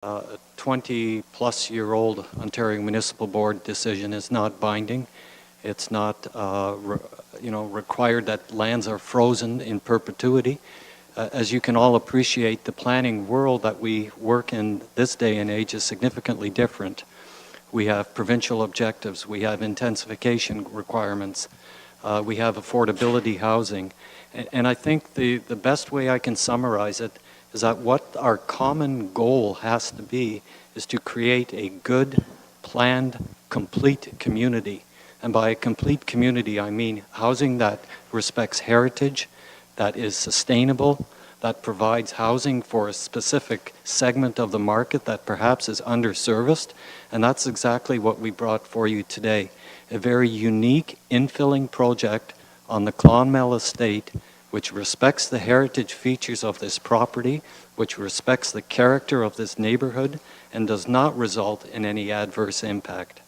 A 20-plus-year-old Ontario Municipal Board decision is not binding. It's not, required that lands are frozen in perpetuity. As you can all appreciate, the planning world that we work in this day and age is significantly different. We have provincial objectives, we have intensification requirements, we have affordability housing. And I think the best way I can summarize it is that what our common goal has to be is to create a good, planned, complete community. And by a complete community, I mean housing that respects heritage, that is sustainable, that provides housing for a specific segment of the market that perhaps is underserviced. And that's exactly what we brought for you today. A very unique infilling project on the Clonmel estate, which respects the heritage features of this property, which respects the character of this neighborhood, and does not result in any adverse impact.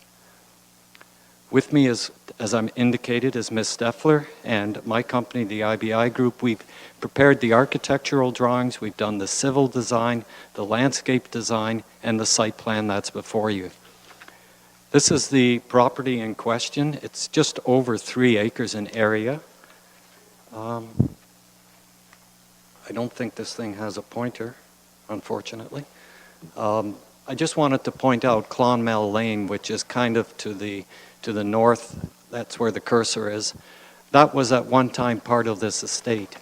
With me, as I'm indicated, is Ms. Steffler, and my company, the IBI Group. We've prepared the architectural drawings, we've done the civil design, the landscape design, and the site plan that's before you. This is the property in question. It's just over 3 acres in area. I don't think this thing has a pointer, unfortunately. I just wanted to point out Clonmel Lane, which is kind of to the north. That's where the cursor is. That was at one time part of this estate.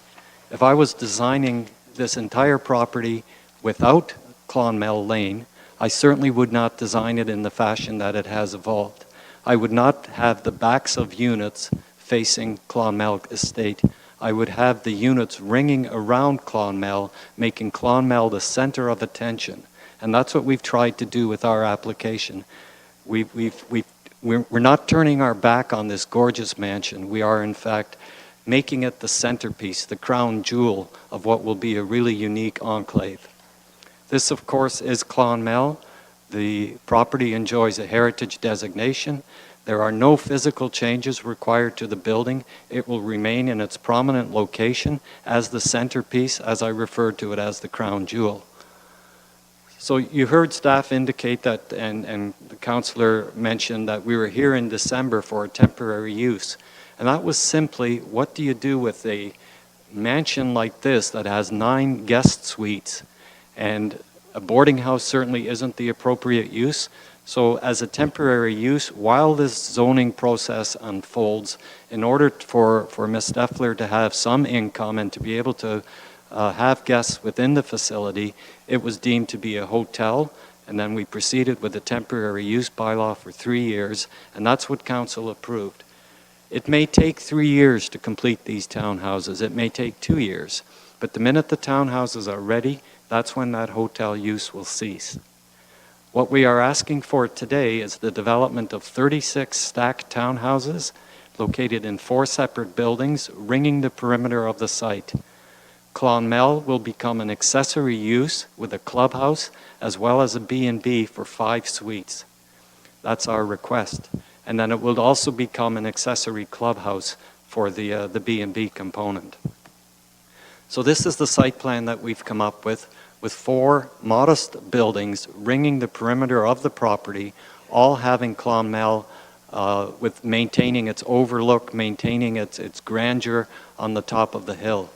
If I was designing this entire property without Clonmel Lane, I certainly would not design it in the fashion that it has evolved. I would not have the backs of units facing Clonmel Estate. I would have the units ringing around Clonmel, making Clonmel the center of attention. And that's what we've tried to do with our application. We're not turning our back on this gorgeous mansion. We are, in fact, making it the centerpiece, the crown jewel of what will be a really unique enclave. This, of course, is Clonmel. The property enjoys a heritage designation. There are no physical changes required to the building. It will remain in its prominent location as the centerpiece, as I referred to it as the crown jewel. So you heard staff indicate that, and the councillor mentioned that we were here in December for a temporary use. And that was simply, what do you do with a mansion like this that has 9 guest suites? And a boarding house certainly isn't the appropriate use. So as a temporary use, while this zoning process unfolds, in order for Ms. Steffler to have some income and to be able to have guests within the facility, it was deemed to be a hotel, and then we proceeded with the temporary use bylaw for 3 years, and that's what council approved. It may take 3 years to complete these townhouses. It may take 2 years, but the minute the townhouses are ready, that's when that hotel use will cease. What we are asking for today is the development of 36 stacked townhouses located in 4 separate buildings, ringing the perimeter of the site. Clonmel will become an accessory use with a clubhouse as well as a B&B for 5 suites. That's our request. And then it will also become an accessory clubhouse for the B&B component. So this is the site plan that we've come up with 4 modest buildings ringing the perimeter of the property, all having Clonmel with maintaining its overlook, maintaining its grandeur on the top of the hill.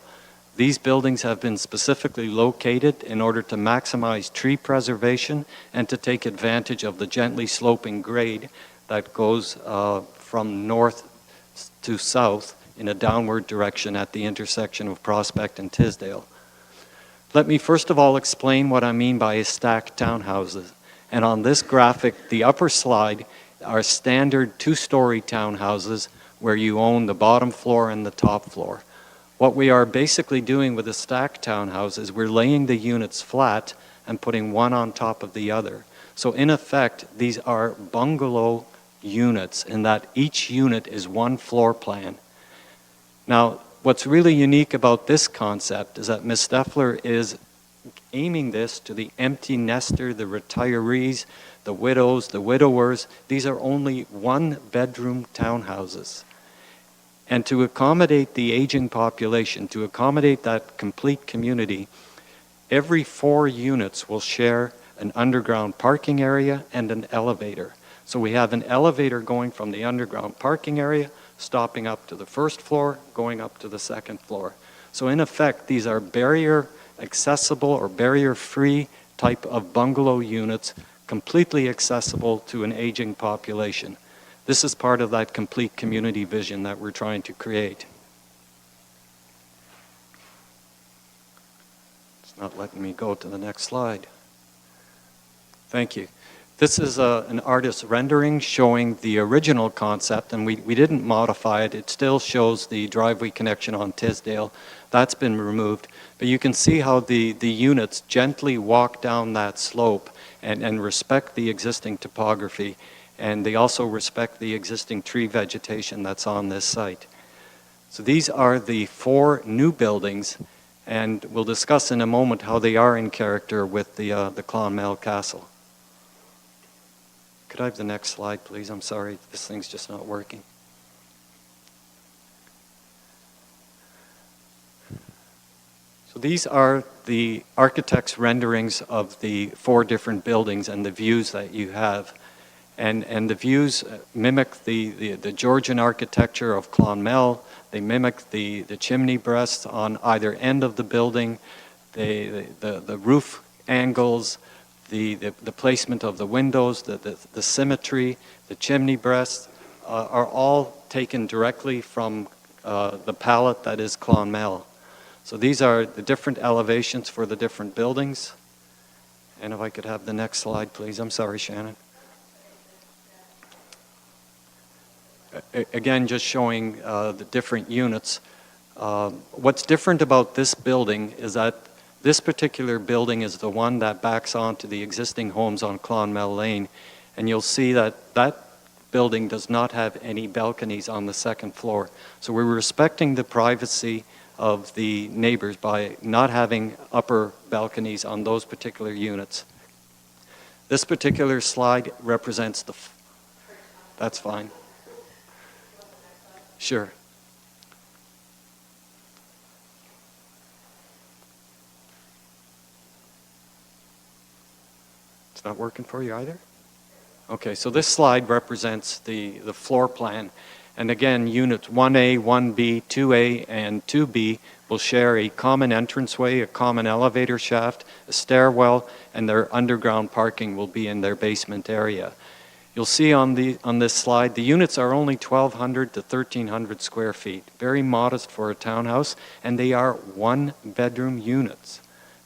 These buildings have been specifically located in order to maximize tree preservation and to take advantage of the gently sloping grade that goes from north to south in a downward direction at the intersection of Prospect and Tisdale. Let me first of all explain what I mean by stacked townhouses. And on this graphic, the upper slide are standard 2-story townhouses where you own the bottom floor and the top floor. What we are basically doing with the stacked townhouse is we're laying the units flat and putting one on top of the other. So in effect, these are bungalow units in that each unit is one floor plan. Now, what's really unique about this concept is that Ms. Steffler is aiming this to the empty nester, the retirees, the widows, the widowers. These are only 1-bedroom townhouses. And to accommodate the aging population, to accommodate that complete community, every 4 units will share an underground parking area, and an elevator. So we have an elevator going from the underground parking area, stopping up to the first floor, going up to the second floor. So in effect, these are barrier accessible or barrier-free type of bungalow units, completely accessible to an aging population. This is part of that complete community vision that we're trying to create. It's not letting me go to the next slide. Thank you. This is an artist's rendering showing the original concept, and we didn't modify it. It still shows the driveway connection on Tisdale. That's been removed. But you can see how the units gently walk down that slope and respect the existing topography. And they also respect the existing tree vegetation that's on this site. So these are the 4 new buildings, and we'll discuss in a moment how they are in character with the Clonmel Castle. Could I have the next slide, please? I'm sorry, this thing's just not working. So these are the architect's renderings of the 4 different buildings and the views that you have. And the views mimic the Georgian architecture of Clonmel. They mimic the chimney breasts on either end of the building, the roof angles, the placement of the windows, the symmetry, the chimney breasts are all taken directly from the palette that is Clonmel. So these are the different elevations for the different buildings. And if I could have the next slide, please. I'm sorry, Shannon. Again, just showing the different units. What's different about this building is that this particular building is the one that backs onto the existing homes on Clonmel Lane. And you'll see that that building does not have any balconies on the second floor. So we're respecting the privacy of the neighbors by not having upper balconies on those particular units. This particular slide represents the... That's fine. Sure. It's not working for you either? Okay, so this slide represents the floor plan. And again, units 1A, 1B, 2A, and 2B will share a common entranceway, a common elevator shaft, a stairwell, and their underground parking will be in their basement area. You'll see on this slide, the units are only 1,200 to 1,300 square feet, very modest for a townhouse, and they are 1-bedroom units.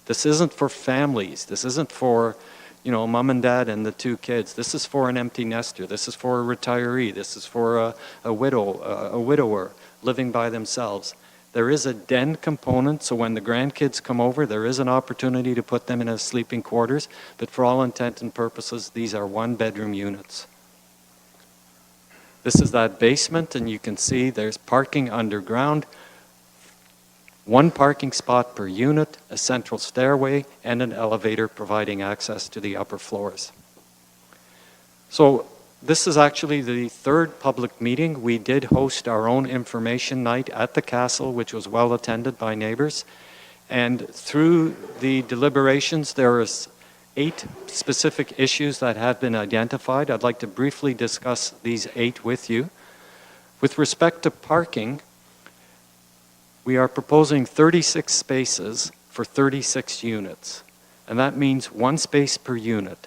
This isn't for families. This isn't for, you know, mom and dad and the 2 kids. This is for an empty nester. This is for a retiree. This is for a widower living by themselves. There is a den component, so when the grandkids come over, there is an opportunity to put them in a sleeping quarters, but for all intent and purposes, these are 1-bedroom units. This is that basement, and you can see there's parking underground, 1 parking spot per unit, a central stairway, and an elevator providing access to the upper floors. So this is actually the 3rd public meeting. We did host our own information night at the castle, which was well attended by neighbors. And through the deliberations, there is 8 specific issues that have been identified. I'd like to briefly discuss these 8 with you. With respect to parking, we are proposing 36 spaces for 36 units. And that means 1 space per unit.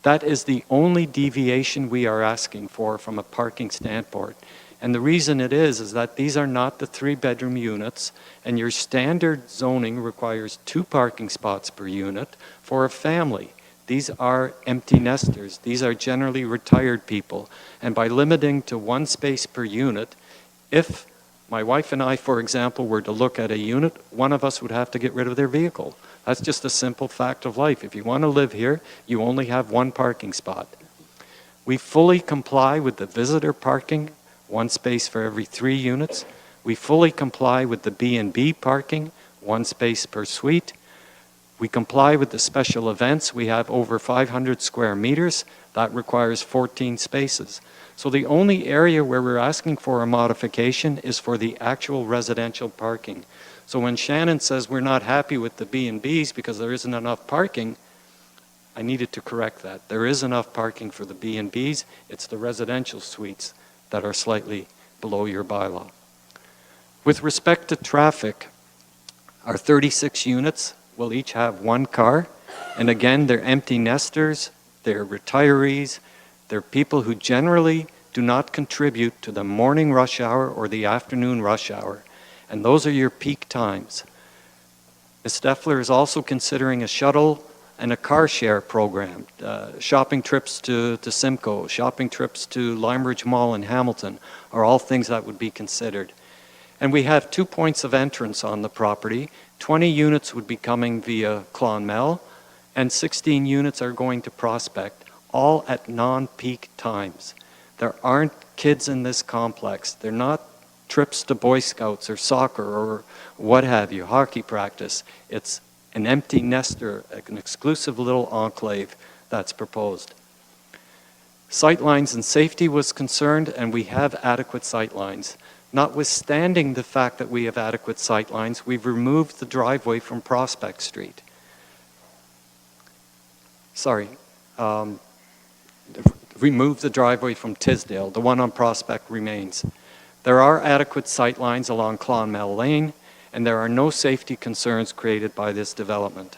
That is the only deviation we are asking for from a parking standpoint. And the reason it is that these are not the 3-bedroom units, and your standard zoning requires 2 parking spots per unit for a family. These are empty nesters. These are generally retired people. And by limiting to 1 space per unit, if my wife and I, for example, were to look at a unit, one of us would have to get rid of their vehicle. That's just a simple fact of life. If you want to live here, you only have 1 parking spot. We fully comply with the visitor parking, 1 space for every 3 units. We fully comply with the B&B parking, 1 space per suite. We comply with the special events. We have over 500 square meters. That requires 14 spaces. So the only area where we're asking for a modification is for the actual residential parking. So when Shannon says we're not happy with the B&Bs because there isn't enough parking, I needed to correct that. There is enough parking for the B&Bs. It's the residential suites that are slightly below your bylaw. With respect to traffic, our 36 units will each have one car. And again, they're empty nesters, they're retirees, they're people who generally do not contribute to the morning rush hour or the afternoon rush hour. And those are your peak times. Ms. Steffler is also considering a shuttle and a car share program, shopping trips to Simcoe, shopping trips to Limeridge Mall in Hamilton are all things that would be considered. And we have 2 points of entrance on the property. 20 units would be coming via Clonmel, and 16 units are going to Prospect, all at non-peak times. There aren't kids in this complex. They're not trips to Boy Scouts or soccer or what have you, hockey practice. It's an empty nester, an exclusive little enclave that's proposed. Sightlines and safety was concerned, and we have adequate sightlines. Notwithstanding the fact that we have adequate sightlines, we've removed the driveway from Prospect Street. Removed the driveway from Tisdale. The one on Prospect remains. There are adequate sightlines along Clonmel Lane, and there are no safety concerns created by this development.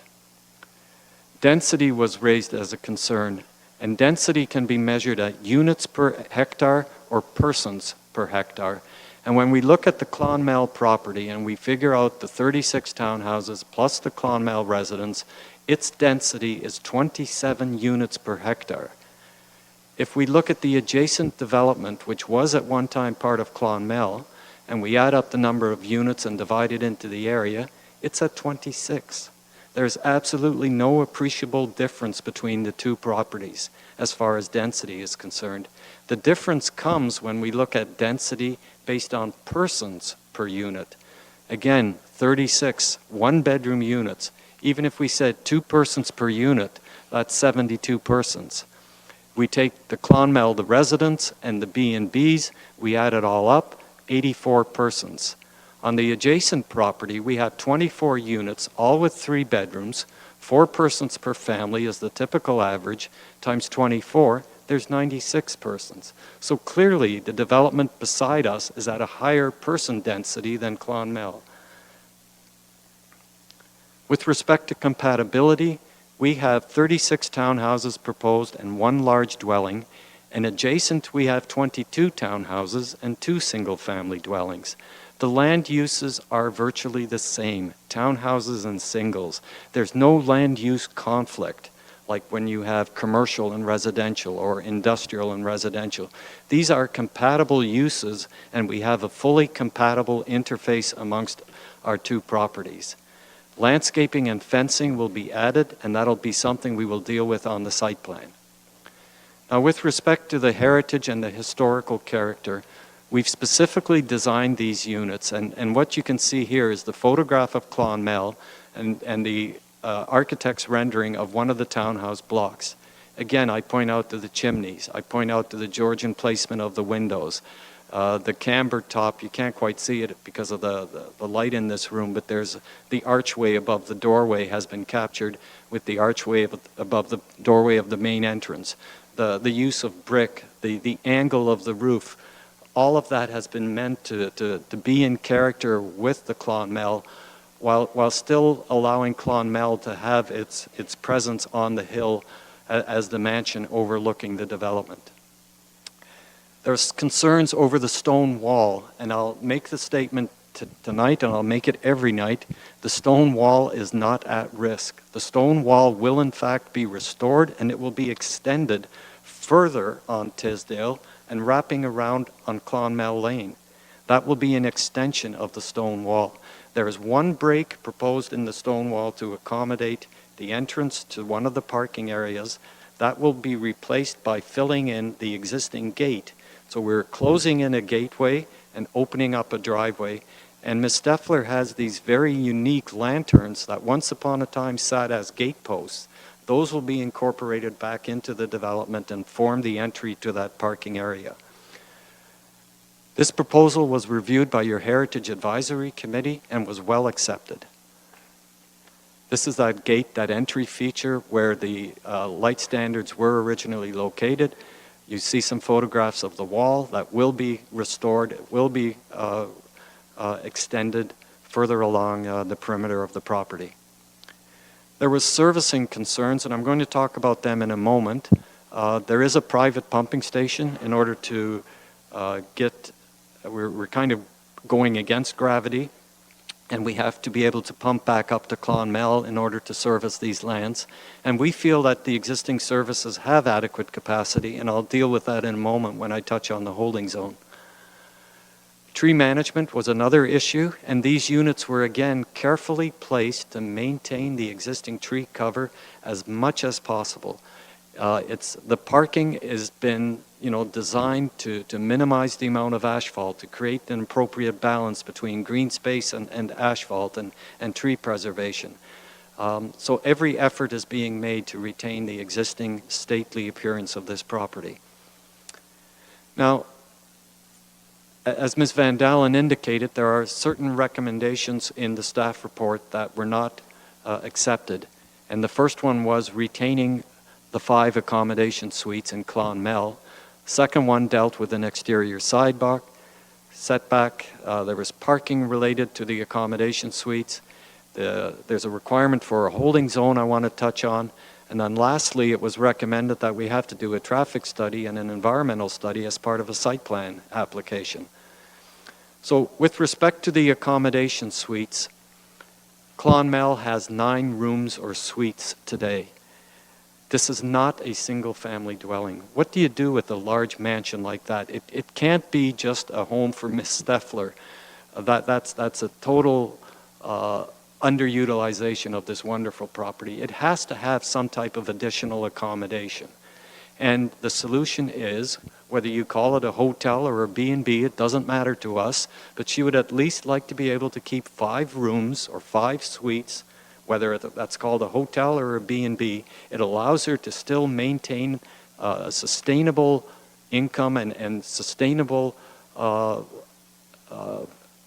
Density was raised as a concern, and density can be measured at units per hectare or persons per hectare. And when we look at the Clonmel property and we figure out the 36 townhouses plus the Clonmel residents, its density is 27 units per hectare. If we look at the adjacent development, which was at one time part of Clonmel, and we add up the number of units and divide it into the area, it's at 26. There's absolutely no appreciable difference between the two properties as far as density is concerned. The difference comes when we look at density based on persons per unit. Again, 36 one-bedroom units. Even if we said 2 persons per unit, that's 72 persons. We take the Clonmel, the residents, and the B&Bs, we add it all up, 84 persons. On the adjacent property, we have 24 units, all with 3 bedrooms, 4 persons per family is the typical average, times 24, there's 96 persons. So clearly, the development beside us is at a higher person density than Clonmel. With respect to compatibility, we have 36 townhouses proposed and 1 large dwelling, and adjacent we have 22 townhouses and 2 single-family dwellings. The land uses are virtually the same, townhouses and singles. There's no land use conflict, like when you have commercial and residential or industrial and residential. These are compatible uses, and we have a fully compatible interface amongst our 2 properties. Landscaping and fencing will be added, and that'll be something we will deal with on the site plan. Now, with respect to the heritage and the historical character, we've specifically designed these units, and what you can see here is the photograph of Clonmel and the architect's rendering of one of the townhouse blocks. Again, I point out to the chimneys, I point out to the Georgian placement of the windows, the camber top, you can't quite see it because of the light in this room, but there's the archway above the doorway has been captured with the archway above the doorway of the main entrance. The use of brick, the angle of the roof, all of that has been meant to be in character with the Clonmel while still allowing Clonmel to have its presence on the hill as the mansion overlooking the development. There's concerns over the stone wall, and I'll make the statement tonight, and I'll make it every night. The stone wall is not at risk. The stone wall will in fact be restored, and it will be extended further on Tisdale and wrapping around on Clonmel Lane. That will be an extension of the stone wall. There is 1 break proposed in the stone wall to accommodate the entrance to one of the parking areas. That will be replaced by filling in the existing gate. So we're closing in a gateway and opening up a driveway. And Ms. Steffler has these very unique lanterns that once upon a time sat as gate posts. Those will be incorporated back into the development and form the entry to that parking area. This proposal was reviewed by your Heritage Advisory Committee and was well accepted. This is that gate, that entry feature where the light standards were originally located. You see some photographs of the wall that will be restored. It will be extended further along the perimeter of the property. There was servicing concerns, and I'm going to talk about them in a moment. There is a private pumping station in order to we're kind of going against gravity, and we have to be able to pump back up to Clonmel in order to service these lands. And we feel that the existing services have adequate capacity, and I'll deal with that in a moment when I touch on the holding zone. Tree management was another issue, and these units were again carefully placed to maintain the existing tree cover as much as possible. The parking has been designed to minimize the amount of asphalt, to create an appropriate balance between green space and asphalt and tree preservation. So every effort is being made to retain the existing stately appearance of this property. Now, as Ms. Van Dalen indicated, there are certain recommendations in the staff report that were not accepted. And the first one was retaining the 5 accommodation suites in Clonmel. Second one dealt with an exterior setback. There was parking related to the accommodation suites. There's a requirement for a holding zone I want to touch on. And then lastly, it was recommended that we have to do a traffic study and an environmental study as part of a site plan application. So with respect to the accommodation suites, Clonmel has 9 rooms or suites today. This is not a single-family dwelling. What do you do with a large mansion like that? It can't be just a home for Miss Steffler. That's a total underutilization of this wonderful property. It has to have some type of additional accommodation. And the solution is, whether you call it a hotel or a B&B, it doesn't matter to us, but she would at least like to be able to keep 5 rooms or 5 suites, whether that's called a hotel or a B&B. It allows her to still maintain a sustainable income and sustainable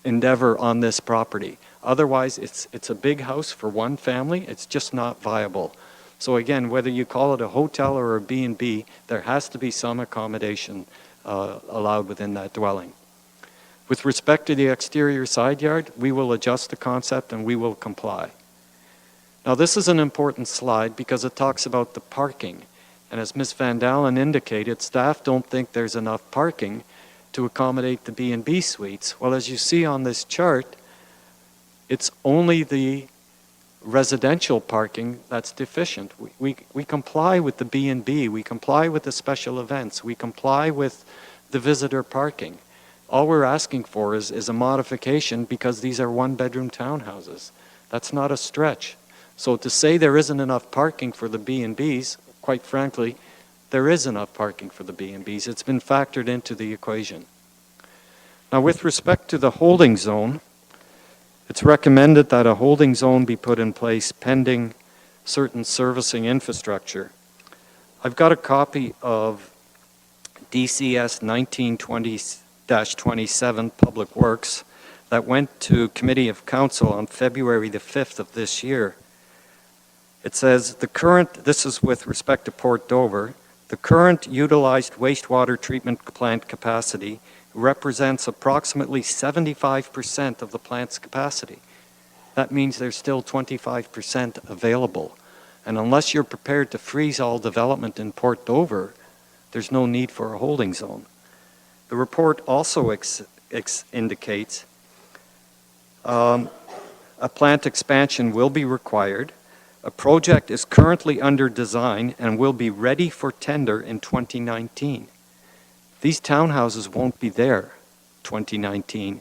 endeavor on this property. Otherwise, it's a big house for one family. It's just not viable. So again, whether you call it a hotel or a B&B, there has to be some accommodation allowed within that dwelling. With respect to the exterior side yard, we will adjust the concept and we will comply. Now this is an important slide because it talks about the parking. And as Ms. Van Dalen indicated, staff don't think there's enough parking to accommodate the B&B suites. Well, as you see on this chart, it's only the residential parking that's deficient. We comply with the B&B, we comply with the special events, we comply with the visitor parking. All we're asking for is a modification because these are 1-bedroom townhouses. That's not a stretch. So to say there isn't enough parking for the B&Bs, quite frankly, there is enough parking for the B&Bs. It's been factored into the equation. Now with respect to the holding zone, it's recommended that a holding zone be put in place pending certain servicing infrastructure. I've got a copy of DCS 1920-27 Public Works that went to Committee of Council on February the 5th of this year. It says this is with respect to Port Dover, the current utilized wastewater treatment plant capacity represents approximately 75% of the plant's capacity. That means there's still 25% available. And unless you're prepared to freeze all development in Port Dover, there's no need for a holding zone. The report also indicates a plant expansion will be required. A project is currently under design and will be ready for tender in 2019. These townhouses won't be there 2019.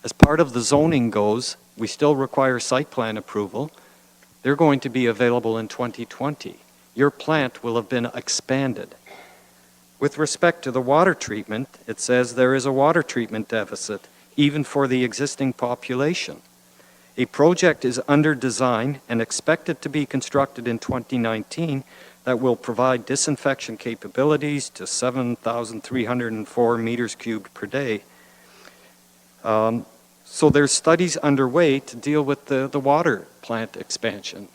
As part of the zoning goes, we still require site plan approval. They're going to be available in 2020. Your plant will have been expanded. With respect to the water treatment, it says there is a water treatment deficit, even for the existing population. A project is under design and expected to be constructed in 2019 that will provide disinfection capabilities to 7,304 meters cubed per day. So there's studies underway to deal with the water plant expansion.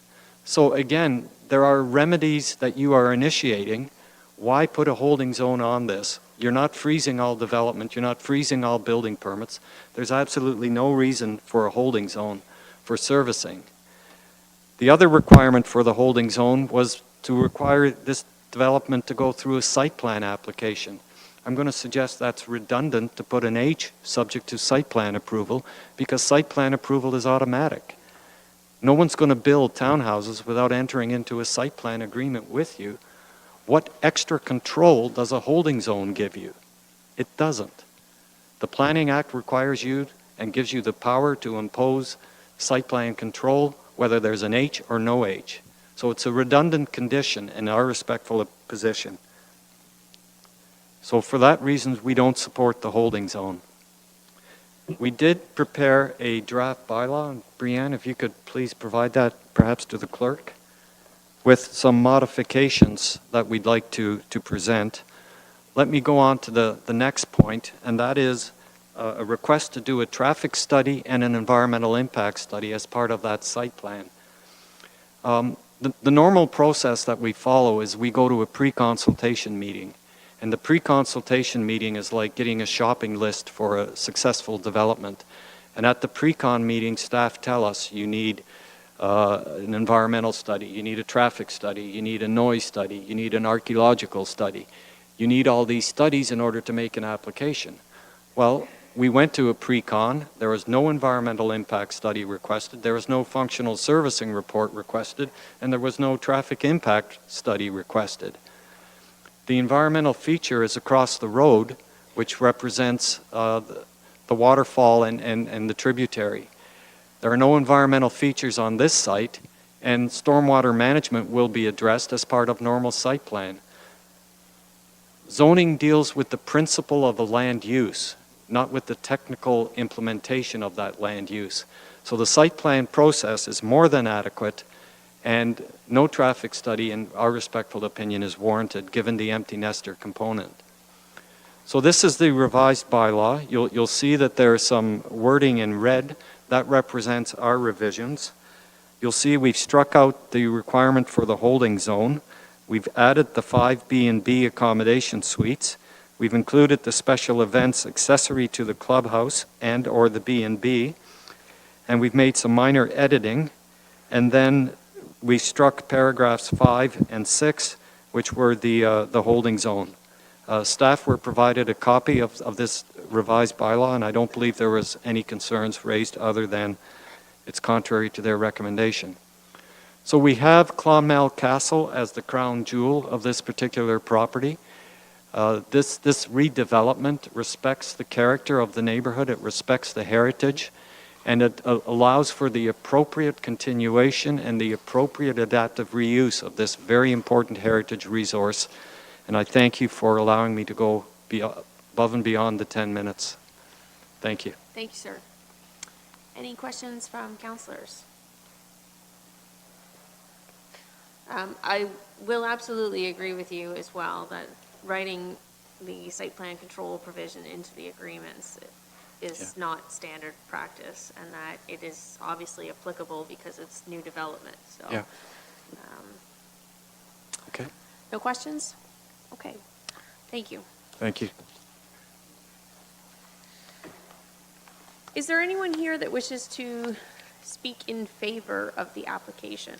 So again, there are remedies that you are initiating. Why put a holding zone on this? You're not freezing all development. You're not freezing all building permits. There's absolutely no reason for a holding zone for servicing. The other requirement for the holding zone was to require this development to go through a site plan application. I'm going to suggest that's redundant to put an H subject to site plan approval, because site plan approval is automatic. No one's going to build townhouses without entering into a site plan agreement with you. What extra control does a holding zone give you? It doesn't. The Planning Act requires you and gives you the power to impose site plan control, whether there's an H or no H. So it's a redundant condition in our respectful position. So for that reason, we don't support the holding zone. We did prepare a draft bylaw, and Brianne, if you could please provide that perhaps to the clerk, with some modifications that we'd like to present. Let me go on to the next point, and that is a request to do a traffic study and an environmental impact study as part of that site plan. The normal process that we follow is we go to a pre-consultation meeting. And the pre-consultation meeting is like getting a shopping list for a successful development. And at the pre-con meeting, staff tell us you need an environmental study, you need a traffic study, you need a noise study, you need an archaeological study. You need all these studies in order to make an application. Well, we went to a pre-con. There was no environmental impact study requested, there was no functional servicing report requested, and there was no traffic impact study requested. The environmental feature is across the road, which represents the waterfall and the tributary. There are no environmental features on this site, and stormwater management will be addressed as part of normal site plan. Zoning deals with the principle of a land use, not with the technical implementation of that land use. So the site plan process is more than adequate, and no traffic study, in our respectful opinion, is warranted given the empty nester component. So this is the revised bylaw. You'll see that there is some wording in red that represents our revisions. You'll see we've struck out the requirement for the holding zone. We've added the 5 B&B accommodation suites. We've included the special events accessory to the clubhouse and or the B&B. And we've made some minor editing. And then we struck paragraphs 5 and 6, which were the holding zone. Staff were provided a copy of this revised bylaw, and I don't believe there was any concerns raised other than it's contrary to their recommendation. So we have Clonmel Castle as the crown jewel of this particular property. This redevelopment respects the character of the neighborhood, it respects the heritage, and it allows for the appropriate continuation and the appropriate adaptive reuse of this very important heritage resource. And I thank you for allowing me to go above and beyond the 10 minutes. Thank you. Thank you, sir. Any questions from councilors? I will absolutely agree with you as well that writing the site plan control provision into the agreements is not standard practice, and that it is obviously applicable because it's new development. So, yeah. Okay. No questions? Okay. Thank you. Thank you. Is there anyone here that wishes to speak in favor of the application?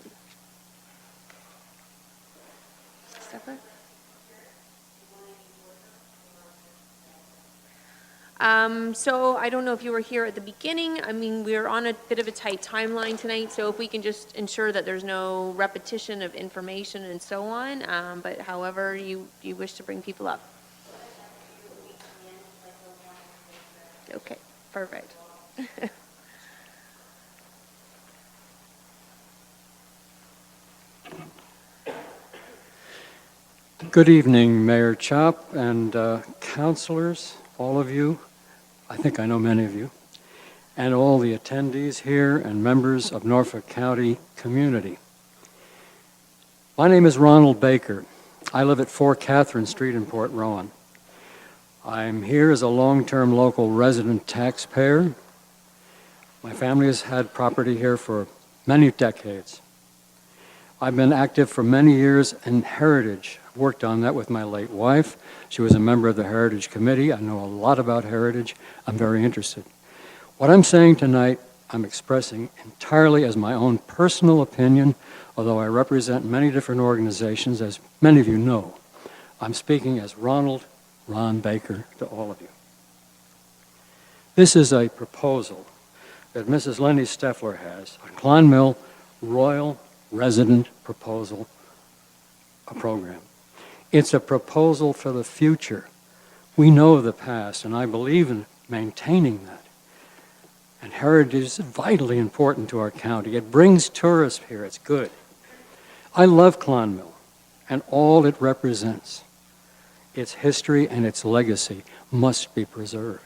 Separate? So I don't know if you were here at the beginning. I mean, we're on a bit of a tight timeline tonight, so if we can just ensure that there's no repetition of information and so on, but however you wish to bring people up. Okay, perfect. Good evening, Mayor Chop and councilors, all of you. I think I know many of you, and all the attendees here and members of Norfolk County community. My name is Ronald Baker. I live at 4 Catherine Street in Port Rowan. I'm here as a long-term local resident taxpayer, My family has had property here for many decades. I've been active for many years in heritage. Worked on that with my late wife. She was a member of the Heritage Committee. I know a lot about heritage. I'm very interested. What I'm saying tonight, I'm expressing entirely as my own personal opinion, although I represent many different organizations, as many of you know. I'm speaking as Ron Baker to all of you. This is a proposal that Mrs. Lenny Steffler has, a Clonmel Royal Resident Proposal Program. It's a proposal for the future. We know the past, and I believe in maintaining that. And heritage is vitally important to our county. It brings tourists here. It's good. I love Clonmel and all it represents. Its history and its legacy must be preserved.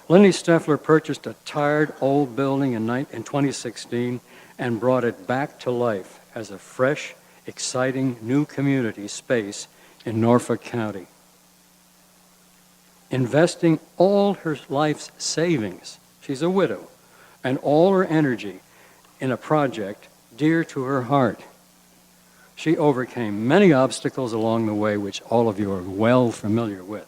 Lenny Steffler purchased a tired old building in 2016 and brought it back to life as a fresh, exciting new community space in Norfolk County. Investing all her life's savings, she's a widow, and all her energy in a project dear to her heart. She overcame many obstacles along the way, which all of you are well familiar with.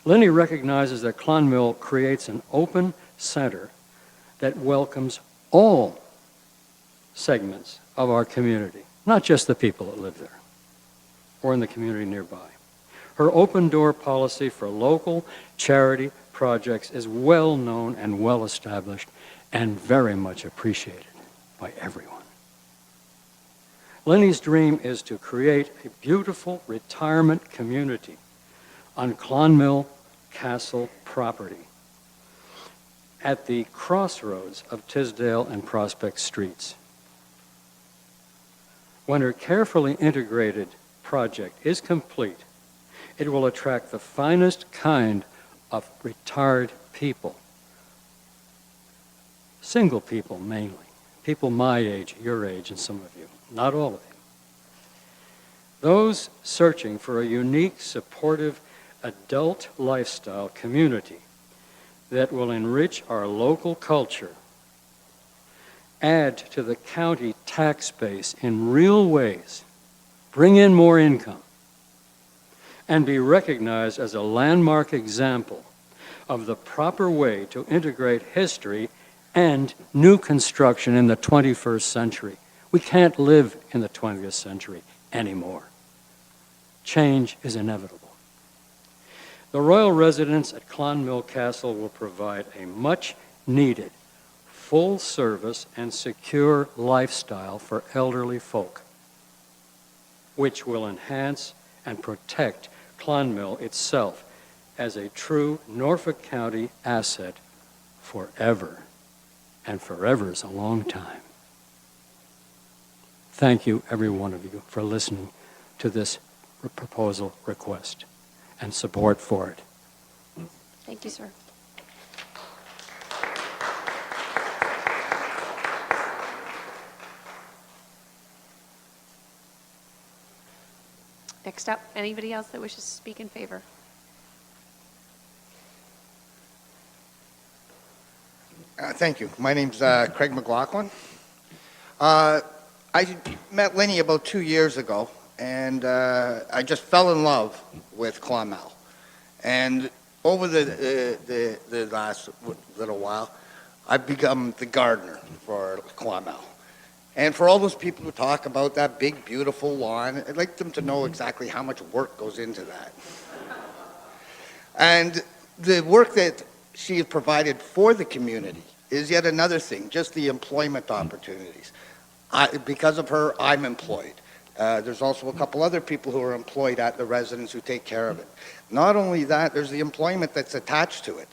Lenny recognizes that Clonmel creates an open center that welcomes all segments of our community, not just the people that live there or in the community nearby. Her open door policy for local charity projects is well known and well established and very much appreciated by everyone. Lenny's dream is to create a beautiful retirement community on Clonmel Castle property at the crossroads of Tisdale and Prospect Streets. When her carefully integrated project is complete, it will attract the finest kind of retired people. Single people mainly, people my age, your age, and some of you, not all of you. Those searching for a unique, supportive, adult lifestyle community that will enrich our local culture, add to the county tax base in real ways, bring in more income, and be recognized as a landmark example of the proper way to integrate history and new construction in the 21st century. We can't live in the 20th century anymore. Change is inevitable. The royal residence at Clonmel Castle will provide a much-needed, full-service and secure lifestyle for elderly folk, which will enhance and protect Clonmel itself as a true Norfolk County asset forever. And forever is a long time. Thank you, every one of you, for listening to this proposal request and support for it. Thank you, sir. Next up, anybody else that wishes to speak in favor? Thank you. My name's Craig McLaughlin. I met Lenny about 2 years ago, and I just fell in love with Clonmel. And over the last little while, I've become the gardener for Clonmel. And for all those people who talk about that big, beautiful lawn, I'd like them to know exactly how much work goes into that. And the work that she has provided for the community is yet another thing, just the employment opportunities. Because of her, I'm employed. There's also a couple other people who are employed at the residence who take care of it. Not only that, there's the employment that's attached to it.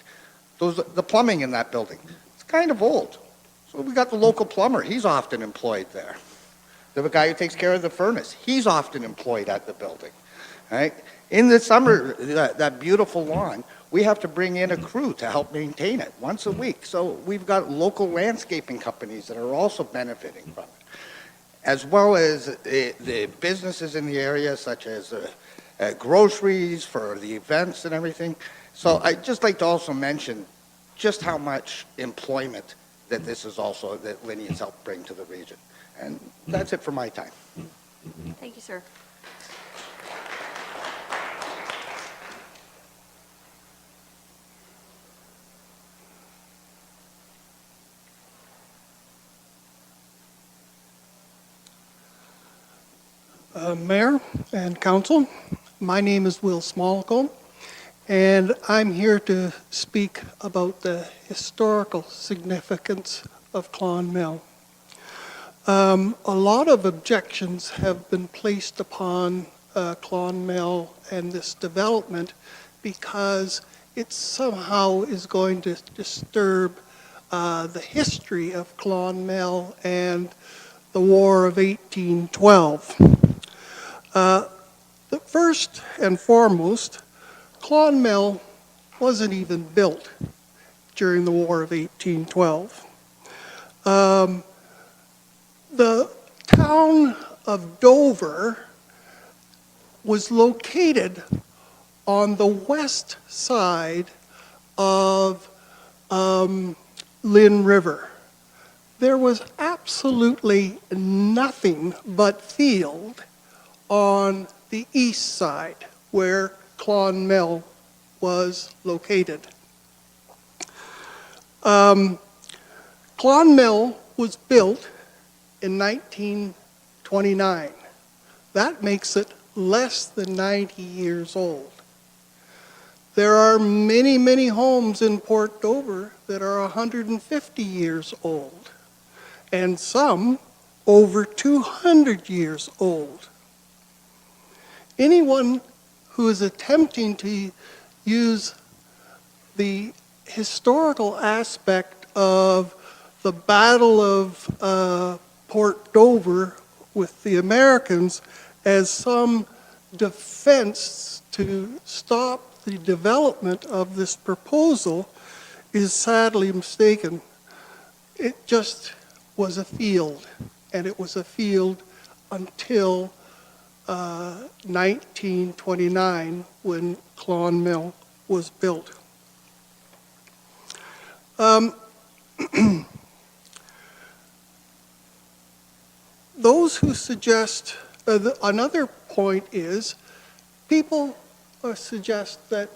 The plumbing in that building, it's kind of old. So we got the local plumber, he's often employed there. The guy who takes care of the furnace, he's often employed at the building. Right? In the summer, that beautiful lawn, we have to bring in a crew to help maintain it once a week. So we've got local landscaping companies that are also benefiting from it, as well as the businesses in the area, such as groceries for the events and everything. So I'd just like to also mention just how much employment that this is also, that Linny has helped bring to the region. And that's it for my time. Thank you, sir. Mayor and Council, my name is Will Smallcombe, and I'm here to speak about the historical significance of Clonmel. A lot of objections have been placed upon Clonmel and this development because it somehow is going to disturb the history of Clonmel and the War of 1812. The first and foremost, Clonmel wasn't even built during the War of 1812. The town of Dover was located on the west side of Lynn River. There was absolutely nothing but field on the east side where Clonmel was located. Clonmel was built in 1929. That makes it less than 90 years old. There are many, many homes in Port Dover that are 150 years old, and some over 200 years old. Anyone who is attempting to use the historical aspect of the Battle of Port Dover with the Americans as some defense to stop the development of this proposal is sadly mistaken. It just was a field, and it was a field until 1929 when Clonmel was built. Those who suggest, another point is, people suggest that,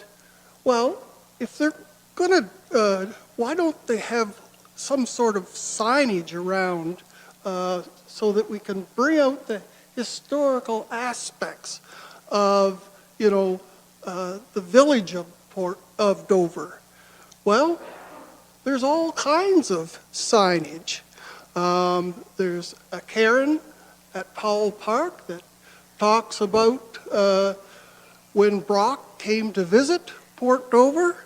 well, if they're going to, why don't they have some sort of signage around so that we can bring out the historical aspects of, the village of Dover. Well, there's all kinds of signage. There's a cairn at Powell Park that talks about when Brock came to visit Port Dover.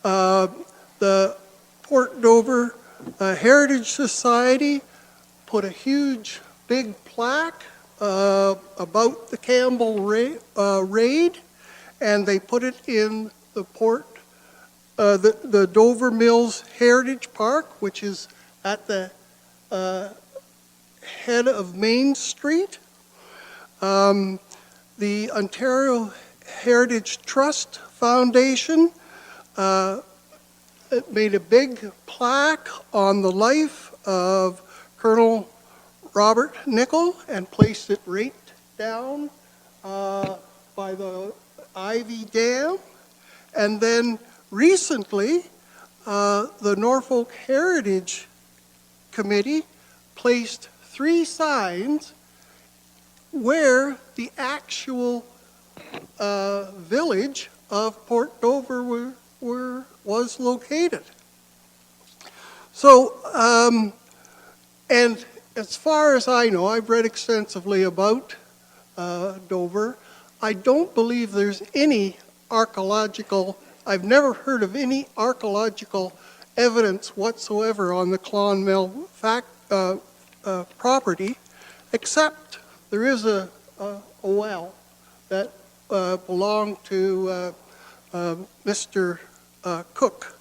The Port Dover Heritage Society put a huge big plaque about the Campbell raid, and they put it in the the Dover Mills Heritage Park, which is at the head of Main Street. The Ontario Heritage Trust Foundation made a big plaque on the life of Colonel Robert Nicol and placed it right down by the Ivy Dam. And then recently, the Norfolk Heritage Committee placed 3 signs where the actual village of Port Dover was located. So, and as far as I know, I've read extensively about Dover. I don't believe there's any archaeological, I've never heard of any archaeological evidence whatsoever on the Clonmel property, except there is a well that belonged to Mr. Cook,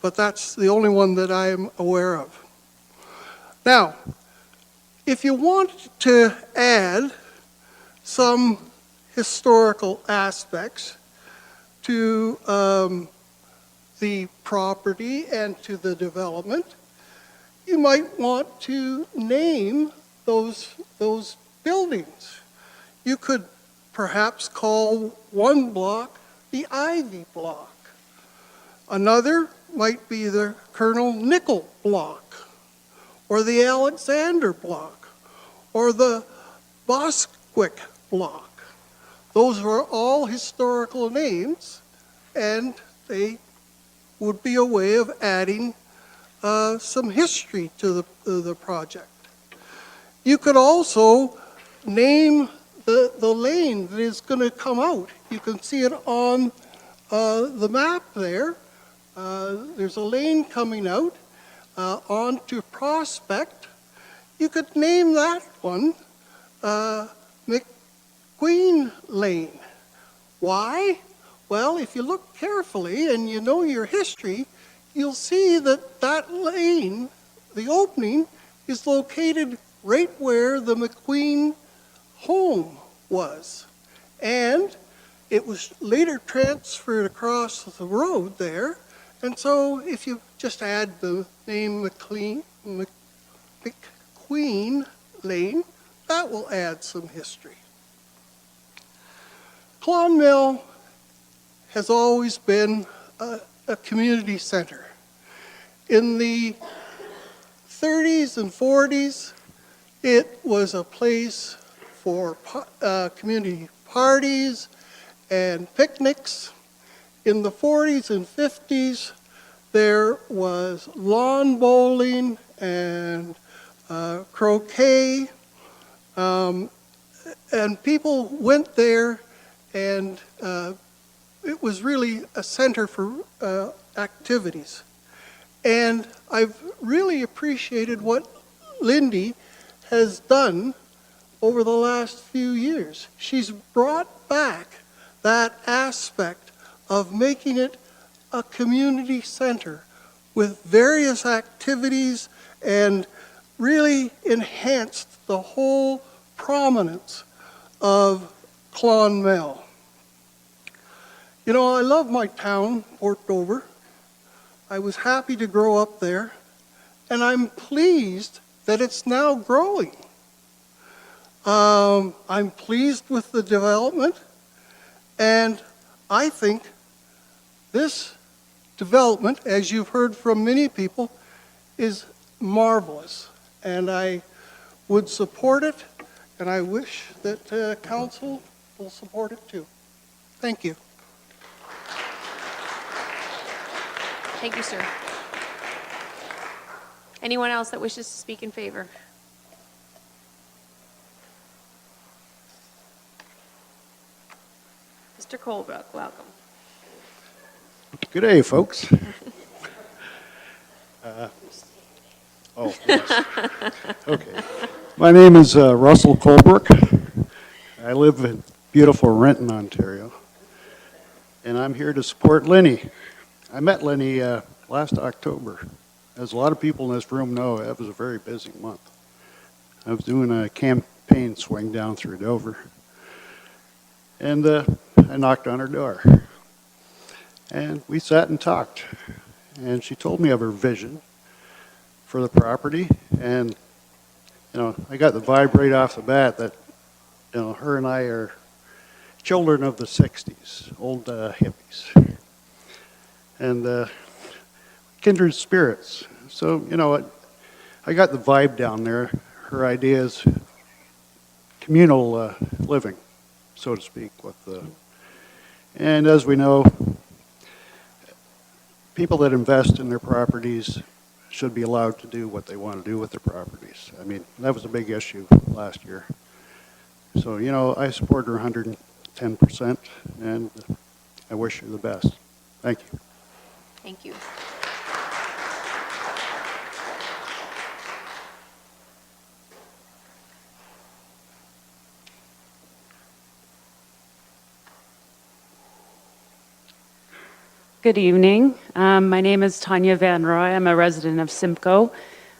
but that's the only one that I am aware of. Now, if you want to add some historical aspects to the property and to the development, you might want to name those buildings. You could perhaps call one block the Ivy Block. Another might be the Colonel Nickel Block, or the Alexander Block, or the Bosquick Block. Those are all historical names, and they would be a way of adding some history to the project. You could also name the lane that is going to come out. You can see it on the map there. There's a lane coming out onto Prospect. You could name that one McQueen Lane. Why? Well, if you look carefully and you know your history, you'll see that that lane, the opening, is located right where the McQueen home was. And it was later transferred across the road there. And so if you just add the name McQueen Lane, that will add some history. Clonmel has always been a community center. In the 30s and 40s, it was a place for community parties and picnics. In the 40s and 50s, there was lawn bowling and croquet, and people went there, and it was really a center for activities. And I've really appreciated what Lindy has done over the last few years. She's brought back that aspect of making it a community center with various activities and really enhanced the whole prominence of Clonmel. You know, I love my town, Port Dover. I was happy to grow up there, and I'm pleased that it's now growing. I'm pleased with the development, and I think this development, as you've heard from many people, is marvelous, and I would support it, and I wish that council will support it too. Thank you. Thank you, sir. Anyone else that wishes to speak in favor? Mr. Colebrook, welcome. Good day, folks. Yes. Okay. My name is Russell Colebrook. I live in beautiful Renton, Ontario, and I'm here to support Lenny. I met Lenny last October. As a lot of people in this room know, it was a very busy month. I was doing a campaign swing down through Dover, and I knocked on her door. And we sat and talked, and she told me of her vision for the property, and you know, I got the vibe right off the bat that, you know, her and I are children of the 60s, old hippies, and kindred spirits. So, you know, I got the vibe down there. Her idea is communal living, so to speak, with and as we know, people that invest in their properties should be allowed to do what they want to do with their properties. I mean, that was a big issue last year. So, you know, I support her 110%, and I wish her the best. Thank you. Thank you. Good evening. My name is Tanya Van Roy. I'm a resident of Simcoe.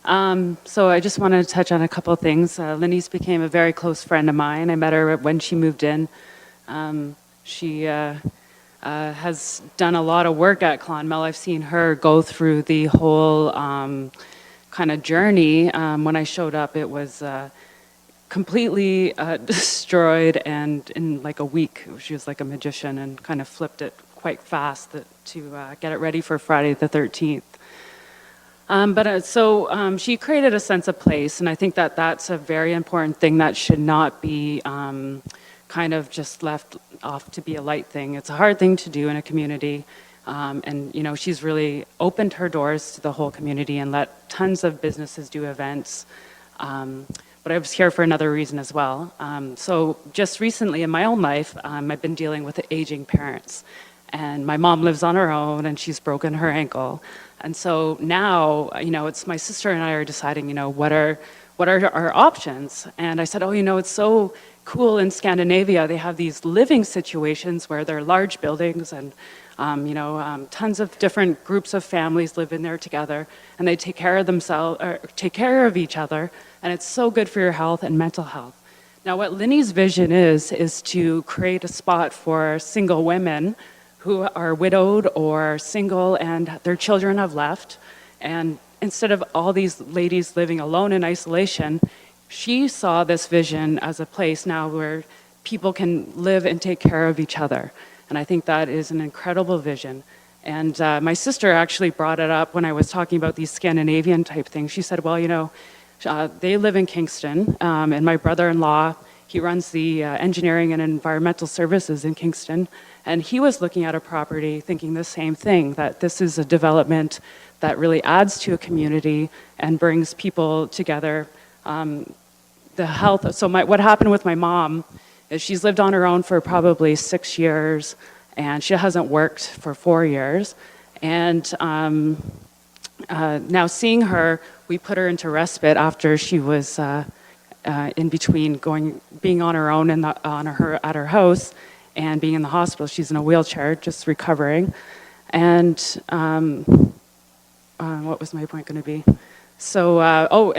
So I just wanted to touch on a couple of things. Lenny's became a very close friend of mine. I met her when she moved in. I has done a lot of work at Clonmel. I've seen her go through the whole kind of journey. When I showed up, it was completely destroyed, and in like a week, she was like a magician and kind of flipped it quite fast to get it ready for Friday the 13th. So she created a sense of place, and I think that that's a very important thing that should not be kind of just left off to be a light thing. It's a hard thing to do in a community, and you know, she's really opened her doors to the whole community and let tons of businesses do events. But I was here for another reason as well. So just recently in my own life, I've been dealing with aging parents, and my mom lives on her own, and she's broken her ankle. And so now, you know, it's my sister and I are deciding, you know, what are our options? And I said, oh, you know, it's so cool in Scandinavia. They have these living situations where they're large buildings and, tons of different groups of families live in there together, and they take care of themselves, or take care of each other, and it's so good for your health and mental health. Now, what Linny's vision is to create a spot for single women who are widowed or single and their children have left. And instead of all these ladies living alone in isolation, she saw this vision as a place now where people can live and take care of each other. And I think that is an incredible vision. And my sister actually brought it up when I was talking about these Scandinavian type things. She said, well, you know, they live in Kingston, and my brother-in-law, he runs the engineering and environmental services in Kingston, and he was looking at a property thinking the same thing, that this is a development that really adds to a community and brings people together. The health, so what happened with my mom is she's lived on her own for probably 6 years, and she hasn't worked for 4 years. And now seeing her, we put her into respite after she was in between being on her own at her house and being in the hospital. She's in a wheelchair, just recovering. And what was my point going to be? So,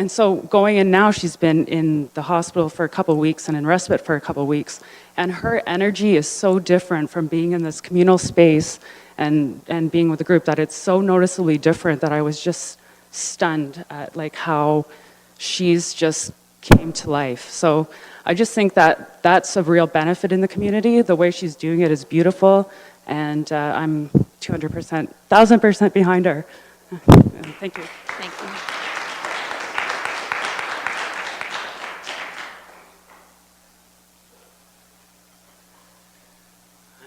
so going in now, she's been in the hospital for a couple of weeks and in respite for a couple of weeks. And her energy is so different from being in this communal space and being with a group, that it's so noticeably different that I was just stunned at like how she's just came to life. So I just think that that's a real benefit in the community. The way she's doing it is beautiful, and I'm 200%, 1,000% behind her. Thank you. Thank you.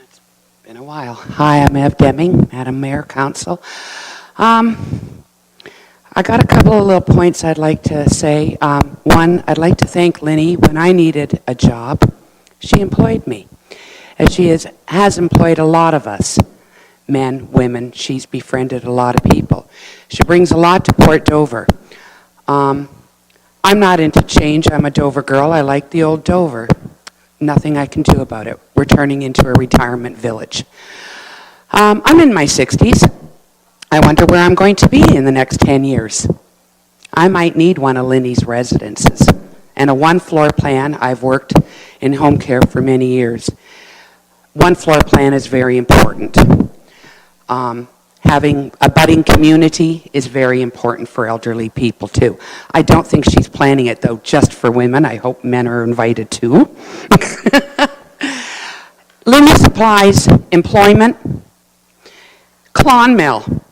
It's been a while. Hi, I'm Ev Deming, Madam Mayor, Council. I got a couple of little points I'd like to say. One, I'd like to thank Linny. When I needed a job, she employed me. And she has employed a lot of us, men, women. She's befriended a lot of people. She brings a lot to Port Dover. I'm not into change. I'm a Dover girl. I like the old Dover. Nothing I can do about it. We're turning into a retirement village. I'm in my 60s. I wonder where I'm going to be in the next 10 years. I might need one of Linny's residences. And a one-floor plan. I've worked in home care for many years. One-floor plan is very important. Having a budding community is very important for elderly people too. I don't think she's planning it though just for women. I hope men are invited too. Linny supplies employment. Clonmel.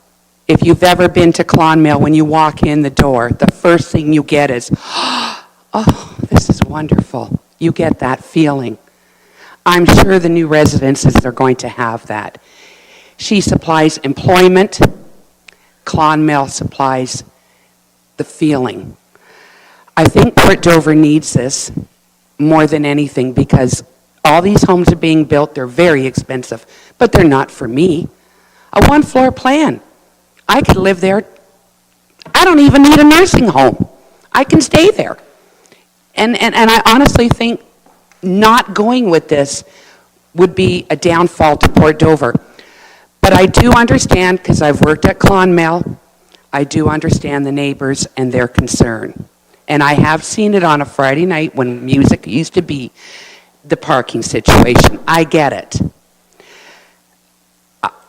If you've ever been to Clonmel, when you walk in the door, the first thing you get is, oh, this is wonderful. You get that feeling. I'm sure the new residences are going to have that. She supplies employment. Clonmel supplies the feeling. I think Port Dover needs this more than anything because all these homes are being built. They're very expensive, but they're not for me. A one-floor plan. I could live there. I don't even need a nursing home. I can stay there. And I honestly think not going with this would be a downfall to Port Dover. But I do understand, because I've worked at Clonmel, I do understand the neighbors and their concern. And I have seen it on a Friday night when music used to be the parking situation. I get it.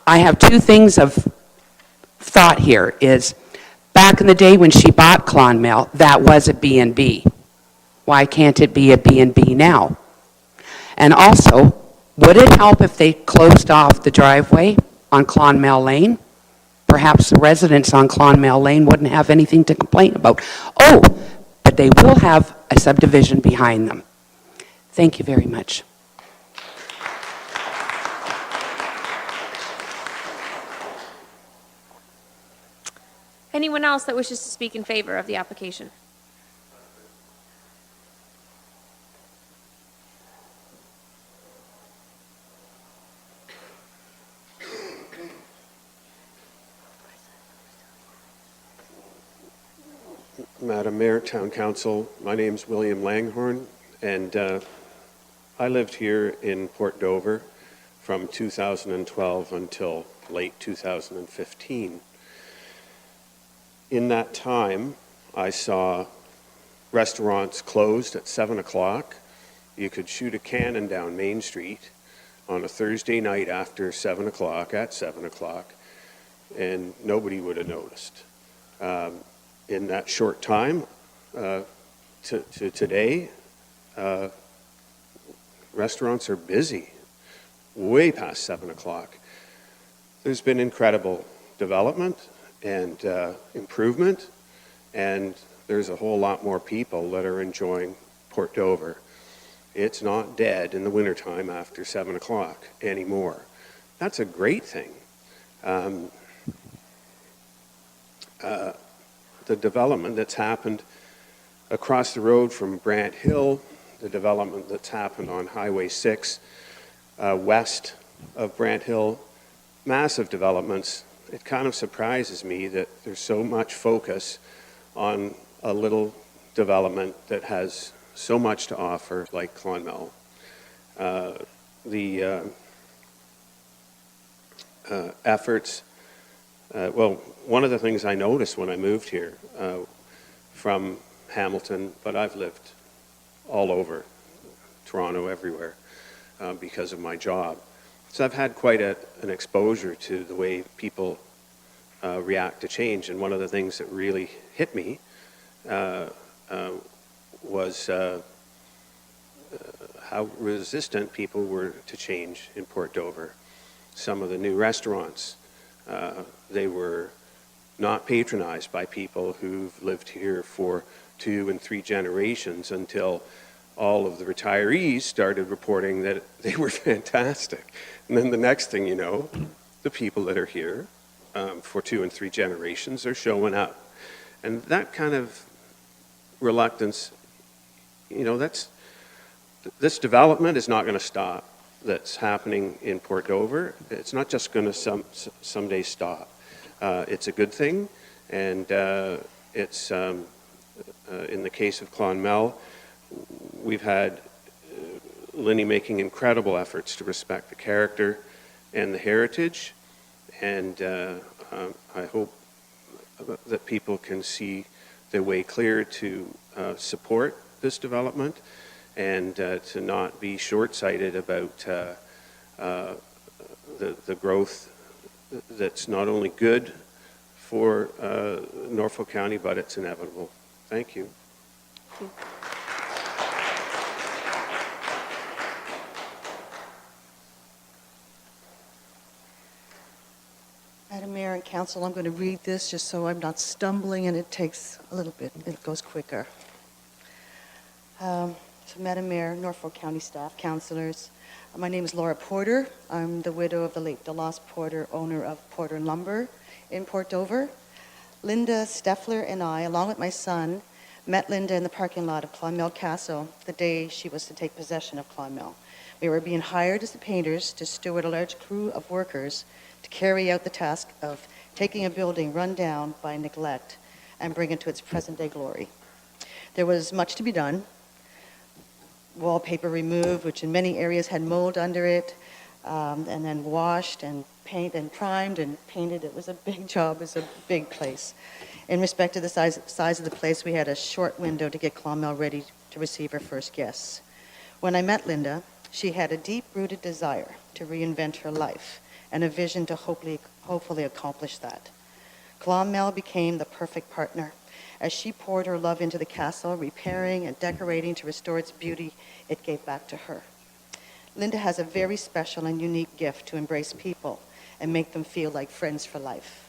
I have two things of thought here is, back in the day when she bought Clonmel, that was a B&B. Why can't it be a B&B now? And also, would it help if they closed off the driveway on Clonmel Lane? Perhaps the residents on Clonmel Lane wouldn't have anything to complain about. Oh, but they will have a subdivision behind them. Thank you very much. Anyone else that wishes to speak in favor of the application? Madam Mayor, Town Council, my name is William Langhorne, and I lived here in Port Dover from 2012 until late 2015. In that time, I saw restaurants closed at 7 o'clock. You could shoot a cannon down Main Street on a Thursday night after 7 o'clock, at 7 o'clock, and nobody would have noticed. In that short time to today, restaurants are busy, way past 7 o'clock. There's been incredible development and improvement, and there's a whole lot more people that are enjoying Port Dover. It's not dead in the wintertime after 7 o'clock anymore. That's a great thing. The development that's happened across the road from Brant Hill, the development that's happened on Highway 6 west of Brant Hill, massive developments. It kind of surprises me that there's so much focus on a little development that has so much to offer, like Clonmel. The efforts, well, one of the things I noticed when I moved here from Hamilton, but I've lived all over Toronto, everywhere, because of my job. So I've had quite an exposure to the way people react to change, and one of the things that really hit me was how resistant people were to change in Port Dover. Some of the new restaurants, they were not patronized by people who've lived here for 2 and 3 generations until all of the retirees started reporting that they were fantastic. And then the next thing you know, the people that are here for 2 and 3 generations are showing up. And that kind of reluctance, you know, this development is not going to stop. That's happening in Port Dover. It's not just going to someday stop. It's a good thing, and it's in the case of Clonmel, we've had Linny making incredible efforts to respect the character and the heritage, and I hope that people can see their way clear to support this development and to not be short-sighted about the growth that's not only good for Norfolk County, but it's inevitable. Thank you. Madam Mayor and Council, I'm going to read this just so I'm not stumbling, and it takes a little bit, it goes quicker. So Madam Mayor, Norfolk County staff, councilors, my name is Laura Porter. I'm the widow of the late DeLoss Porter, owner of Porter Lumber in Port Dover. Linda Steffler and I, along with my son, met Linda in the parking lot of Clonmel Castle the day she was to take possession of Clonmel. We were being hired as the painters to steward a large crew of workers to carry out the task of taking a building run down by neglect and bring it to its present-day glory. There was much to be done. Wallpaper removed, which in many areas had mold under it, and then washed and painted and primed and painted. It was a big job. It was a big place. In respect to the size of the place, we had a short window to get Clonmel ready to receive our first guests. When I met Linda, she had a deep-rooted desire to reinvent her life and a vision to hopefully accomplish that. Clonmel became the perfect partner as she poured her love into the castle, repairing and decorating to restore its beauty it gave back to her. Linda has a very special and unique gift to embrace people and make them feel like friends for life.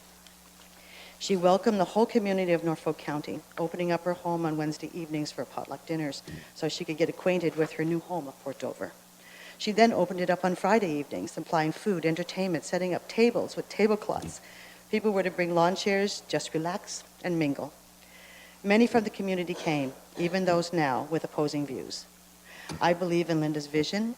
She welcomed the whole community of Norfolk County, opening up her home on Wednesday evenings for potluck dinners so she could get acquainted with her new home of Port Dover. She then opened it up on Friday evenings, supplying food, entertainment, setting up tables with tablecloths. People were to bring lawn chairs, just relax and mingle. Many from the community came, even those now with opposing views. I believe in Linda's vision.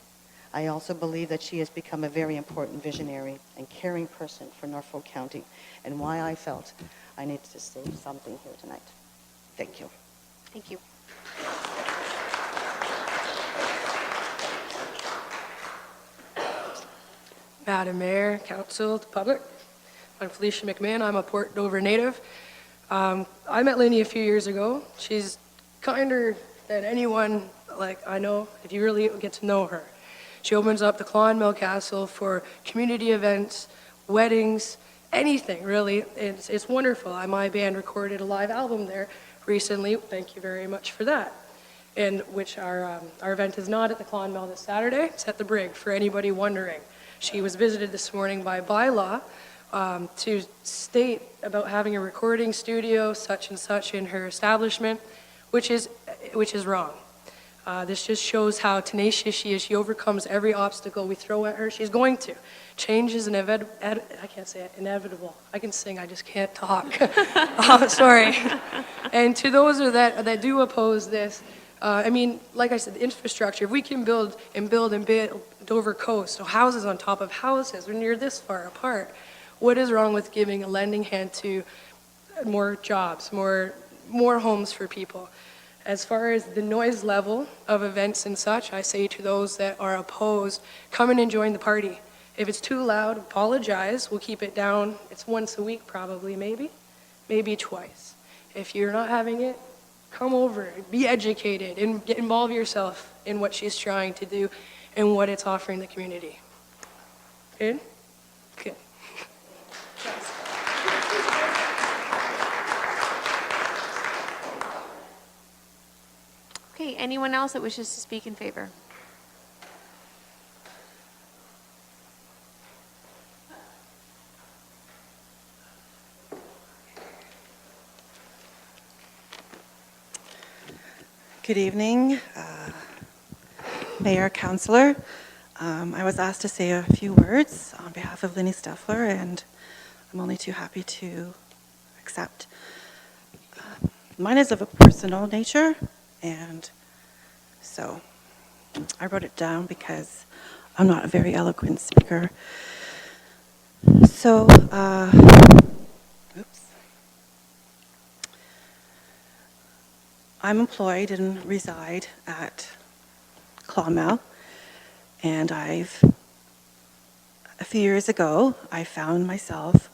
I also believe that she has become a very important visionary and caring person for Norfolk County, and why I felt I needed to say something here tonight. Thank you. Thank you. Madam Mayor, Council, the public. I'm Felicia McMahon. I'm a Port Dover native. I met Lindy a few years ago. She's kinder than anyone like I know if you really get to know her. She opens up the Clonmel Castle for community events, weddings, anything really. It's wonderful. My band recorded a live album there recently. Thank you very much for that. And which our event is not at the Clonmel this Saturday. It's at the Brig for anybody wondering. She was visited this morning by bylaw to state about having a recording studio such and such in her establishment, which is wrong. This just shows how tenacious she is. She overcomes every obstacle we throw at her. She's going to. Change is I can't say it, inevitable. I can sing, I just can't talk. Sorry. And to those that do oppose this, I mean, like I said, the infrastructure, if we can build Dover Coast, so houses on top of houses when you're this far apart, what is wrong with giving a lending hand to more jobs, more homes for people? As far as the noise level of events and such, I say to those that are opposed, come in and join the party. If it's too loud, apologize. We'll keep it down. It's once a week probably, maybe twice. If you're not having it, come over, be educated, and involve yourself in what she's trying to do and what it's offering the community. Good? Good. Okay, anyone else that wishes to speak in favor? Good evening, Mayor, Councillor. I was asked to say a few words on behalf of Linny Steffler, and I'm only too happy to accept. Mine is of a personal nature, and so I wrote it down because I'm not a very eloquent speaker. So, I'm employed and reside at Clonmel, and a few years ago, I found myself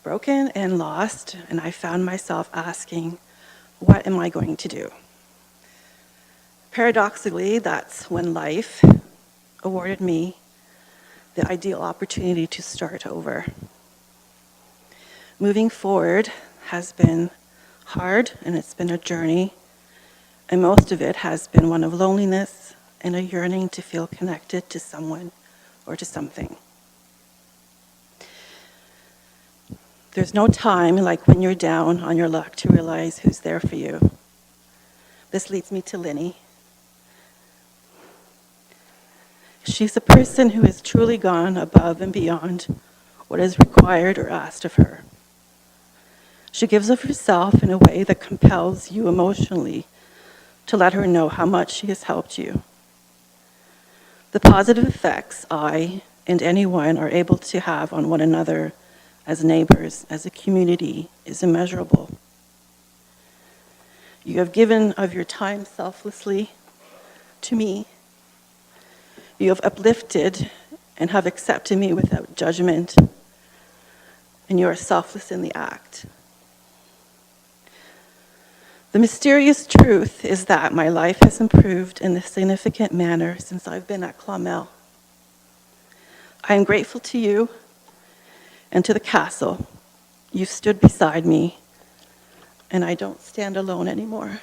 broken and lost, and I found myself asking, what am I going to do? Paradoxically, that's when life awarded me the ideal opportunity to start over. Moving forward has been hard, and it's been a journey, and most of it has been one of loneliness and a yearning to feel connected to someone or to something. There's no time like when you're down on your luck to realize who's there for you. This leads me to Linny. She's a person who has truly gone above and beyond what is required or asked of her. She gives of herself in a way that compels you emotionally to let her know how much she has helped you. The positive effects I and anyone are able to have on one another as neighbors, as a community, is immeasurable. You have given of your time selflessly to me. You have uplifted and have accepted me without judgment, and you are selfless in the act. The mysterious truth is that my life has improved in a significant manner since I've been at Clonmel. I am grateful to you and to the castle. You stood beside me, and I don't stand alone anymore.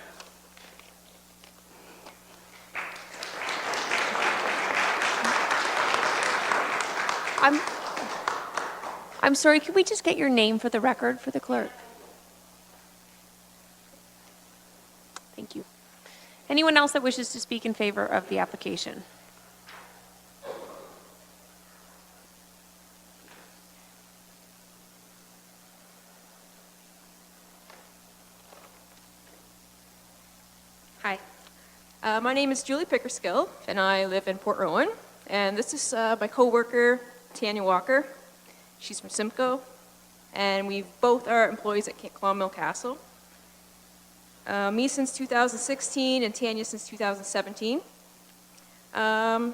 I'm sorry, could we just get your name for the record for the clerk? Thank you. Anyone else that wishes to speak in favor of the application? Hi. My name is Julie Pickerskill, and I live in Port Rowan. And this is my coworker, Tanya Walker. She's from Simcoe, and we both are employees at Clonmel Castle. Me since 2016, and Tanya since 2017. Ever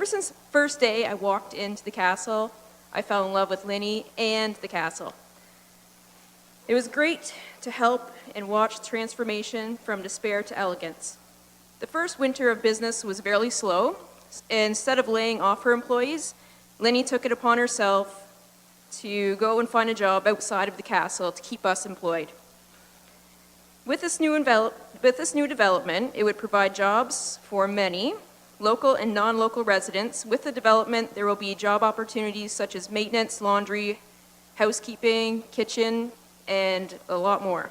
since the first day I walked into the castle, I fell in love with Linny and the castle. It was great to help and watch the transformation from despair to elegance. The first winter of business was fairly slow. Instead of laying off her employees, Linny took it upon herself to go and find a job outside of the castle to keep us employed. With this new development, it would provide jobs for many local and non-local residents. With the development, there will be job opportunities such as maintenance, laundry, housekeeping, kitchen, and a lot more.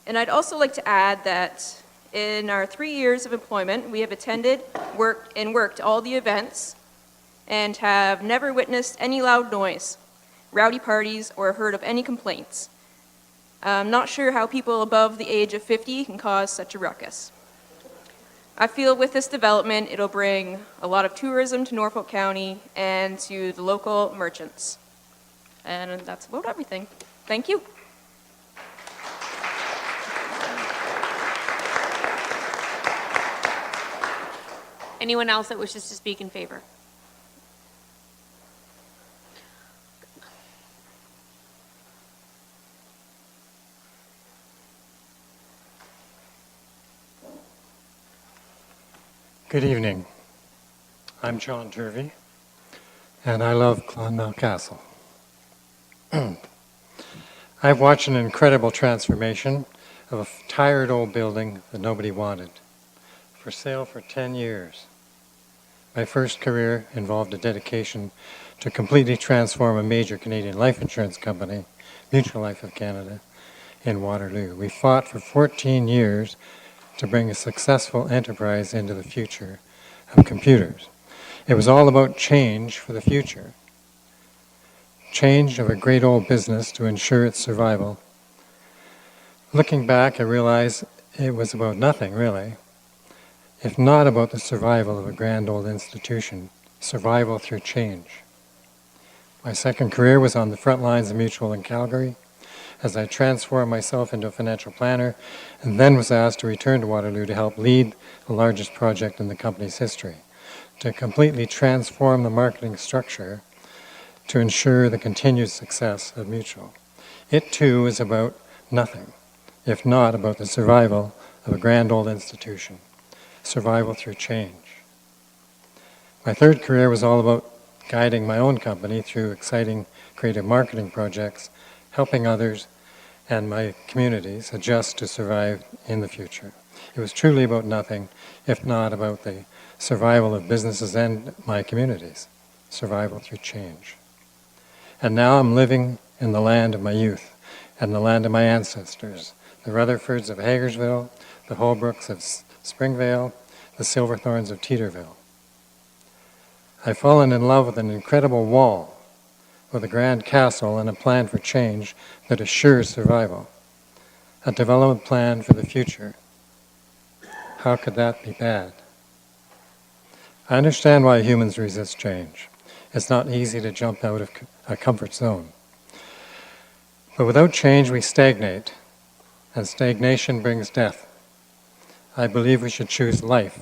And I'd also like to add that in our 3 years of employment, we have attended, worked all the events, and have never witnessed any loud noise, rowdy parties, or heard of any complaints. I'm not sure how people above the age of 50 can cause such a ruckus. I feel with this development, it'll bring a lot of tourism to Norfolk County and to the local merchants. And that's about everything. Thank you. Anyone else that wishes to speak in favor? Good evening. I'm John Turvey, and I love Clonmel Castle. I've watched an incredible transformation of a tired old building that nobody wanted, for sale for 10 years. My first career involved a dedication to completely transform a major Canadian life insurance company, Mutual Life of Canada, in Waterloo. We fought for 14 years to bring a successful enterprise into the future of computers. It was all about change for the future. Change of a great old business to ensure its survival. Looking back, I realize it was about nothing, really, if not about the survival of a grand old institution, survival through change. My second career was on the front lines of Mutual in Calgary, as I transformed myself into a financial planner, and then was asked to return to Waterloo to help lead the largest project in the company's history, to completely transform the marketing structure to ensure the continued success of Mutual. It too is about nothing, if not about the survival of a grand old institution, survival through change. My third career was all about guiding my own company through exciting creative marketing projects, helping others and my communities adjust to survive in the future. It was truly about nothing, if not about the survival of businesses and my communities, survival through change. And now I'm living in the land of my youth and the land of my ancestors, the Rutherfords of Hagersville, the Holbrooks of Springvale, the Silverthorns of Teeterville. I've fallen in love with an incredible wall, with a grand castle and a plan for change that assures survival, a development plan for the future. How could that be bad? I understand why humans resist change. It's not easy to jump out of a comfort zone. But without change, we stagnate, and stagnation brings death. I believe we should choose life.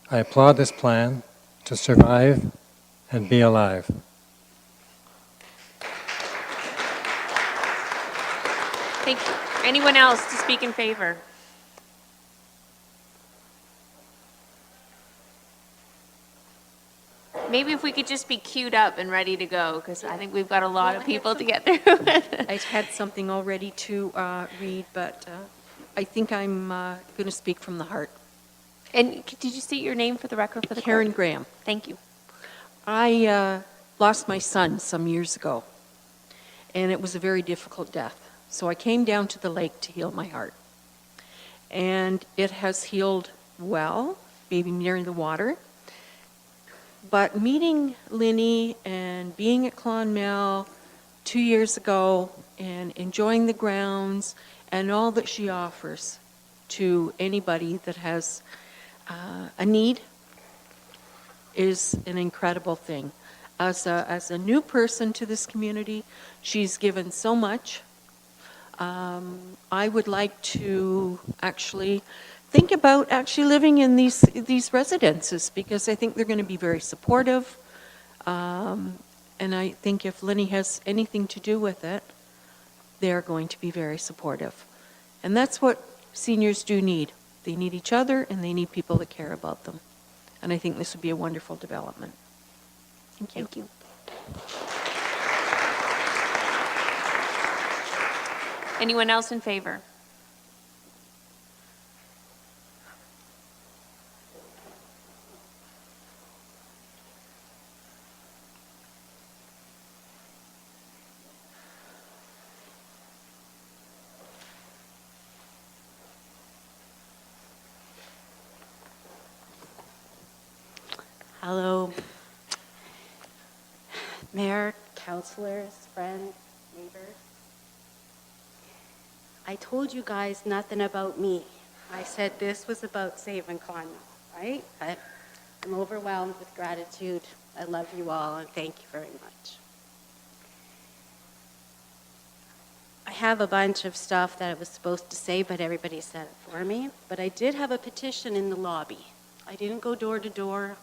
I applaud this plan to survive and be alive. Thank you. Anyone else to speak in favor? Maybe if we could just be queued up and ready to go, because I think we've got a lot of people to get through. I had something already to read, but I think I'm going to speak from the heart. And did you state your name for the record for the Karen clerk? Graham. Thank you. I lost my son some years ago, and it was a very difficult death. So I came down to the lake to heal my heart. And it has healed well, maybe near the water. But meeting Linny and being at Clonmel 2 years ago and enjoying the grounds and all that she offers to anybody that has a need is an incredible thing. As a new person to this community, she's given so much. I would like to actually think about actually living in these residences, because I think they're going to be very supportive. And I think if Linny has anything to do with it, they're going to be very supportive. And that's what seniors do need. They need each other, and they need people that care about them. And I think this would be a wonderful development. Thank you. Thank you. Anyone else in favor? Hello, Mayor, councilors, friends, neighbors. I told you guys nothing about me. I said this was about saving Clonmel, right? But I'm overwhelmed with gratitude. I love you all, and thank you very much. I have a bunch of stuff that I was supposed to say, but everybody said it for me. But I did have a petition in the lobby. I didn't go door to door.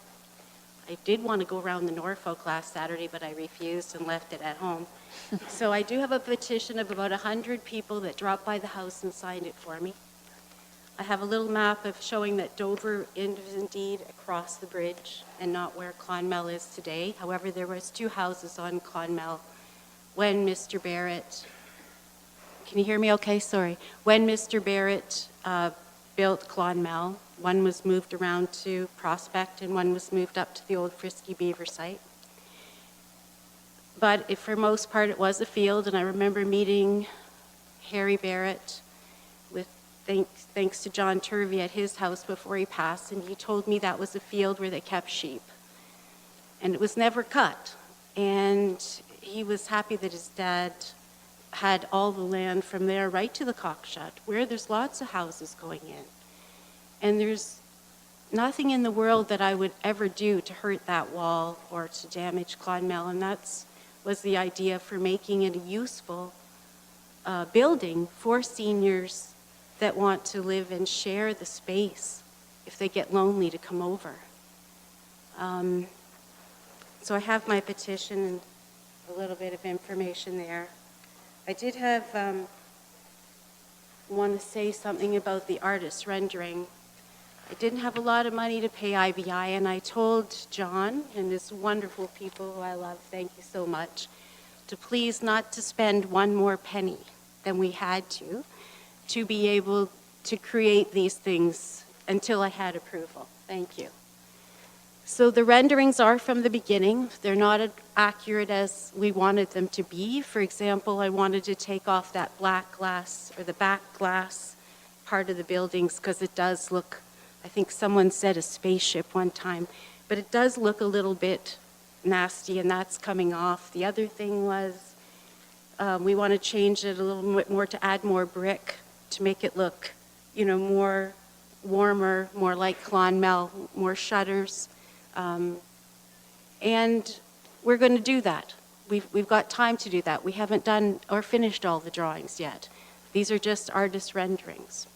I did want to go around the Norfolk last Saturday, but I refused and left it at home. So I do have a petition of about 100 people that dropped by the house and signed it for me. I have a little map of showing that Dover is indeed across the bridge and not where Clonmel is today. However, there was 2 houses on Clonmel when Mr. Barrett, can you hear me okay? Sorry. When Mr. Barrett built Clonmel, one was moved around to Prospect and one was moved up to the old Frisky Beaver site. But for most part, it was a field, and I remember meeting Harry Barrett with thanks to John Turvey at his house before he passed, and he told me that was a field where they kept sheep. And it was never cut. And he was happy that his dad had all the land from there right to the Cockshut, where there's lots of houses going in. And there's nothing in the world that I would ever do to hurt that wall or to damage Clonmel, and that was the idea for making it a useful building for seniors that want to live and share the space if they get lonely to come over. So I have my petition and a little bit of information there. I did have want to say something about the artist rendering. I didn't have a lot of money to pay IBI, and I told John and his wonderful people who I love, thank you so much, to please not to spend one more penny than we had to be able to create these things until I had approval. Thank you. So the renderings are from the beginning. They're not as accurate as we wanted them to be. For example, I wanted to take off that black glass or the back glass part of the buildings because it does look, I think someone said a spaceship one time, but it does look a little bit nasty, and that's coming off. The other thing was we want to change it a little bit more to add more brick to make it look, more warmer, more like Clonmel, more shutters. And we're going to do that. We've got time to do that. We haven't done or finished all the drawings yet. These are just artist renderings.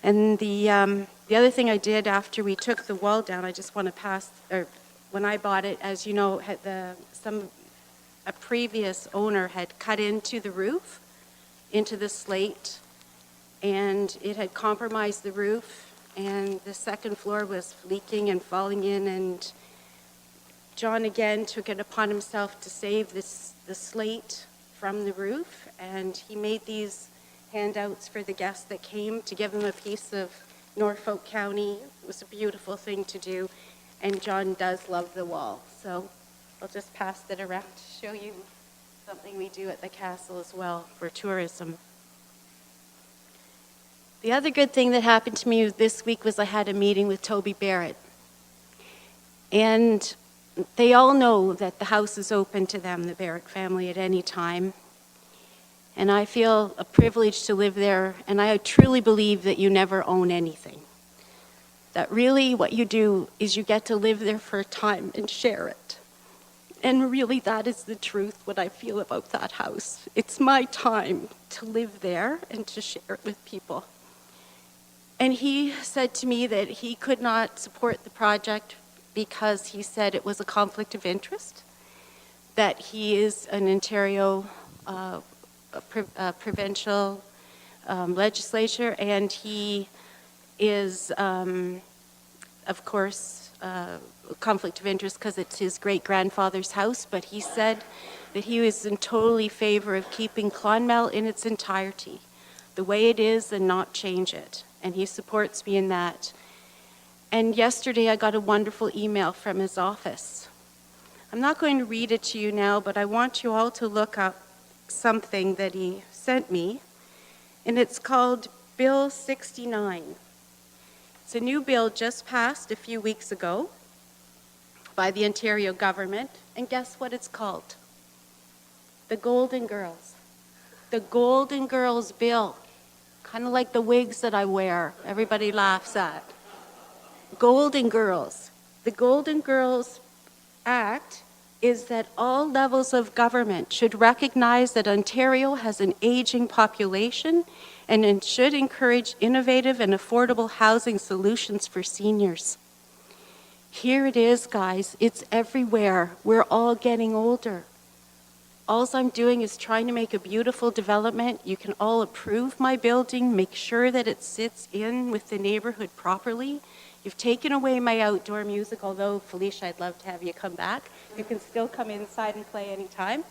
And the other thing I did after we took the wall down, I just want to pass, or when I bought it, as you know, a previous owner had cut into the roof, into the slate, and it had compromised the roof, and the second floor was leaking and falling in, and John again took it upon himself to save the slate from the roof, and he made these handouts for the guests that came to give them a piece of Norfolk County. It was a beautiful thing to do, and John does love the wall. So I'll just pass that around to show you something we do at the castle as well for tourism. The other good thing that happened to me this week was I had a meeting with Toby Barrett. And they all know that the house is open to them, the Barrett family, at any time. And I feel a privilege to live there, and I truly believe that you never own anything. That really what you do is you get to live there for a time and share it. And really that is the truth, what I feel about that house. It's my time to live there and to share it with people. And he said to me that he could not support the project because he said it was a conflict of interest, that he is an Ontario provincial legislature, and he is, of course, a conflict of interest because it's his great-grandfather's house, but he said that he was in totally favor of keeping Clonmel in its entirety, the way it is, and not change it. And he supports me in that. And yesterday I got a wonderful email from his office. I'm not going to read it to you now, but I want you all to look up something that he sent me, and it's called Bill 69. It's a new bill just passed a few weeks ago by the Ontario government, and guess what it's called? The Golden Girls. The Golden Girls Bill. Kind of like the wigs that I wear, everybody laughs at. Golden Girls. The Golden Girls Act is that all levels of government should recognize that Ontario has an aging population and it should encourage innovative and affordable housing solutions for seniors. Here it is, guys. It's everywhere. We're all getting older. All I'm doing is trying to make a beautiful development. You can all approve my building, make sure that it sits in with the neighborhood properly. You've taken away my outdoor music, although, Felicia, I'd love to have you come back. You can still come inside and play anytime.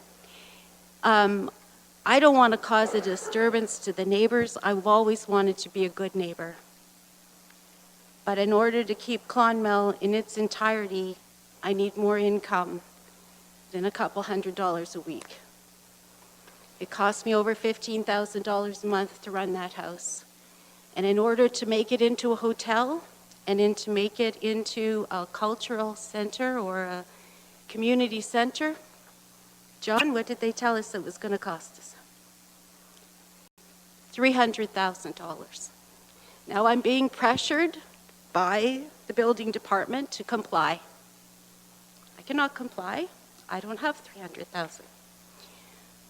I don't want to cause a disturbance to the neighbors. I've always wanted to be a good neighbor. But in order to keep Clonmel in its entirety, I need more income than a couple $100s a week. It costs me over $15,000 a month to run that house. And in order to make it into a hotel and to make it into a cultural center or a community center, John, what did they tell us it was going to cost us? $300,000. Now I'm being pressured by the building department to comply. I cannot comply. I don't have $300,000.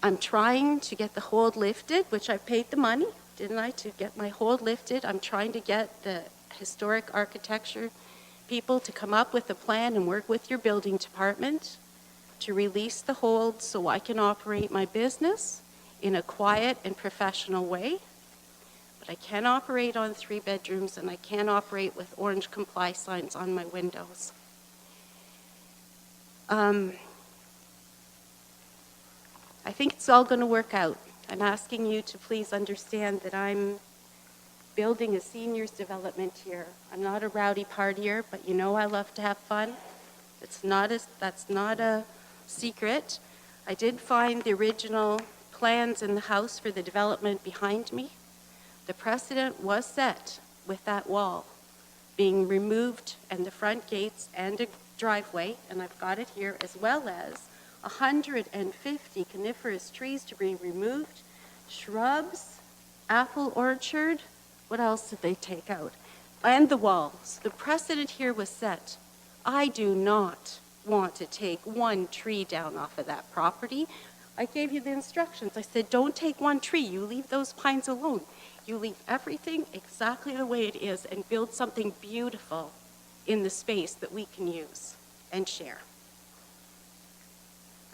I'm trying to get the hold lifted, which I paid the money, didn't I, to get my hold lifted. I'm trying to get the historic architecture people to come up with a plan and work with your building department to release the hold so I can operate my business in a quiet and professional way. But I can't operate on 3 bedrooms, and I can't operate with orange comply signs on my windows. I think it's all going to work out. I'm asking you to please understand that I'm building a seniors development here. I'm not a rowdy partier, but you know I love to have fun. That's not a secret. I did find the original plans in the house for the development behind me. The precedent was set with that wall being removed and the front gates and a driveway, and I've got it here, as well as 150 coniferous trees to be removed, shrubs, apple orchard. What else did they take out? And the walls. The precedent here was set. I do not want to take one tree down off of that property. I gave you the instructions. I said, don't take one tree. You leave those pines alone. You leave everything exactly the way it is and build something beautiful in the space that we can use and share.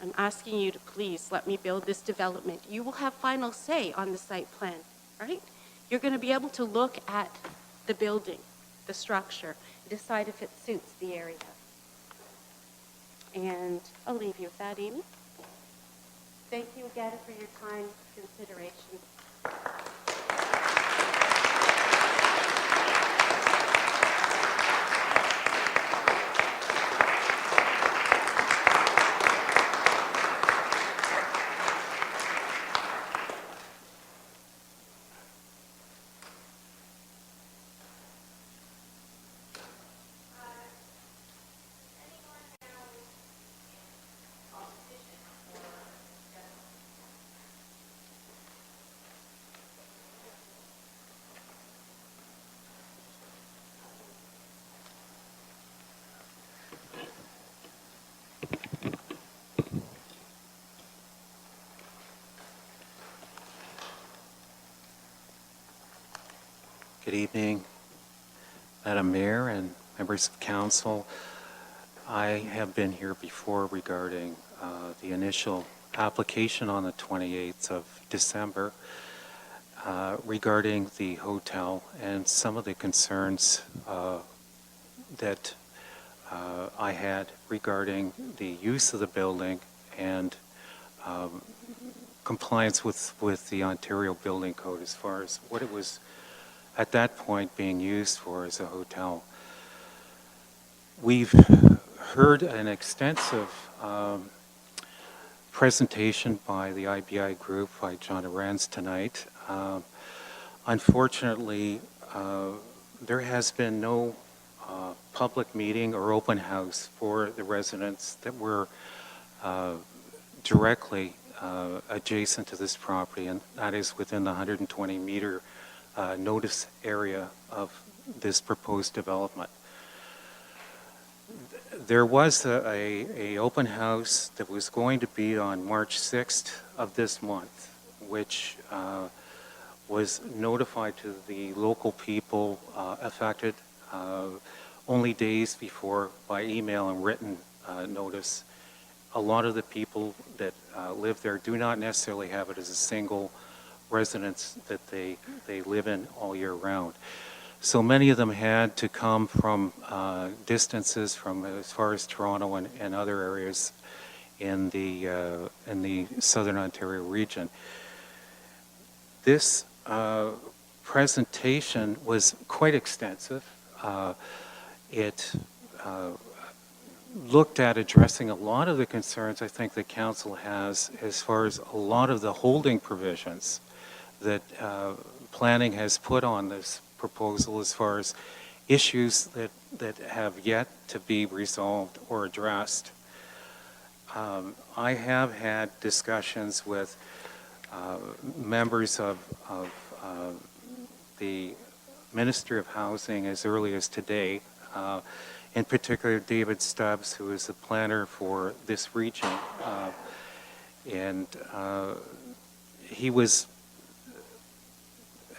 I'm asking you to please let me build this development. You will have final say on the site plan, right? You're going to be able to look at the building, the structure, decide if it suits the area. And I'll leave you with that, Amy. Thank you again for your time and consideration. Good evening, Madam Mayor and members of council. I have been here before regarding the initial application on the 28th of December regarding the hotel and some of the concerns that I had regarding the use of the building and compliance with the Ontario Building Code as far as what it was at that point being used for as a hotel. We've heard an extensive presentation by the IBI group, by John Arends tonight. Unfortunately, there has been no public meeting or open house for the residents that were directly adjacent to this property, and that is within the 120-meter notice area of this proposed development. There was a open house that was going to be on March 6th of this month, which was notified to the local people affected only days before by email and written notice. A lot of the people that live there do not necessarily have it as a single residence that they live in all year round. So many of them had to come from distances from as far as Toronto and other areas in the Southern Ontario region. This presentation was quite extensive. It looked at addressing a lot of the concerns I think the council has as far as a lot of the holding provisions that planning has put on this proposal as far as issues that have yet to be resolved or addressed. I have had discussions with members of the Ministry of Housing as early as today, in particular David Stubbs, who is the planner for this region, and he was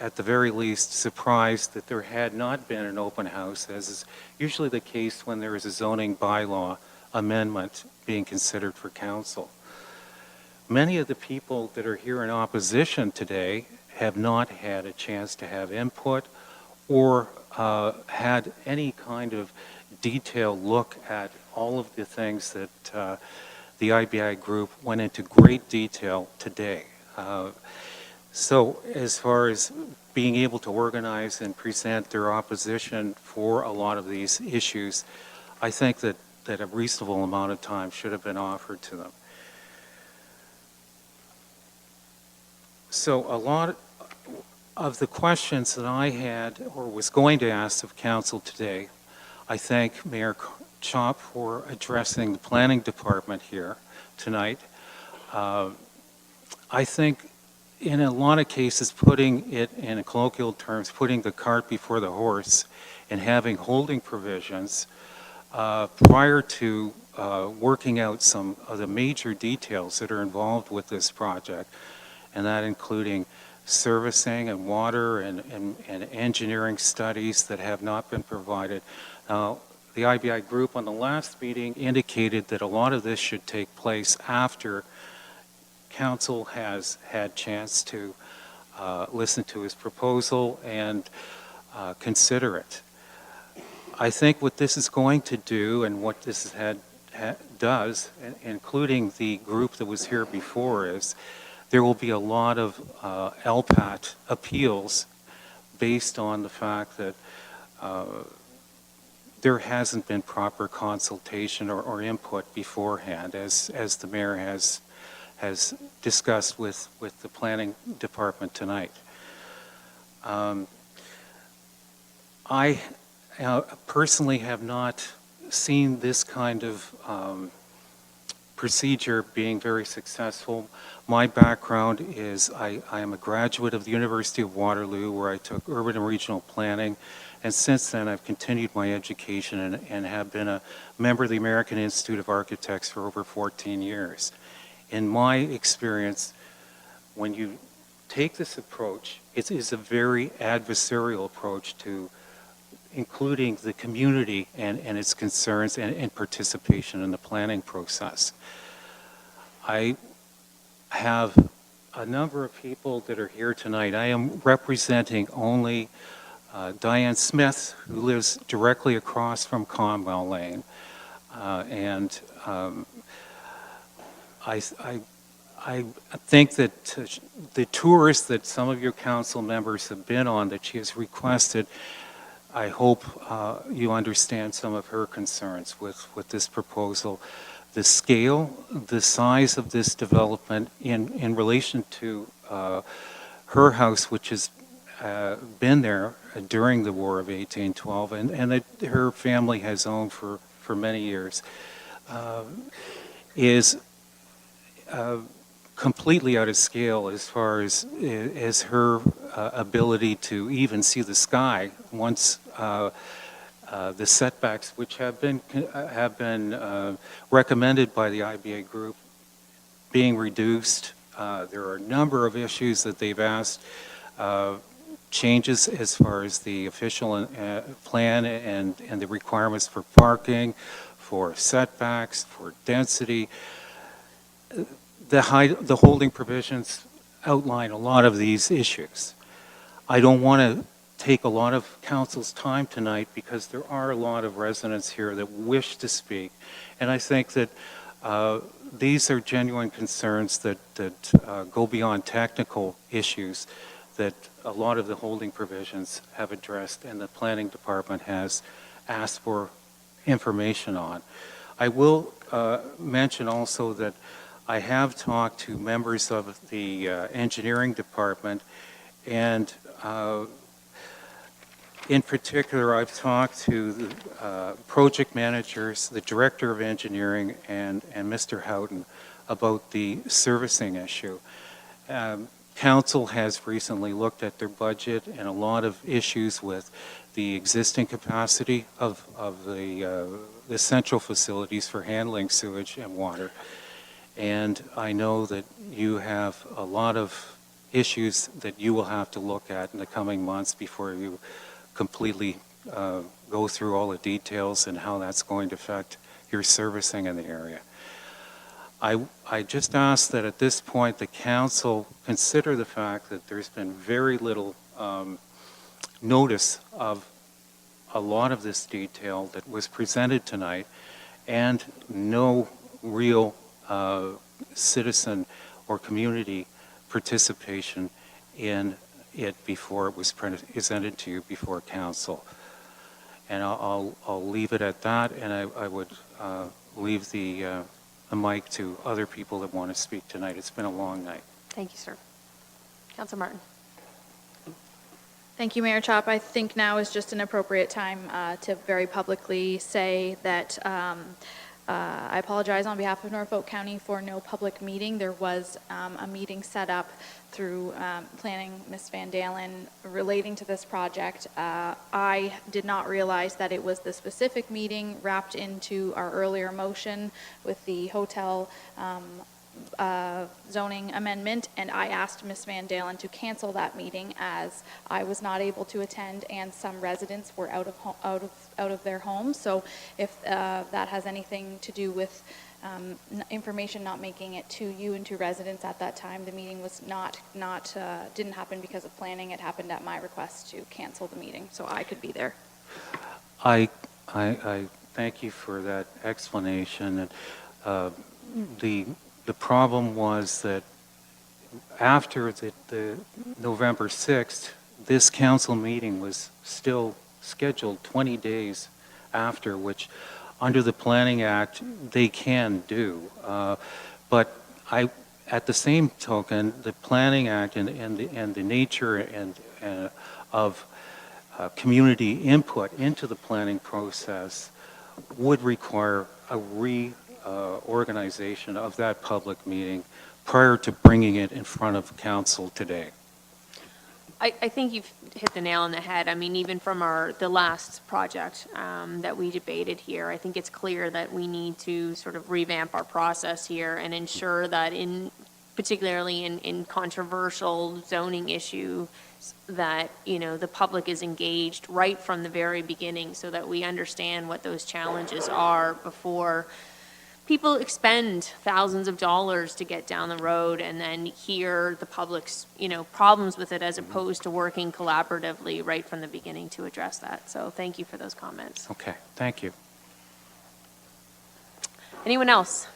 at the very least surprised that there had not been an open house, as is usually the case when there is a zoning bylaw amendment being considered for council. Many of the people that are here in opposition today have not had a chance to have input or had any kind of detailed look at all of the things that the IBI group went into great detail today. So as far as being able to organize and present their opposition for a lot of these issues, I think that a reasonable amount of time should have been offered to them. So a lot of the questions that I had or was going to ask of council today, I thank Mayor Chop for addressing the planning department here tonight. I think in a lot of cases, putting it in a colloquial terms, putting the cart before the horse and having holding provisions prior to working out some of the major details that are involved with this project, and that including servicing and water and engineering studies that have not been provided. Now, the IBI group on the last meeting indicated that a lot of this should take place after council has had chance to listen to his proposal and consider it. I think what this is going to do and what this does, including the group that was here before, is there will be a lot of LPAT appeals based on the fact that there hasn't been proper consultation or input beforehand, as the mayor has discussed with the planning department tonight. I personally have not seen this kind of procedure being very successful. My background is I am a graduate of the University of Waterloo, where I took urban and regional planning, and since then I've continued my education and have been a member of the American Institute of Architects for over 14 years. In my experience, when you take this approach, it is a very adversarial approach to including the community and its concerns and participation in the planning process. I have a number of people that are here tonight. I am representing only Diane Smith, who lives directly across from Conwell Lane. I think that the tours that some of your council members have been on that she has requested, I hope you understand some of her concerns with this proposal. The scale, the size of this development in relation to her house, which has been there during the War of 1812, and that her family has owned for many years, is completely out of scale as far as her ability to even see the sky once the setbacks, which have been recommended by the IBA group, being reduced. There are a number of issues that they've asked, changes as far as the official plan and the requirements for parking, for setbacks, for density. The holding provisions outline a lot of these issues. I don't want to take a lot of council's time tonight because there are a lot of residents here that wish to speak. And I think that these are genuine concerns that go beyond technical issues that a lot of the holding provisions have addressed and the planning department has asked for information on. I will mention also that I have talked to members of the engineering department, and in particular, I've talked to the project managers, the director of engineering, and Mr. Houghton about the servicing issue. Council has recently looked at their budget and a lot of issues with the existing capacity of the central facilities for handling sewage and water. And I know that you have a lot of issues that you will have to look at in the coming months before you completely go through all the details and how that's going to affect your servicing in the area. I just ask that at this point the council consider the fact that there's been very little notice of a lot of this detail that was presented tonight, and no real citizen or community participation in it before it was presented to you before council. And I'll leave it at that, and I would leave the mic to other people that want to speak tonight. It's been a long night. Thank you, sir. Councilor Martin. Thank you, Mayor Chop. I think now is just an appropriate time to very publicly say that I apologize on behalf of Norfolk County for no public meeting. There was a meeting set up through planning, Ms. Van Dalen, relating to this project. I did not realize that it was the specific meeting wrapped into our earlier motion with the hotel zoning amendment, and I asked Ms. Van Dalen to cancel that meeting as I was not able to attend and some residents were out of their homes. So if that has anything to do with information not making it to you and to residents at that time, the meeting was didn't happen because of planning. It happened at my request to cancel the meeting so I could be there. I Thank you for that explanation. And, the problem was that after the November 6th, this council meeting was still scheduled 20 days after, which under the Planning Act, they can do. But at the same token, the Planning Act and the nature of community input into the planning process would require a reorganization of that public meeting prior to bringing it in front of council today. I think you've hit the nail on the head. I mean, even from the last project that we debated here, I think it's clear that we need to sort of revamp our process here and ensure that particularly in controversial zoning issues, that, you know, the public is engaged right from the very beginning so that we understand what those challenges are before people expend thousands of dollars to get down the road and then hear the public's, you know, problems with it, as opposed to working collaboratively right from the beginning to address that. So thank you for those comments. Okay, thank you. Anyone else?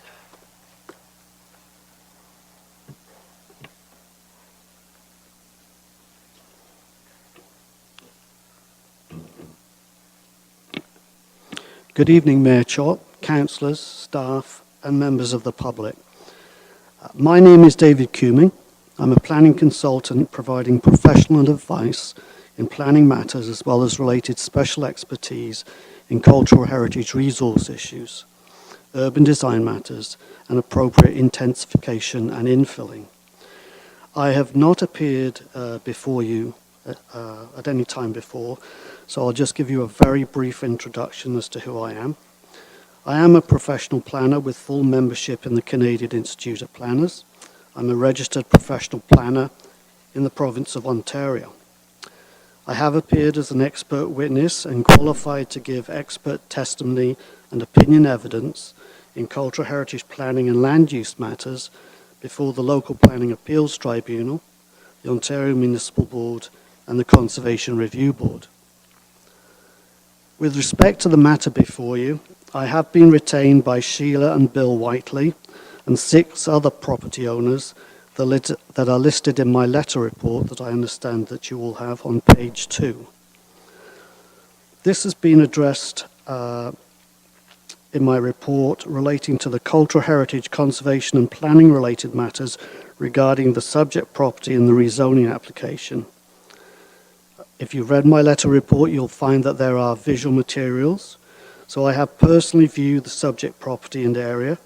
Good evening, Mayor Chott, councillors, staff and members of the public. My name is David Cuming. I'm a planning consultant providing professional advice in planning matters as well as related special expertise in cultural heritage resource issues, urban design matters and appropriate intensification and infilling. I have not appeared before you at any time before, so I'll just give you a very brief introduction as to who I am. I am a professional planner with full membership in the Canadian Institute of Planners. I'm a registered professional planner in the province of Ontario. I have appeared as an expert witness and qualified to give expert testimony and opinion evidence in cultural heritage planning and land use matters before the Local Planning Appeals Tribunal, the Ontario Municipal Board and the Conservation Review Board. With respect to the matter before you, I have been retained by Sheila and Bill Whiteley and 6 other property owners that are listed in my letter report that I understand that you all have on page 2. This has been addressed in my report relating to the cultural heritage conservation and planning related matters regarding the subject property and the rezoning application. If you've read my letter report, you'll find that there are visual materials. So I have personally viewed the subject property and area,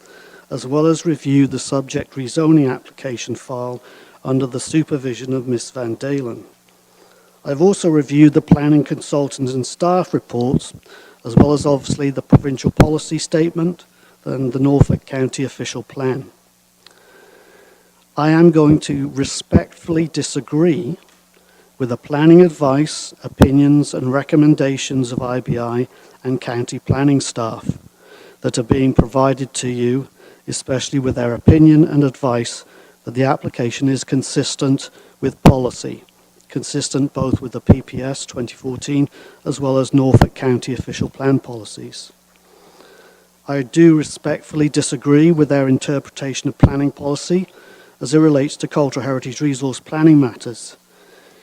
as well as reviewed the subject rezoning application file under the supervision of Ms. Van Dalen. I've also reviewed the planning consultants and staff reports, as well as obviously the provincial policy statement and the Norfolk County official plan. I am going to respectfully disagree with the planning advice, opinions and recommendations of IBI and county planning staff that are being provided to you, especially with their opinion and advice that the application is consistent with policy, consistent both with the PPS 2014 as well as Norfolk County official plan policies. I do respectfully disagree with their interpretation of planning policy as it relates to cultural heritage resource planning matters.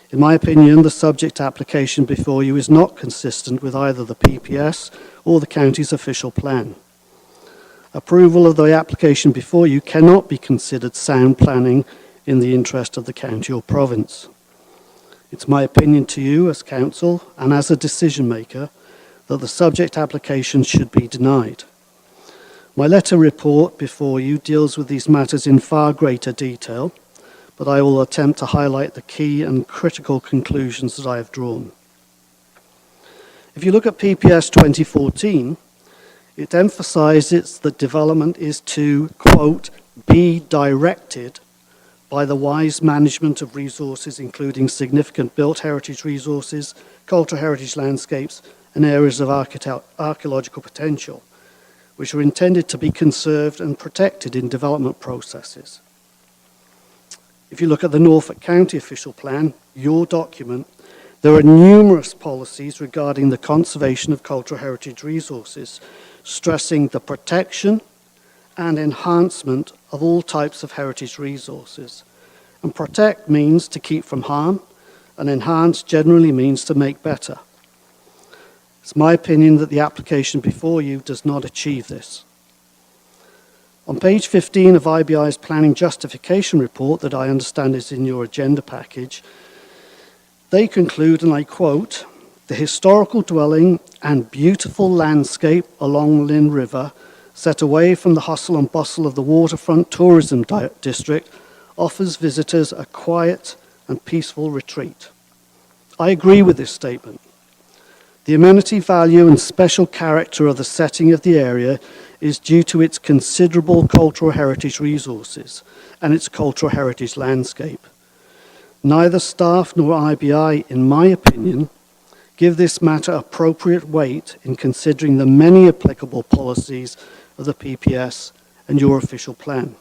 In my opinion, the subject application before you is not consistent with either the PPS or the county's official plan. Approval of the application before you cannot be considered sound planning in the interest of the county or province. It's my opinion to you as council and as a decision maker that the subject application should be denied. My letter report before you deals with these matters in far greater detail, but I will attempt to highlight the key and critical conclusions that I have drawn. If you look at PPS 2014, it emphasizes that development is to, quote, be directed by the wise management of resources, including significant built heritage resources, cultural heritage landscapes, and areas of archaeological potential, which are intended to be conserved and protected in development processes. If you look at the Norfolk County official plan, your document, There are numerous policies regarding the conservation of cultural heritage resources, stressing the protection and enhancement of all types of heritage resources. And protect means to keep from harm, and enhance generally means to make better. It's my opinion that the application before you does not achieve this. On page 15 of IBI's Planning Justification Report, that I understand is in your agenda package, they conclude, and I quote, "The historical dwelling and beautiful landscape along Lynn River, set away from the hustle and bustle of the waterfront tourism district, offers visitors a quiet and peaceful retreat." I agree with this statement. The amenity value and special character of the setting of the area is due to its considerable cultural heritage resources and its cultural heritage landscape. Neither staff nor IBI, in my opinion, give this matter appropriate weight in considering the many applicable policies of the PPS and your official plan.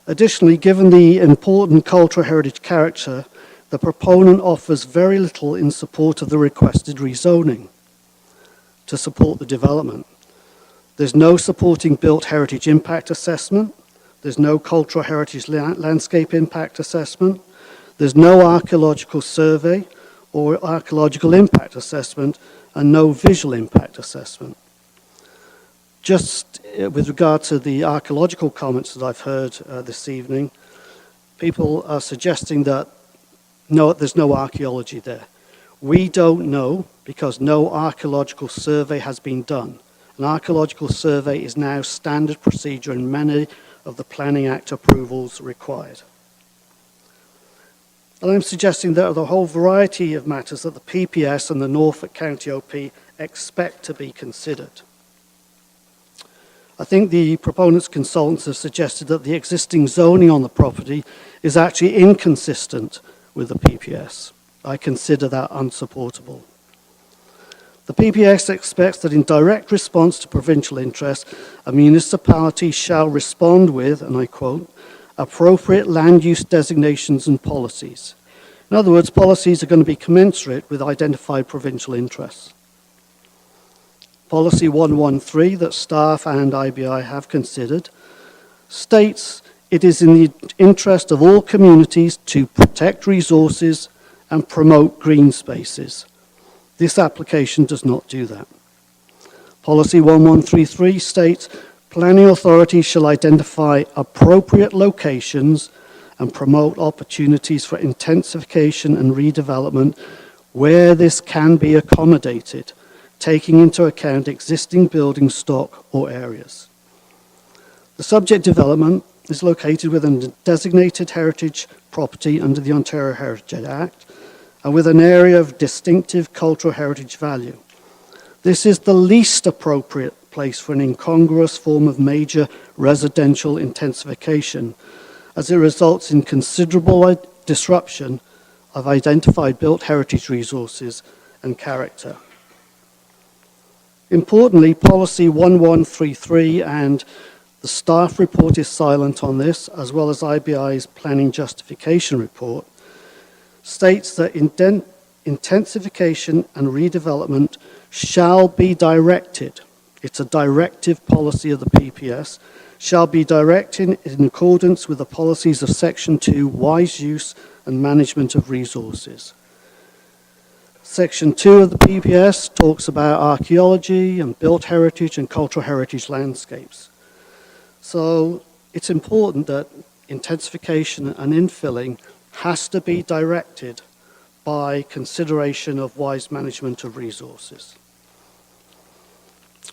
Additionally, given the important cultural heritage character, the proponent offers very little in support of the requested rezoning to support the development. There's no supporting built heritage impact assessment. There's no cultural heritage landscape impact assessment. There's no archaeological survey or archaeological impact assessment, and no visual impact assessment. Just with regard to the archaeological comments that I've heard this evening, people are suggesting that no, there's no archaeology there. We don't know because no archaeological survey has been done. An archaeological survey is now standard procedure in many of the Planning Act approvals required. And I'm suggesting there are the whole variety of matters that the PPS and the Norfolk County OP expect to be considered. I think the proponents' consultants have suggested that the existing zoning on the property is actually inconsistent with the PPS. I consider that unsupportable. The PPS expects that in direct response to provincial interest, a municipality shall respond with, and I quote, "appropriate land use designations and policies." In other words, policies are going to be commensurate with identified provincial interests. Policy 113 that staff and IBI have considered states it is in the interest of all communities to protect resources and promote green spaces. This application does not do that. Policy 1133 states planning authorities shall identify appropriate locations and promote opportunities for intensification and redevelopment where this can be accommodated, taking into account existing building stock or areas. The subject development is located within a designated heritage property under the Ontario Heritage Act and with an area of distinctive cultural heritage value. This is the least appropriate place for an incongruous form of major residential intensification, as it results in considerable disruption of identified built heritage resources and character. Importantly, Policy 1133 and the staff report is silent on this, as well as IBI's Planning Justification Report, states that intensification and redevelopment shall be directed. It's a directive policy of the PPS, shall be directed in accordance with the policies of Section 2, Wise Use and Management of Resources. Section 2 of the PPS talks about archaeology and built heritage and cultural heritage landscapes. So it's important that intensification and infilling has to be directed by consideration of wise management of resources.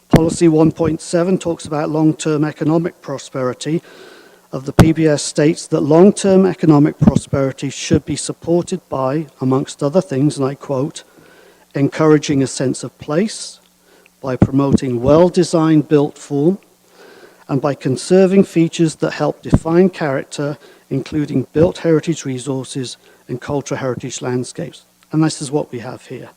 Policy 1.7 talks about long-term economic prosperity of the PBS states that long-term economic prosperity should be supported by, amongst other things, and I quote, encouraging a sense of place, by promoting well-designed built form, and by conserving features that help define character, including built heritage resources and cultural heritage landscapes. And this is what we have here.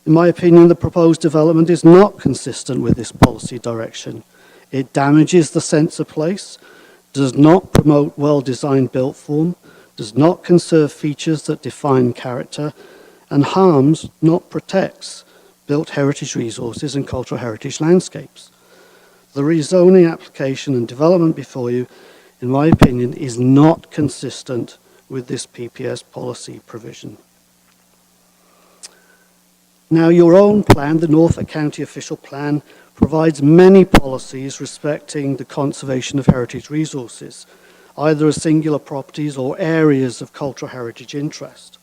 In my opinion, the proposed development is not consistent with this policy direction. It damages the sense of place, does not promote well-designed built form, does not conserve features that define character, and harms, not protects, built heritage resources and cultural heritage landscapes. The rezoning application and development before you, in my opinion, is not consistent with this PPS policy provision. Now, your own plan, the Norfolk County Official Plan, provides many policies respecting the conservation of heritage resources, either as singular properties or areas of cultural heritage interest.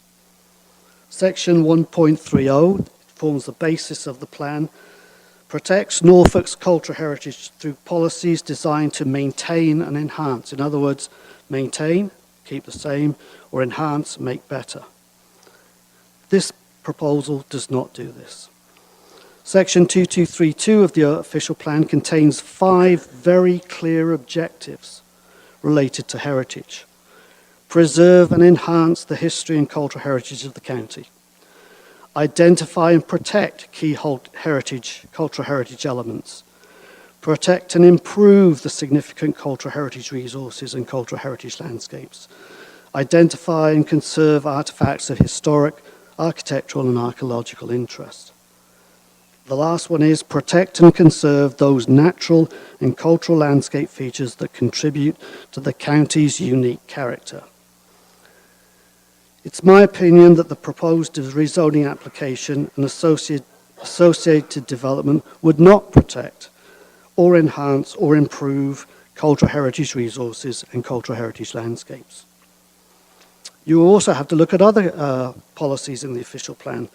Section 1.30 forms the basis of the plan, protects Norfolk's cultural heritage through policies designed to maintain and enhance. In other words, maintain, keep the same, or enhance, make better. This proposal does not do this. Section 2232 of the official plan contains 5 very clear objectives related to heritage. Preserve and enhance the history and cultural heritage of the county. Identify and protect key cultural heritage elements. Protect and improve the significant cultural heritage resources and cultural heritage landscapes. Identify and conserve artifacts of historic, architectural and archaeological interest. The last one is protect and conserve those natural and cultural landscape features that contribute to the county's unique character. It's my opinion that the proposed rezoning application and associated development would not protect or enhance or improve cultural heritage resources and cultural heritage landscapes. You also have to look at other policies in the official plan.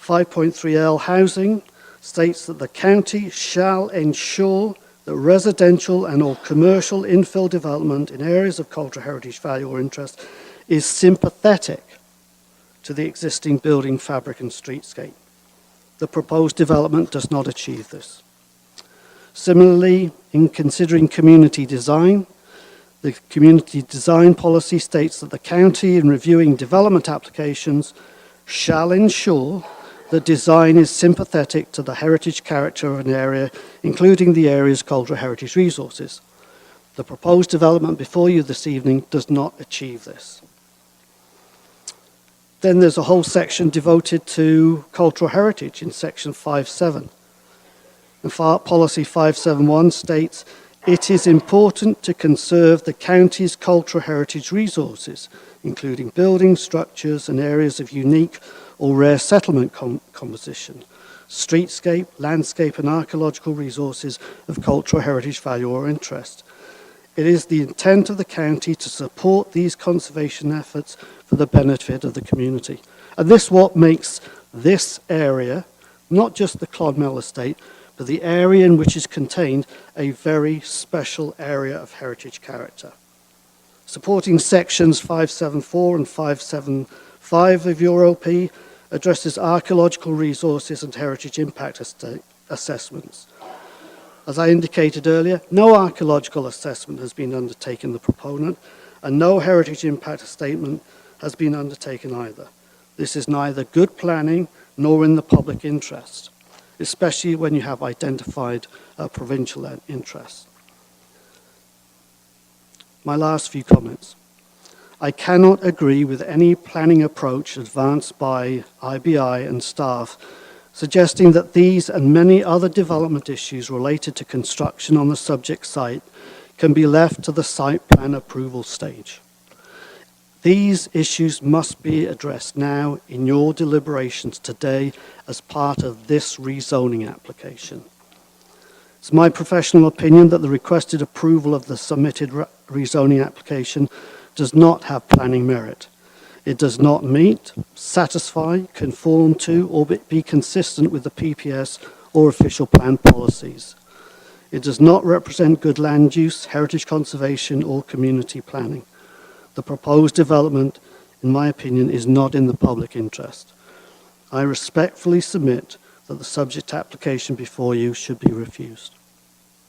5.3L housing states that the county shall ensure that residential and or commercial infill development in areas of cultural heritage value or interest is sympathetic to the existing building fabric and streetscape. The proposed development does not achieve this. Similarly, in considering community design, the community design policy states that the county, in reviewing development applications, shall ensure that design is sympathetic to the heritage character of an area, including the area's cultural heritage resources. The proposed development before you this evening does not achieve this. Then there's a whole section devoted to cultural heritage in section 5.7. And policy 571 states, it is important to conserve the county's cultural heritage resources, including buildings, structures, and areas of unique or rare settlement composition, streetscape, landscape, and archaeological resources of cultural heritage value or interest. It is the intent of the county to support these conservation efforts for the benefit of the community. And this is what makes this area, not just the Clonmel estate, but the area in which is contained a very special area of heritage character. Supporting sections 574 and 575 of your OP addresses archaeological resources and heritage impact assessments. As I indicated earlier, no archaeological assessment has been undertaken by the proponent, and no heritage impact statement has been undertaken either. This is neither good planning nor in the public interest, especially when you have identified provincial interests. My last few comments. I cannot agree with any planning approach advanced by IBI and staff suggesting that these and many other development issues related to construction on the subject site can be left to the site plan approval stage. These issues must be addressed now in your deliberations today as part of this rezoning application. It's my professional opinion that the requested approval of the submitted rezoning application does not have planning merit. It does not meet, satisfy, conform to, or be consistent with the PPS or official plan policies. It does not represent good land use, heritage conservation, or community planning. The proposed development, in my opinion, is not in the public interest. I respectfully submit that the subject application before you should be refused.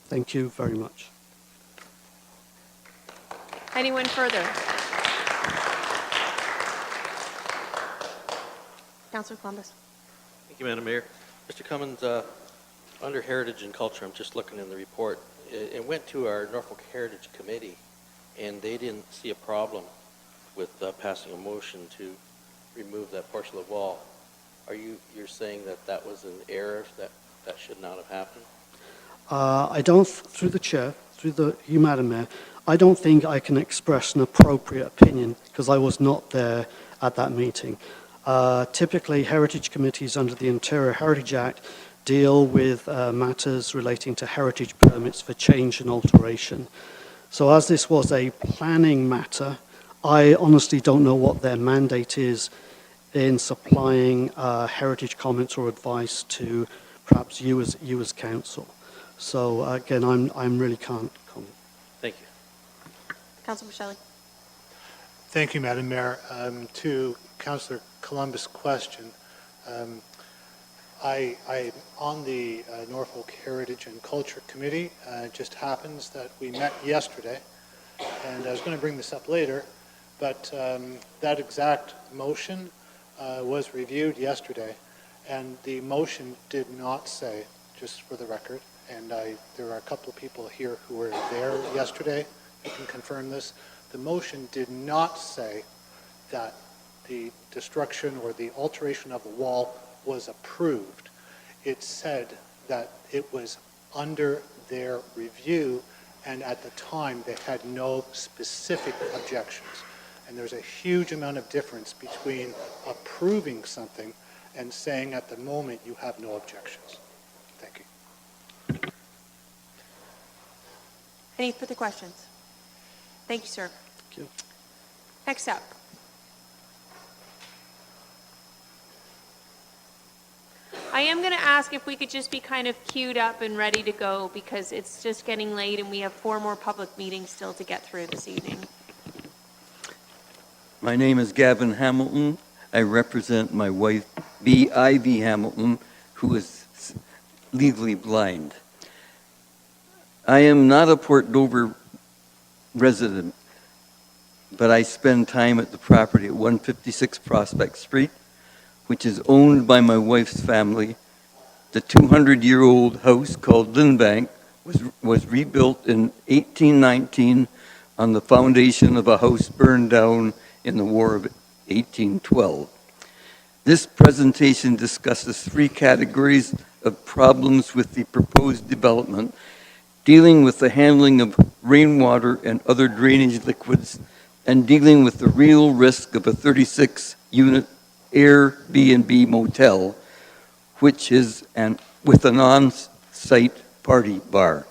Thank you very much. Anyone further? Councillor Columbus. Thank you, Madam Mayor. Mr. Cummins, under Heritage and Culture, I'm just looking in the report. It went to our Norfolk Heritage Committee, and they didn't see a problem with passing a motion to remove that portion of the wall. You're saying that that was an error, that should not have happened? I don't, through the chair, you, Madam Mayor, I don't think I can express an appropriate opinion because I was not there at that meeting. Typically, heritage committees under the Interior Heritage Act deal with matters relating to heritage permits for change and alteration. So as this was a planning matter, I honestly don't know what their mandate is in supplying heritage comments or advice to perhaps you as council. So again, I'm really can't comment. Thank you. Councilor Shelley. Thank you, Madam Mayor. To Councillor Columbus' question, I'm on the Norfolk Heritage and Culture Committee. It just happens that we met yesterday, and I was going to bring this up later, but that exact motion was reviewed yesterday, and the motion did not say, just for the record, and there are a couple of people here who were there yesterday who can confirm this, the motion did not say that the destruction or the alteration of the wall was approved. It said that it was under their review, and at the time they had no specific objections. And there's a huge amount of difference between approving something and saying at the moment you have no objections. Thank you. Any further questions? Thank you, sir. Thank you. Next up. I am going to ask if we could just be kind of queued up and ready to go because it's just getting late and we have 4 more public meetings still to get through this evening. My name is Gavin Hamilton. I represent my wife, B. Ivy Hamilton, who is legally blind. I am not a Port Dover resident, but I spend time at the property at 156 Prospect Street, which is owned by my wife's family. The 200-year-old house called Lindbank was rebuilt in 1819 on the foundation of a house burned down in the War of 1812. This presentation discusses 3 categories of problems with the proposed development, dealing with the handling of rainwater and other drainage liquids, and dealing with the real risk of a 36-unit Airbnb motel, which is with an on-site party bar.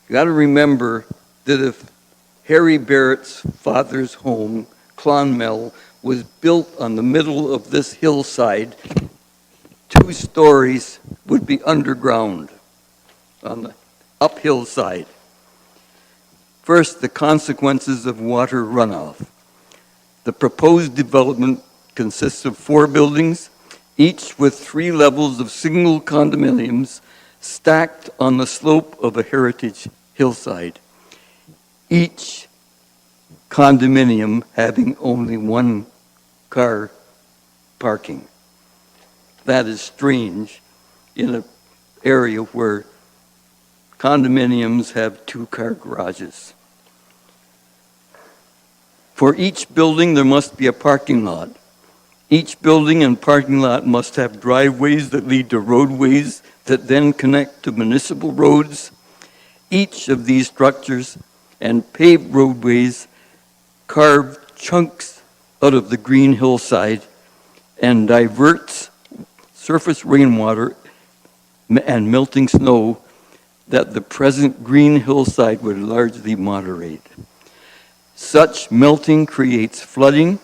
You got to remember that if Harry Barrett's father's home, Clonmel, was built on the middle of this hillside, 2 stories would be underground on the uphill side. First, the consequences of water runoff. The proposed development consists of 4 buildings, each with 3 levels of single condominiums stacked on the slope of a heritage hillside. Each condominium having only 1 car parking. That is strange in an area where condominiums have 2-car garages. For each building, there must be a parking lot. Each building and parking lot must have driveways that lead to roadways that then connect to municipal roads. Each of these structures and paved roadways carve chunks out of the green hillside and diverts surface rainwater and melting snow that the present green hillside would largely moderate. Such melting creates flooding,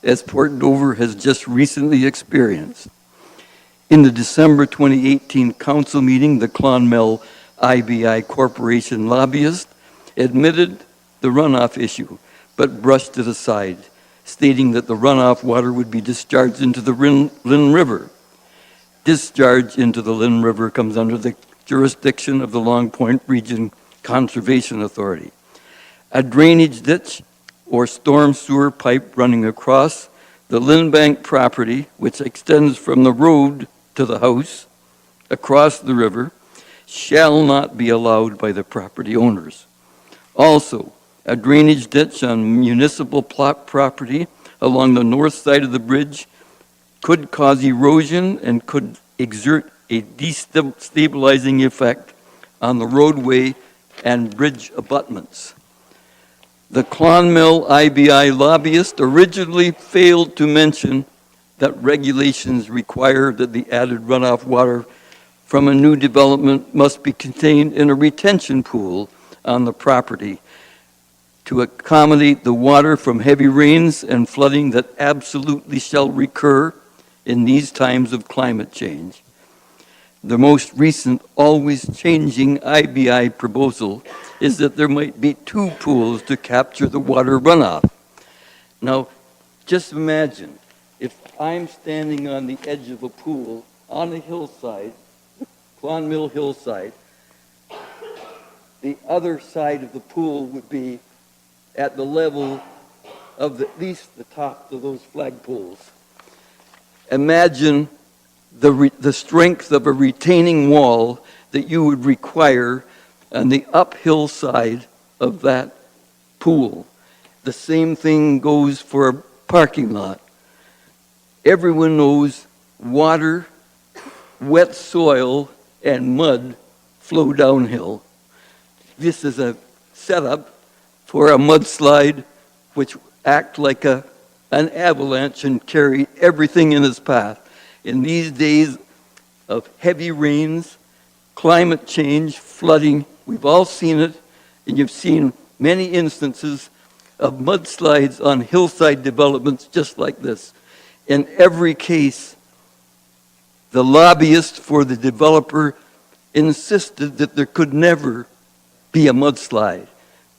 as Port Dover has just recently experienced. In the December 2018 council meeting, the Clonmel IBI Corporation lobbyist admitted the runoff issue, but brushed it aside, stating that the runoff water would be discharged into the Lynn River. Discharge into the Lynn River comes under the jurisdiction of the Long Point Region Conservation Authority. A drainage ditch or storm sewer pipe running across the Lindbank property, which extends from the road to the house across the river, shall not be allowed by the property owners. Also, a drainage ditch on municipal plot property along the north side of the bridge could cause erosion and could exert a destabilizing effect on the roadway and bridge abutments. The Clonmel IBI lobbyist originally failed to mention that regulations require that the added runoff water from a new development must be contained in a retention pool on the property to accommodate the water from heavy rains and flooding that absolutely shall recur in these times of climate change. The most recent always changing IBI proposal is that there might be 2 pools to capture the water runoff. Now, just imagine if I'm standing on the edge of a pool on a hillside, Clonmel hillside, the other side of the pool would be at the level of at least the top of those flagpoles. Imagine the strength of a retaining wall that you would require on the uphill side of that pool. The same thing goes for a parking lot. Everyone knows water, wet soil, and mud flow downhill. This is a setup for a mudslide which act like an avalanche and carry everything in its path. In these days of heavy rains, climate change, flooding, we've all seen it, and you've seen many instances of mudslides on hillside developments just like this. In every case, the lobbyist for the developer insisted that there could never be a mudslide,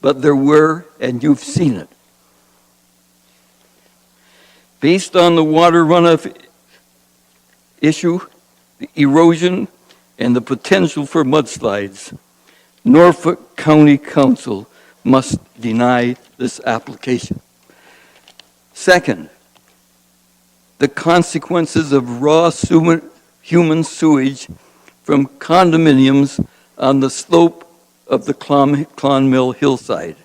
but there were, and you've seen it. Based on the water runoff issue, the erosion, and the potential for mudslides, Norfolk County Council must deny this application. Second, the consequences of raw human sewage from condominiums on the slope of the Clonmel hillside.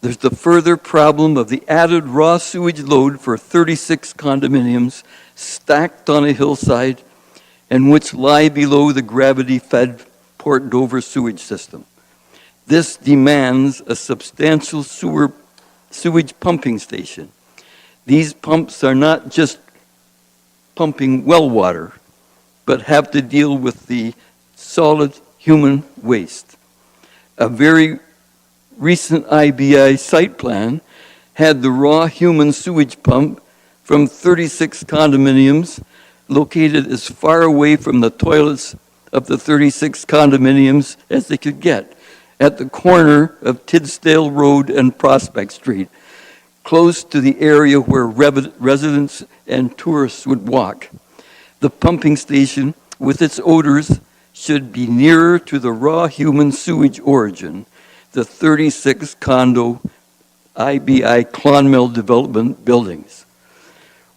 There's the further problem of the added raw sewage load for 36 condominiums stacked on a hillside and which lie below the gravity-fed Port Dover sewage system. This demands a substantial sewage pumping station. These pumps are not just pumping well water, but have to deal with the solid human waste. A very recent IBI site plan had the raw human sewage pump from 36 condominiums located as far away from the toilets of the 36 condominiums as they could get, at the corner of Tidsdale Road and Prospect Street, close to the area where residents and tourists would walk. The pumping station, with its odors, should be nearer to the raw human sewage origin, the 36 condo IBI Clonmel development buildings.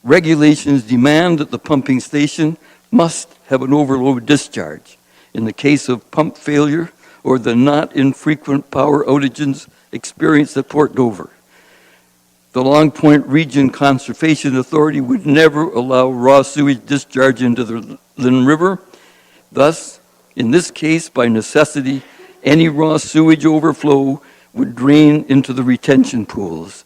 Regulations demand that the pumping station must have an overload discharge in the case of pump failure or the not infrequent power outages experienced at Port Dover. The Long Point Region Conservation Authority would never allow raw sewage discharge into the Lynn River. Thus, in this case, by necessity, any raw sewage overflow would drain into the retention pools.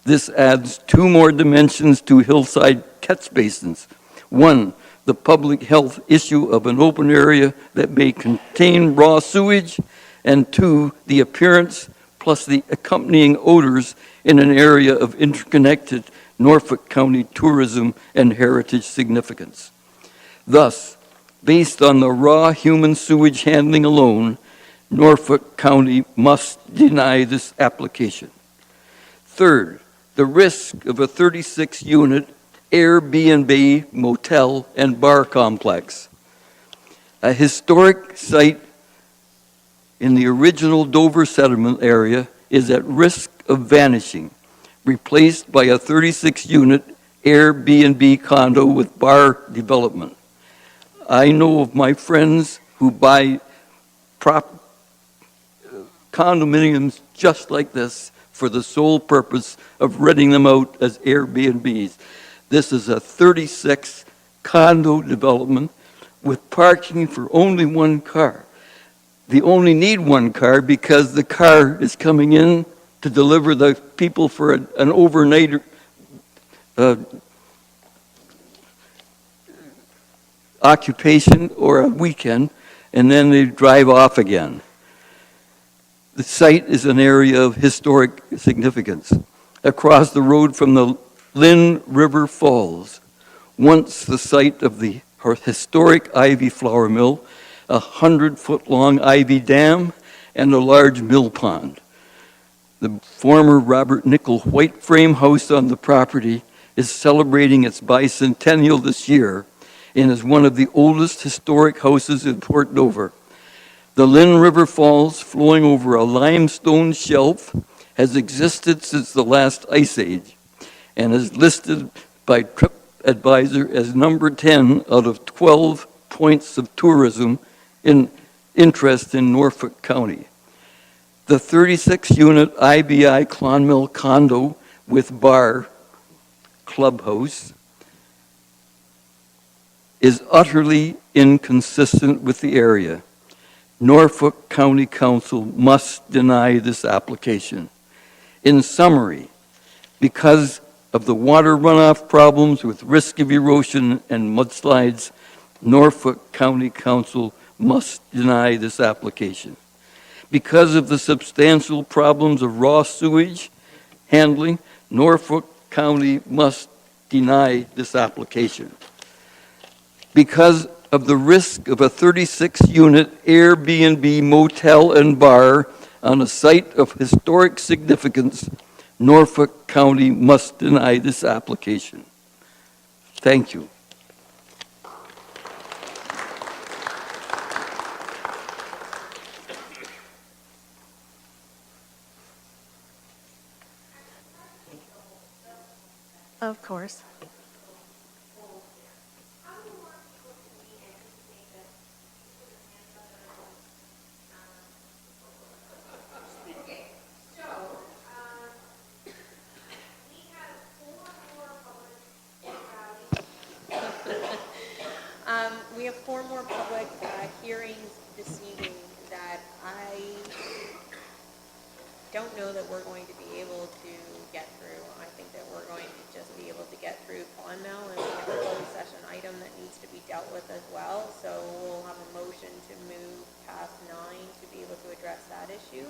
This adds 2 more dimensions to hillside catch basins. 1, the public health issue of an open area that may contain raw sewage, and 2, the appearance plus the accompanying odors in an area of interconnected Norfolk County tourism and heritage significance. Thus, based on the raw human sewage handling alone, Norfolk County must deny this application. Third, the risk of a 36-unit Airbnb motel and bar complex. A historic site in the original Dover settlement area is at risk of vanishing, replaced by a 36-unit Airbnb condo with bar development. I know of my friends who buy condominiums just like this for the sole purpose of renting them out as Airbnbs. This is a 36 condo development with parking for only one car. They only need one car because the car is coming in to deliver the people for an overnight occupation or a weekend, and then they drive off again. The site is an area of historic significance. Across the road from the Lynn River Falls, once the site of the historic Ivy Flour Mill, a 100-foot-long Ivy Dam, and a large mill pond. The former Robert Nickel white frame house on the property is celebrating its bicentennial this year and is one of the oldest historic houses in Port Dover. The Lynn River Falls, flowing over a limestone shelf, has existed since the last ice age and is listed by TripAdvisor as number 10 out of 12 points of tourism in interest in Norfolk County. The 36-unit IBI Clonmel condo with bar, clubhouse, is utterly inconsistent with the area. Norfolk County Council must deny this application. In summary, because of the water runoff problems with risk of erosion and mudslides, Norfolk County Council must deny this application. Because of the substantial problems of raw sewage handling, Norfolk County must deny this application. Because of the risk of a 36-unit Airbnb motel and bar on a site of historic significance, Norfolk County must deny this application. Thank you. Of course. We have 4 more public hearings this evening that I don't know that we're going to be able to get through. I think that we're going to just be able to get through Clonmel, and we have a closed session item that needs to be dealt with as well. So we'll have a motion to move past 9 to be able to address that issue.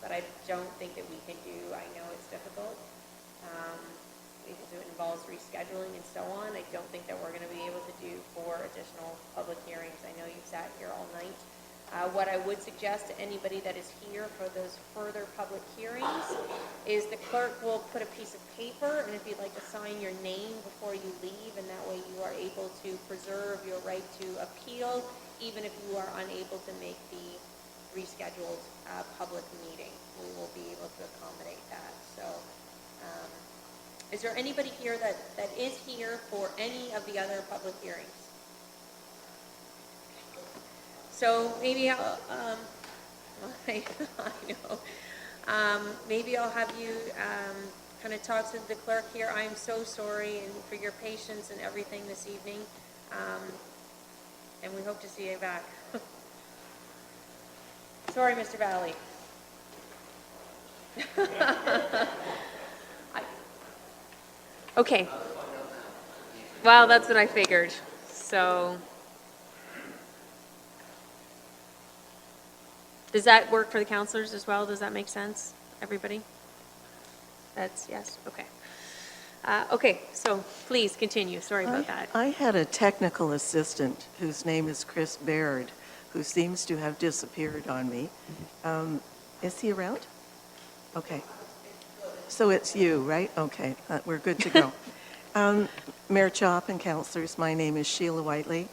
But I don't think that we can do, I know it's difficult, because it involves rescheduling and so on. I don't think that we're going to be able to do 4 additional public hearings. I know you've sat here all night. What I would suggest to anybody that is here for those further public hearings is the clerk will put a piece of paper, and if you'd like to sign your name before you leave, and that way you are able to preserve your right to appeal, even if you are unable to make the rescheduled public meeting. We will be able to accommodate that. So. Is there anybody here that is here for any of the other public hearings? So maybe I'll, I know, maybe I'll have you kind of talk to the clerk here. I'm so sorry and for your patience and everything this evening, and we hope to see you back. Sorry, Mr. Valley. Okay. Well, that's what I figured. So, does that work for the counselors as well? Does that make sense, everybody? That's yes. Okay. Okay. So please continue. Sorry about that. I had a technical assistant whose name is Chris Baird, who seems to have disappeared on me. Is he around? Okay. So it's you, right? Okay, we're good to go. Mayor Chop and councilors, my name is Sheila Whiteley.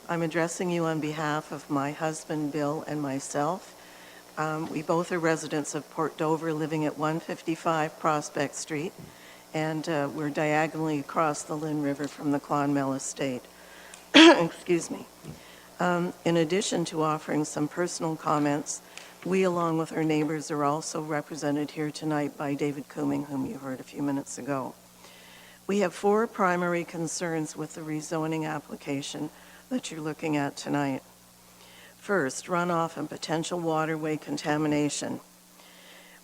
I'm addressing you on behalf of my husband, Bill, and myself. We both are residents of Port Dover, living at 155 Prospect Street, and we're diagonally across the Lynn River from the Clonmel estate. Excuse me. In addition to offering some personal comments, We, along with our neighbors, are also represented here tonight by David Cooming, whom you heard a few minutes ago. We have 4 primary concerns with the rezoning application that you're looking at tonight. First, runoff and potential waterway contamination.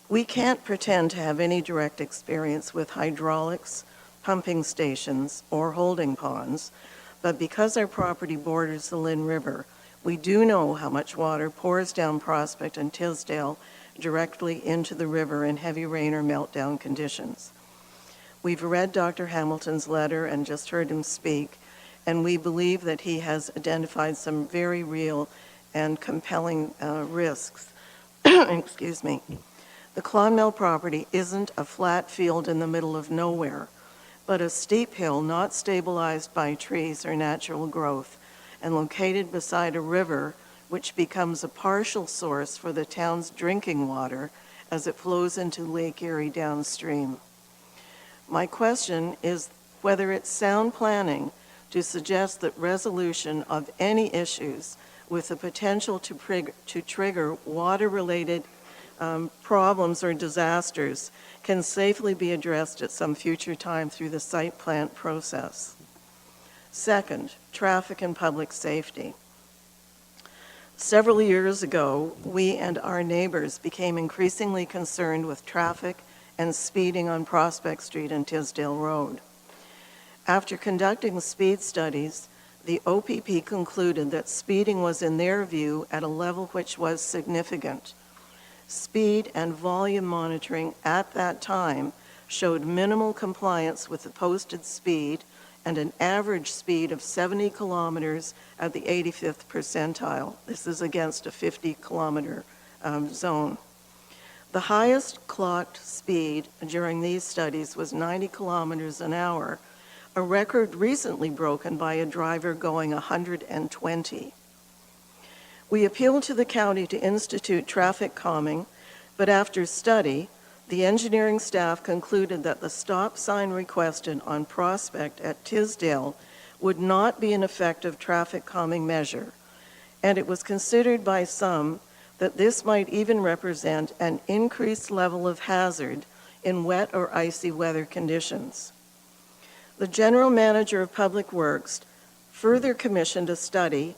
We can't pretend to have any direct experience with hydraulics, pumping stations, or holding ponds, but because our property borders the Lynn River, we do know how much water pours down Prospect and Tisdale directly into the river in heavy rain or meltdown conditions. We've read Dr. Hamilton's letter and just heard him speak, and we believe that he has identified some very real and compelling risks. Excuse me. The Clonmel property isn't a flat field in the middle of nowhere, but a steep hill not stabilized by trees or natural growth, and located beside a river which becomes a partial source for the town's drinking water as it flows into Lake Erie downstream. My question is whether it's sound planning to suggest that resolution of any issues with the potential to trigger water-related problems or disasters can safely be addressed at some future time through the site plan process. Second, traffic and public safety. Several years ago, we and our neighbors became increasingly concerned with traffic and speeding on Prospect Street and Tisdale Road. After conducting speed studies, the OPP concluded that speeding was, in their view, at a level which was significant. Speed and volume monitoring at that time showed minimal compliance with the posted speed and an average speed of 70 kilometers at the 85th percentile. This is against a 50-kilometer zone. The highest clocked speed during these studies was 90 kilometers an hour, a record recently broken by a driver going 120. We appealed to the county to institute traffic calming, but after study, the engineering staff concluded that the stop sign requested on Prospect at Tisdale would not be an effective traffic calming measure, and it was considered by some that this might even represent an increased level of hazard in wet or icy weather conditions. The General Manager of Public Works further commissioned a study,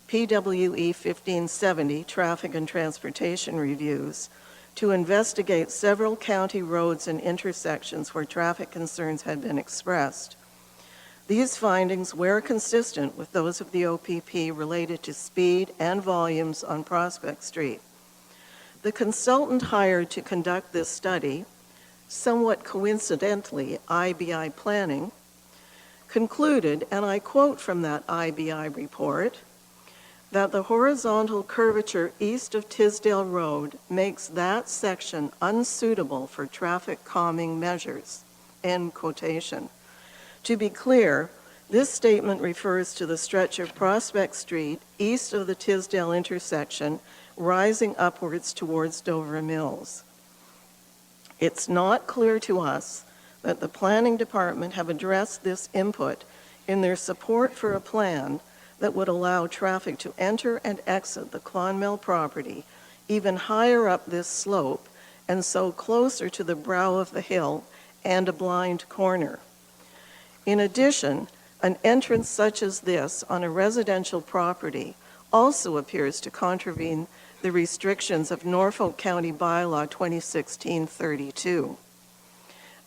PWE 1570, Traffic and Transportation Reviews, to investigate several county roads and intersections where traffic concerns had been expressed. These findings were consistent with those of the OPP related to speed and volumes on Prospect Street. The consultant hired to conduct this study, somewhat coincidentally IBI Planning, concluded, and I quote from that IBI report, that the horizontal curvature east of Tisdale Road makes that section unsuitable for traffic calming measures, end quotation. To be clear, this statement refers to the stretch of Prospect Street east of the Tisdale intersection, rising upwards towards Dover Mills. It's not clear to us that the planning department have addressed this input in their support for a plan that would allow traffic to enter and exit the Clonmel property even higher up this slope and so closer to the brow of the hill and a blind corner. In addition, an entrance such as this on a residential property also appears to contravene the restrictions of Norfolk County Bylaw 2016-32.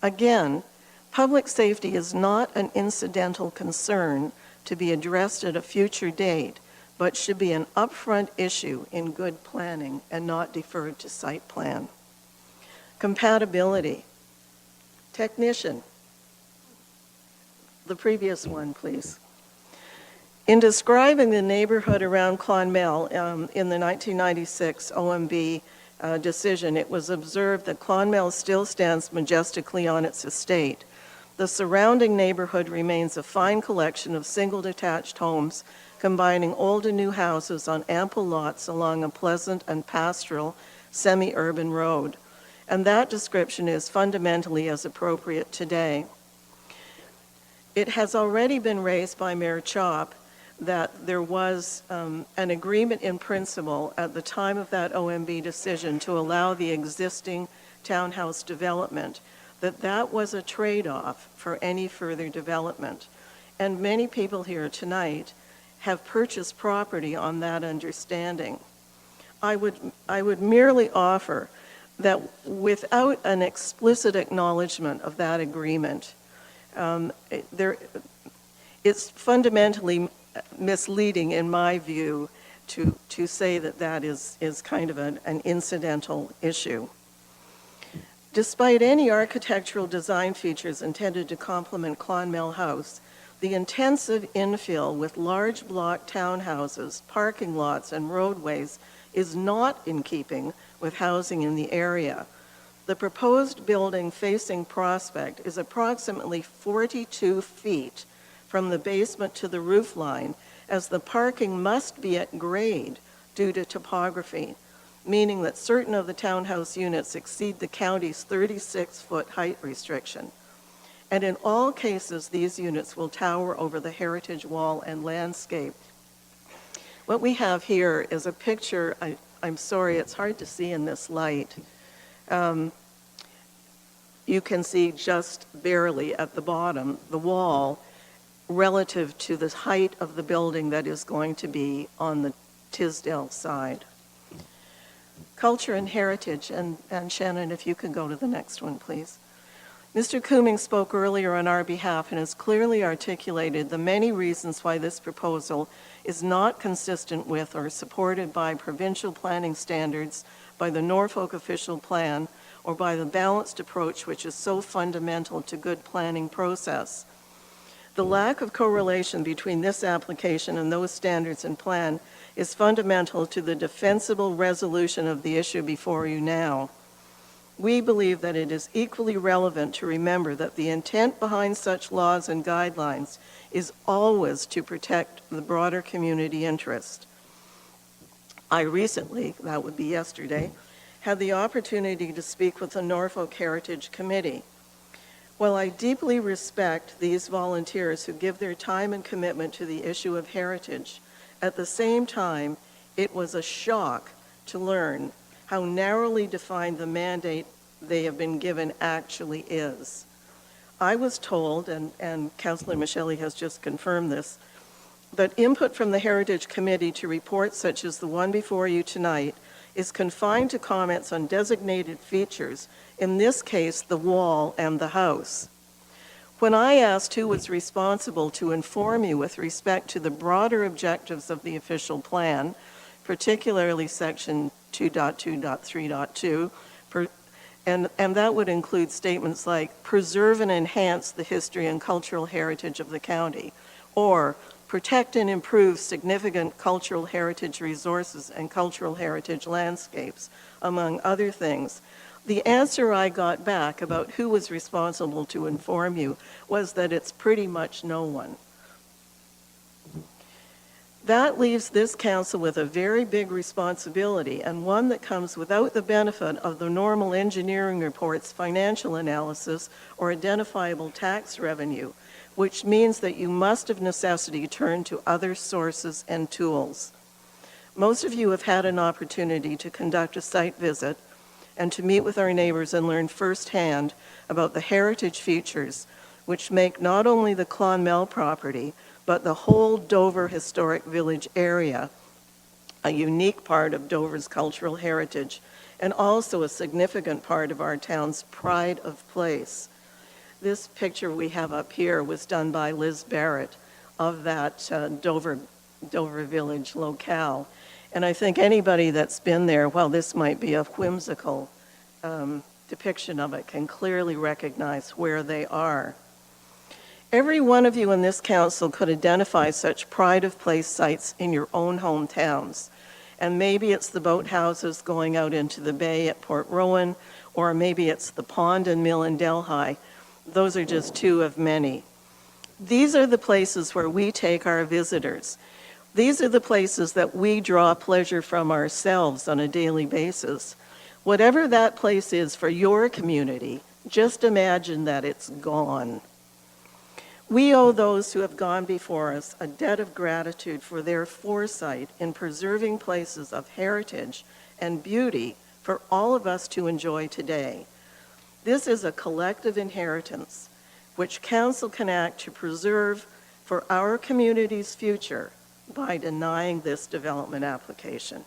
Again, public safety is not an incidental concern to be addressed at a future date, but should be an upfront issue in good planning and not deferred to site plan. Compatibility. Technician. The previous one, please. In describing the neighborhood around Clonmel in the 1996 OMB decision, it was observed that Clonmel still stands majestically on its estate. The surrounding neighborhood remains a fine collection of single detached homes combining old and new houses on ample lots along a pleasant and pastoral semi-urban road. And that description is fundamentally as appropriate today. It has already been raised by Mayor Chop that there was an agreement in principle at the time of that OMB decision to allow the existing townhouse development, that was a trade-off for any further development. And many people here tonight have purchased property on that understanding. I would merely offer that without an explicit acknowledgement of that agreement, it's fundamentally misleading, in my view, to say that that is kind of an incidental issue. Despite any architectural design features intended to complement Clonmel House, the intensive infill with large block townhouses, parking lots, and roadways is not in keeping with housing in the area. The proposed building facing Prospect is approximately 42 feet from the basement to the roof line, as the parking must be at grade due to topography, meaning that certain of the townhouse units exceed the county's 36-foot height restriction. And in all cases, these units will tower over the heritage wall and landscape. What we have here is a picture, I'm sorry, it's hard to see in this light. You can see just barely at the bottom the wall relative to the height of the building that is going to be on the Tisdale side. Culture and heritage, and Shannon, if you could go to the next one, please. Mr. Cooming spoke earlier on our behalf and has clearly articulated the many reasons why this proposal is not consistent with or supported by provincial planning standards, by the Norfolk official plan, or by the balanced approach which is so fundamental to good planning process. The lack of correlation between this application and those standards and plan is fundamental to the defensible resolution of the issue before you now. We believe that it is equally relevant to remember that the intent behind such laws and guidelines is always to protect the broader community interest. I recently, that would be yesterday, had the opportunity to speak with the Norfolk Heritage Committee. While I deeply respect these volunteers who give their time and commitment to the issue of heritage, at the same time, it was a shock to learn how narrowly defined the mandate they have been given actually is. I was told, and Councillor Michelli has just confirmed this, that input from the Heritage Committee to reports such as the one before you tonight is confined to comments on designated features, in this case, the wall and the house. When I asked who was responsible to inform you with respect to the broader objectives of the official plan, particularly section 2.2.3.2, and that would include statements like preserve and enhance the history and cultural heritage of the county, or protect and improve significant cultural heritage resources and cultural heritage landscapes, among other things. The answer I got back about who was responsible to inform you was that it's pretty much no one. That leaves this council with a very big responsibility, and one that comes without the benefit of the normal engineering report's financial analysis or identifiable tax revenue, which means that you must of necessity turn to other sources and tools. Most of you have had an opportunity to conduct a site visit and to meet with our neighbors and learn firsthand about the heritage features which make not only the Clonmel property, but the whole Dover Historic Village area a unique part of Dover's cultural heritage, and also a significant part of our town's pride of place. This picture we have up here was done by Liz Barrett of that Dover Village locale. And I think anybody that's been there, while this might be a whimsical depiction of it, can clearly recognize where they are. Every one of you in this council could identify such pride of place sites in your own hometowns. And maybe it's the boathouses going out into the bay at Port Rowan, or maybe it's the pond and mill in Delhi. Those are just two of many. These are the places where we take our visitors. These are the places that we draw pleasure from ourselves on a daily basis. Whatever that place is for your community, just imagine that it's gone. We owe those who have gone before us a debt of gratitude for their foresight in preserving places of heritage and beauty for all of us to enjoy today. This is a collective inheritance which Council can act to preserve for our community's future by denying this development application.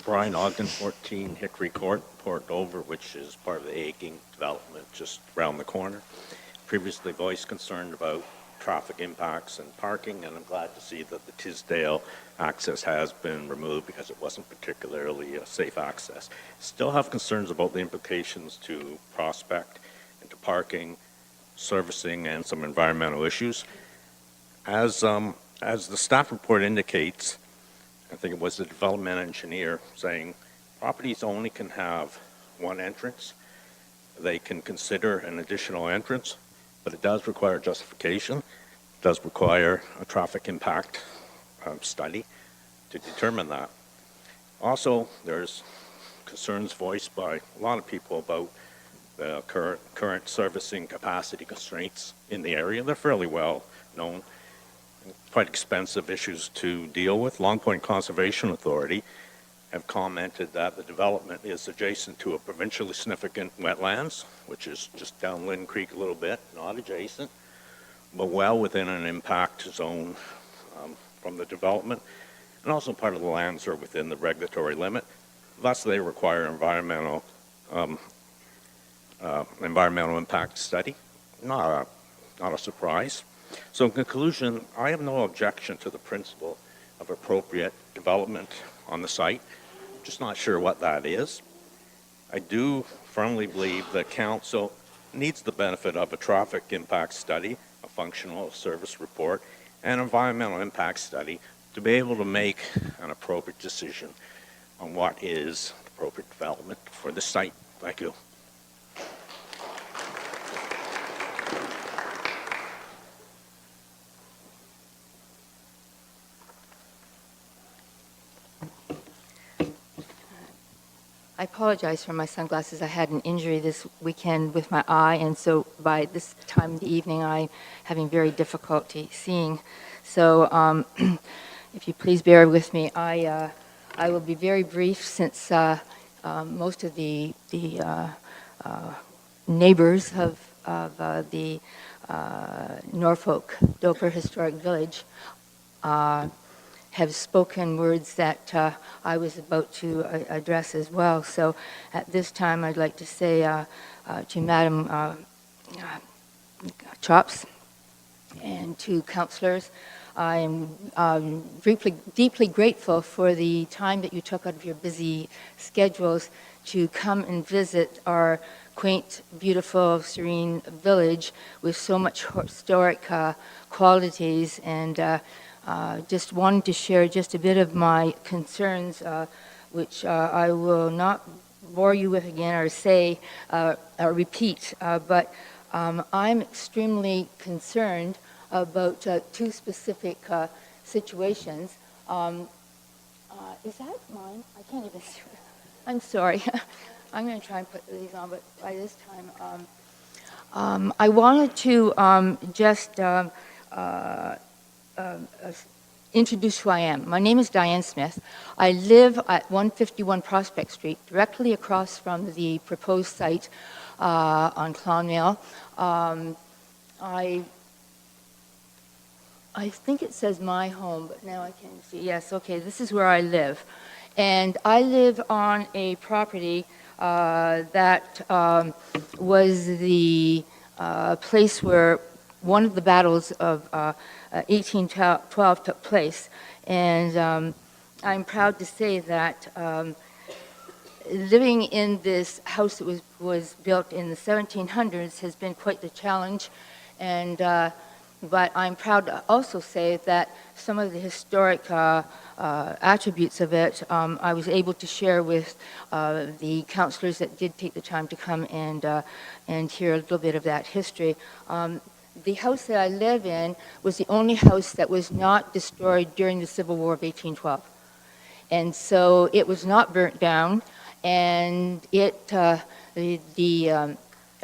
Brian Ogden, 14 Hickory Court, Port Dover, which is part of the Aching development just around the corner. Previously voiced concern about traffic impacts and parking, and I'm glad to see that the Tisdale access has been removed because it wasn't particularly a safe access. Still have concerns about the implications to Prospect and to parking, servicing, and some environmental issues. As the staff report indicates, I think it was the development engineer saying properties only can have one entrance. They can consider an additional entrance, but it does require justification. It does require a traffic impact study to determine that. Also, there's concerns voiced by a lot of people about the current servicing capacity constraints in the area. They're fairly well known. Quite expensive issues to deal with. Long Point Conservation Authority have commented that the development is adjacent to a provincially significant wetlands, which is just down Lynn Creek a little bit, not adjacent, but well within an impact zone from the development, and also part of the lands are within the regulatory limit. Thus, they require environmental impact study. Not a surprise. So in conclusion, I have no objection to the principle of appropriate development on the site. Just not sure what that is. I do firmly believe that council needs the benefit of a traffic impact study, a functional service report, and environmental impact study to be able to make an appropriate decision on what is appropriate development for the site. Thank you. I apologize for my sunglasses. I had an injury this weekend with my eye, and so by this time of the evening, I'm having very difficulty seeing. So if you please bear with me, I will be very brief since most of the neighbors of the Norfolk Dover Historic Village have spoken words that I was about to address as well. So at this time, I'd like to say to Madam Chops and to councillors, I am deeply grateful for the time that you took out of your busy schedules to come and visit our quaint, beautiful, serene village with so much historic qualities, and just wanted to share just a bit of my concerns, which I will not bore you with again or say or repeat, but I'm extremely concerned about two specific situations. Is that mine? I can't even see. I'm sorry. I'm going to try and put these on, but by this time, I wanted to just introduce who I am. My name is Diane Smith. I live at 151 Prospect Street, directly across from the proposed site on Clonmel. I think it says my home, but now I can't see. Yes, okay, this is where I live. And I live on a property that was the place where one of the battles of 1812 took place. And I'm proud to say that living in this house that was built in the 1700s has been quite the challenge. And but I'm proud to also say that some of the historic attributes of it I was able to share with the councillors that did take the time to come and hear a little bit of that history. the house that I live in was the only house that was not destroyed during the Civil War of 1812. And so it was not burnt down, and the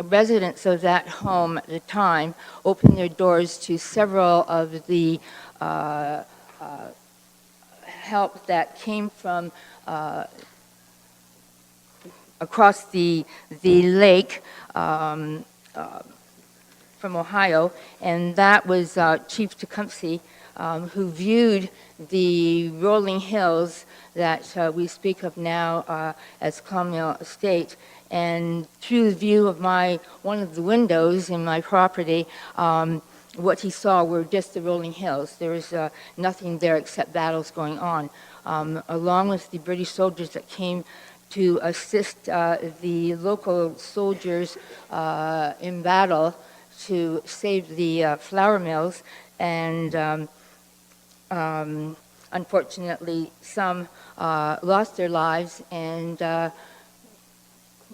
residents of that home at the time opened their doors to several of the help that came from across the lake from Ohio, and that was Chief Tecumseh, who viewed the rolling hills that we speak of now as Clonmel Estate. And through the view of one of the windows in my property, what he saw were just the rolling hills. There was nothing there except battles going on, along with the British soldiers that came to assist the local soldiers in battle to save the flour mills. And unfortunately, some lost their lives, and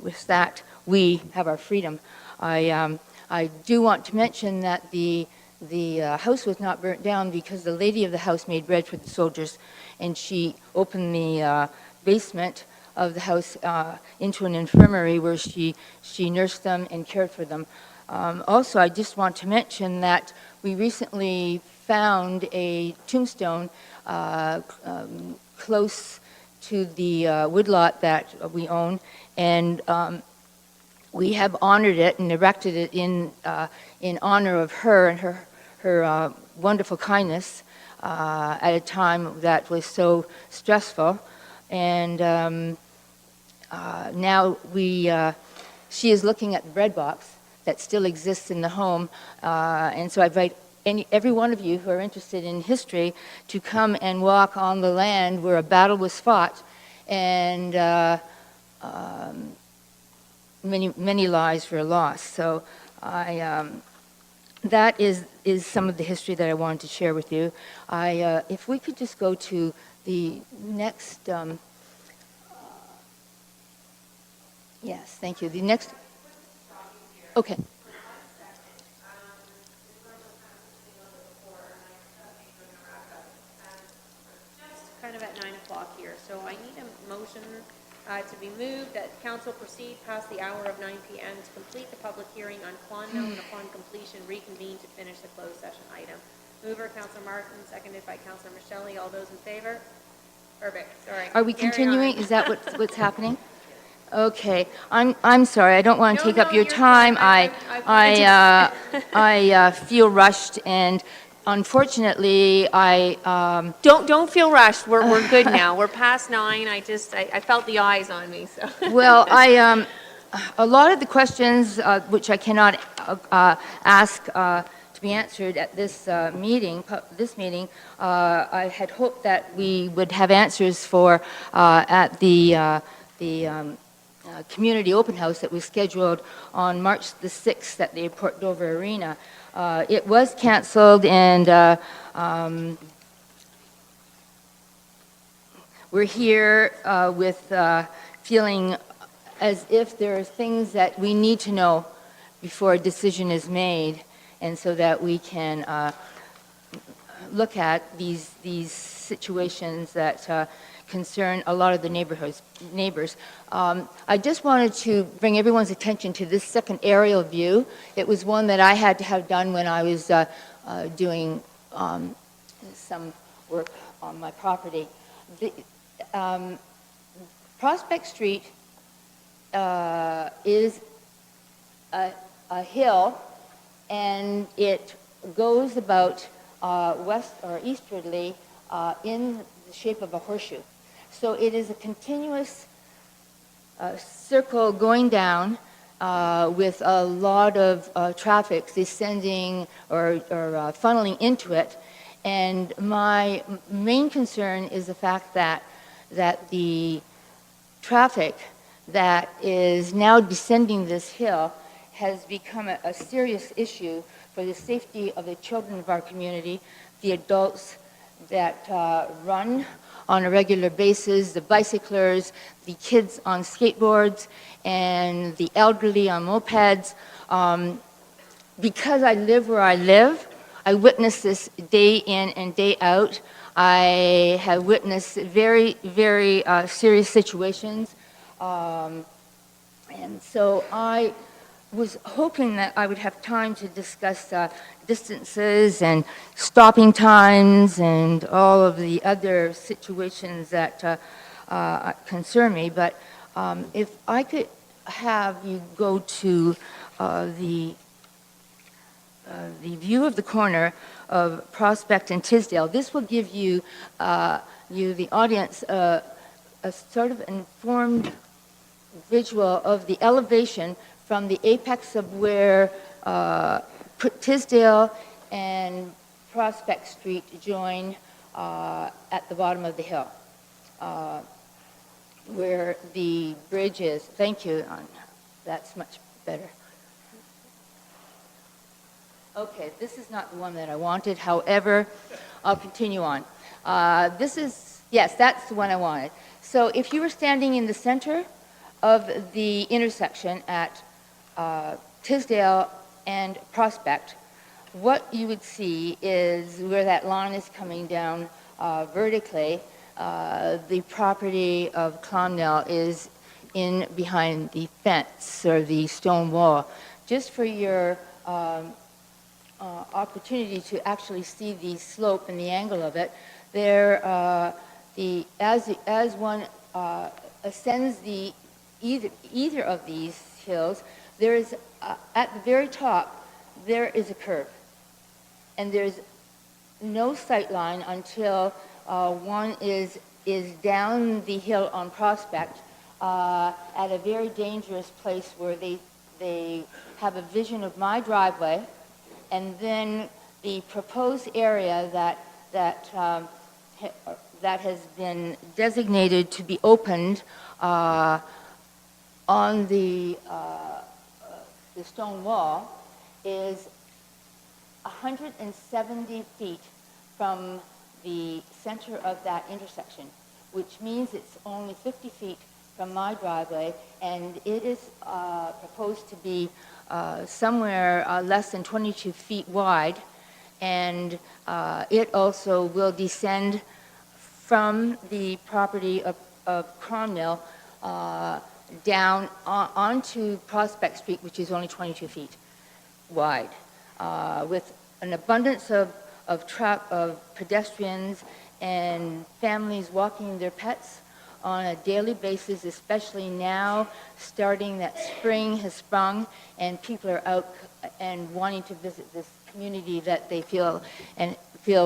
with that, we have our freedom. I do want to mention that the house was not burnt down because the lady of the house made bread for the soldiers, and she opened the basement of the house into an infirmary where she nursed them and cared for them. Also, I just want to mention that we recently found a tombstone close to the woodlot that we own, and we have honored it and erected it in honor of her and her wonderful kindness at a time that was so stressful. And now she is looking at the bread box that still exists in the home, and so I invite every one of you who are interested in history to come and walk on the land where a battle was fought, and many lives were lost. So that is some of the history that I wanted to share with you. If we could just go to the next. Yes, thank you. The next. Okay. Kind of at 9 o'clock here, so I need a motion to be moved that council proceed past the hour of 9 p.m. to complete the public hearing on Clonmel, and upon completion reconvene to finish the closed session item. Mover, Councillor Martin, seconded by Councillor Michelli. All those in favor? Perfect. Sorry. Are we Carry continuing? on. Is that what's happening? Okay. I'm sorry. I don't want to No, take up no, your you're time. fine. I feel rushed, and unfortunately, Don't feel rushed. We're good now. We're past 9. I felt the eyes on me. So. Well, a lot of the questions which I cannot ask to be answered at this meeting, I had hoped that we would have answers for at the community open house that was scheduled on March the 6th at the Port Dover Arena. It was canceled, and we're here with feeling as if there are things that we need to know before a decision is made, and so that we can look at these situations that concern a lot of the neighbors. I just wanted to bring everyone's attention to this second aerial view. It was one that I had to have done when I was doing some work on my property. Prospect Street is a hill, and it goes about west or eastwardly in the shape of a horseshoe. So it is a continuous circle going down with a lot of traffic descending or funneling into it. And my main concern is the fact that the traffic that is now descending this hill has become a serious issue for the safety of the children of our community, the adults that run on a regular basis, the bicyclers, the kids on skateboards, and the elderly on mopeds. because I live where I live, I witness this day in and day out. I have witnessed very, very serious situations. And so I was hoping that I would have time to discuss distances and stopping times and all of the other situations that concern me. But if I could have you go to the view of the corner of Prospect and Tisdale, this will give you, the audience, a sort of informed visual of the elevation from the apex of where Tisdale and Prospect Street join at the bottom of the hill, where the bridge is. Thank you. That's much better. Okay, this is not the one that I wanted. However, I'll continue on. Yes, that's the one I wanted. So if you were standing in the center of the intersection at Tisdale and Prospect, what you would see is where that line is coming down vertically, the property of Clonmel is in behind the fence or the stone wall. Just for your opportunity to actually see the slope and the angle of it, there, as one ascends either of these hills, there is at the very top there is a curve, and there's no sight line until one is down the hill on Prospect at a very dangerous place where they have a vision of my driveway, and then the proposed area that has been designated to be opened on the stone wall is 170 feet from the center of that intersection, which means it's only 50 feet from my driveway, and it is proposed to be somewhere less than 22 feet wide, and it also will descend from the property of Cromwell down onto Prospect Street, which is only 22 feet wide, with an abundance of pedestrians and families walking their pets on a daily basis, especially now, starting that spring has sprung and people are out and wanting to visit this community that they feel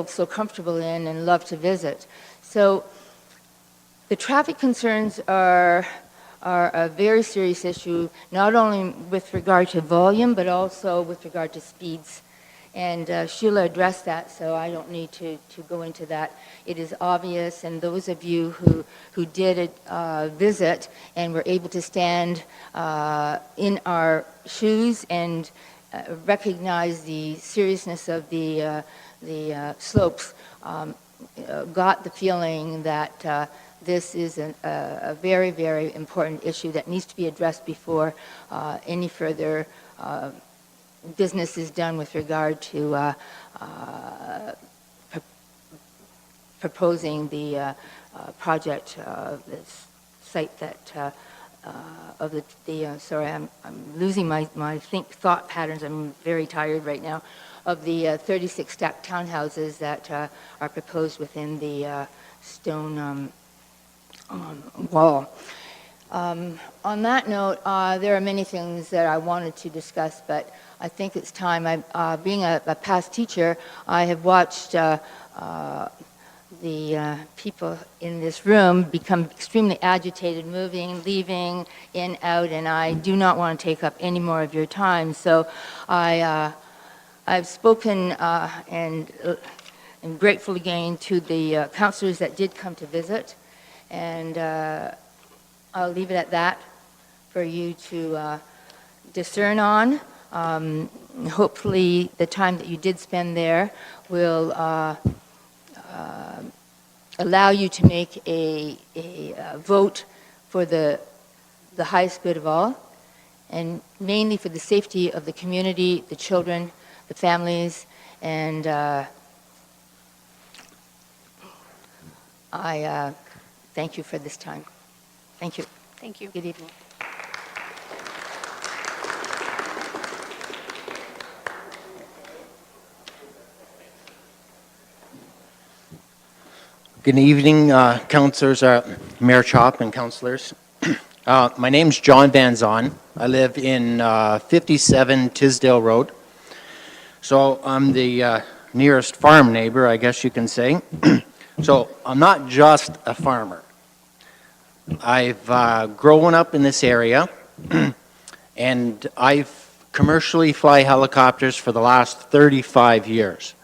so comfortable in and love to visit. So the traffic concerns are a very serious issue, not only with regard to volume, but also with regard to speeds. And Sheila addressed that, so I don't need to go into that. It is obvious, and those of you who did visit and were able to stand in our shoes and recognize the seriousness of the slopes, got the feeling that this is a very, very important issue that needs to be addressed before any further business is done with regard to proposing the project, this site that of the sorry, I'm losing my thought patterns. I'm very tired right now. Of the 36 stacked townhouses that are proposed within the stone wall. On that note, there are many things that I wanted to discuss, but I think it's time. Being a past teacher, I have watched the people in this room become extremely agitated, moving, leaving, in, out, and I do not want to take up any more of your time. So I've spoken and am grateful again to the counselors that did come to visit, and I'll leave it at that for you to discern on. Hopefully the time that you did spend there will allow you to make a vote for the highest good of all. and mainly for the safety of the community, the children, the families, and I thank you for this time. Thank you. Thank you. Good evening. Good evening, councillors, Mayor Chop and councillors. My name's John Van Zon. I live in 57 Tisdale Road. So I'm the nearest farm neighbor, I guess you can say. So I'm not just a farmer. I've grown up in this area and I've commercially fly helicopters for the last 35 years.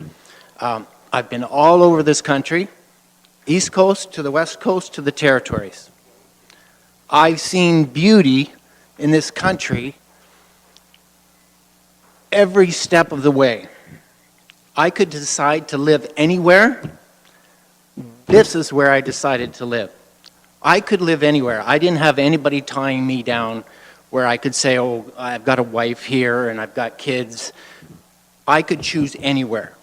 I've been all over this country. East Coast to the West Coast to the territories. I've seen beauty in this country every step of the way. I could decide to live anywhere. This is where I decided to live. I could live anywhere. I didn't have anybody tying me down where I could say, oh, I've got a wife here and I've got kids. I could choose anywhere.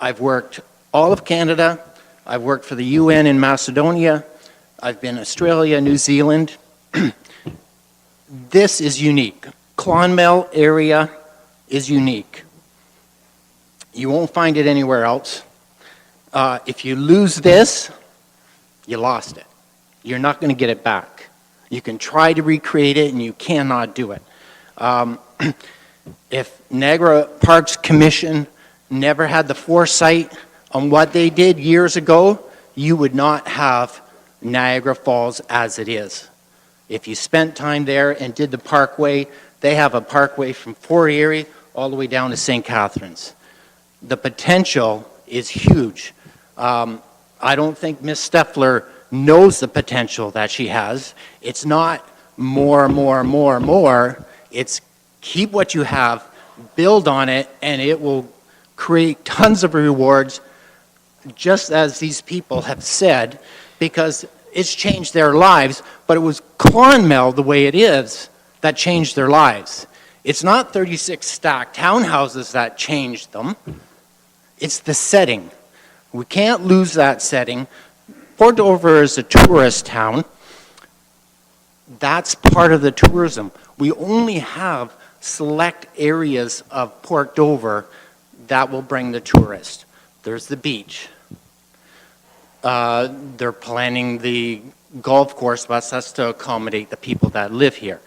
I've worked all of Canada. I've worked for the UN in Macedonia. I've been Australia, New Zealand. This is unique. Clonmel area is unique. You won't find it anywhere else. If you lose this, you lost it. You're not going to get it back. You can try to recreate it and you cannot do it. If Niagara Parks Commission never had the foresight on what they did years ago, you would not have Niagara Falls as it is. If you spent time there and did the parkway, they have a parkway from Fort Erie all the way down to St. Catharines. The potential is huge. I don't think Ms. Steffler knows the potential that she has. It's not more. It's keep what you have, build on it, and it will create tons of rewards, just as these people have said, because it's changed their lives, but it was Clonmel the way it is that changed their lives. It's not 36 stacked townhouses that changed them. It's the setting. We can't lose that setting. Port Dover is a tourist town. That's part of the tourism. We only have select areas of Port Dover that will bring the tourist. There's the beach. They're planning the golf course, but that's to accommodate the people that live here.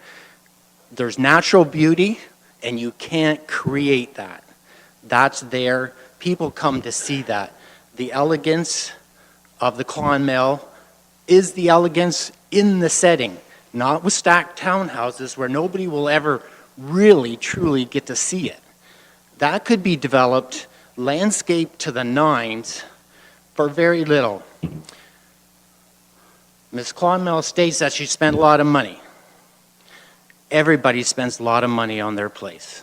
There's natural beauty, and you can't create that. That's there. People come to see that. The elegance of the Clonmel is the elegance in the setting, not with stacked townhouses where nobody will ever really, truly get to see it. That could be developed, landscape to the nines, for very little. Ms. Clonmel states that she spent a lot of money. Everybody spends a lot of money on their place.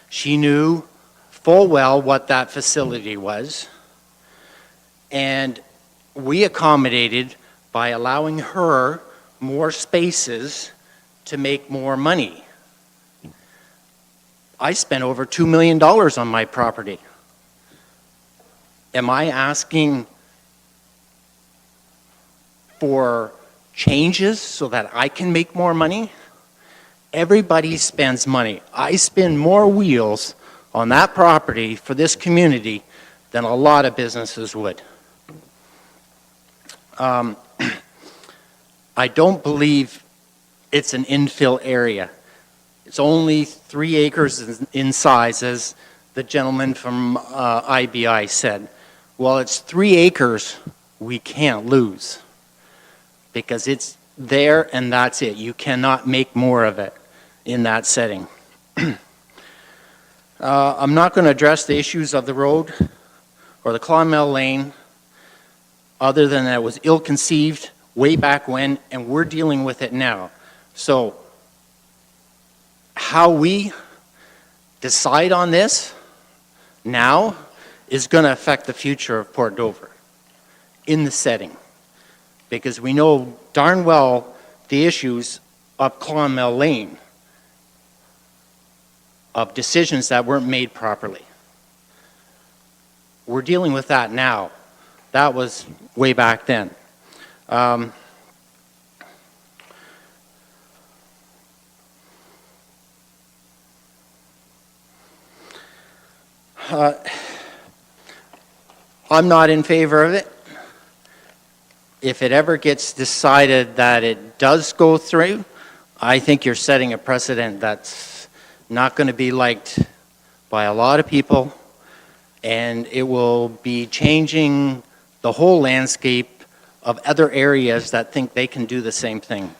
She knew full well what that facility was, and we accommodated by allowing her more spaces to make more money. I spent over $2 million on my property. Am I asking for changes so that I can make more money? Everybody spends money. I spin more wheels on that property for this community than a lot of businesses would. I don't believe it's an infill area. It's only 3 acres in size, as the gentleman from IBI said. Well, it's 3 acres we can't lose because it's there and that's it. You cannot make more of it in that setting. I'm not going to address the issues of the road or the Clonmel Lane other than that it was ill-conceived way back when, and we're dealing with it now. So how we decide on this now is going to affect the future of Port Dover in the setting, because we know darn well the issues of Clonmel Lane, of decisions that weren't made properly. We're dealing with that now. That was way back then. I'm not in favor of it. If it ever gets decided that it does go through, I think you're setting a precedent that's not going to be liked by a lot of people, and it will be changing the whole landscape of other areas that think they can do the same thing.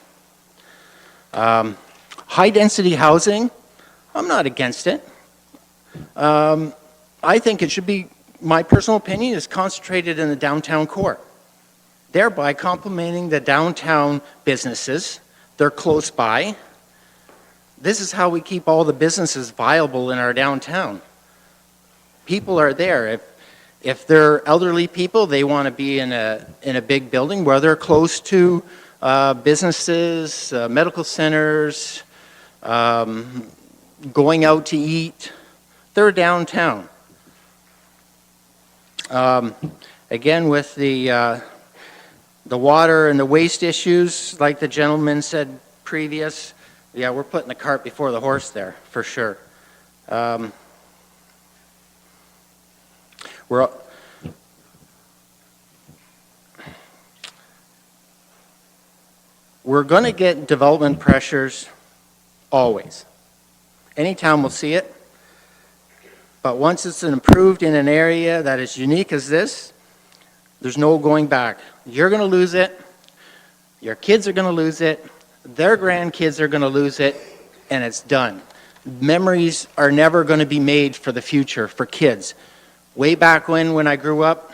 High-density housing, I'm not against it. I think it should be, my personal opinion, is concentrated in the downtown core, thereby complementing the downtown businesses. They're close by. This is how we keep all the businesses viable in our downtown. People are there. If they're elderly people, they want to be in a big building where they're close to businesses, medical centers, going out to eat. They're downtown. Again, with the water and the waste issues, like the gentleman said previous, yeah, we're putting the cart before the horse there, for sure. We're going to get development pressures always. Any town will see it. But once it's improved in an area that is unique as this, there's no going back. You're going to lose it. Your kids are going to lose it. Their grandkids are going to lose it. And it's done. Memories are never going to be made for the future, for kids. Way back when I grew up,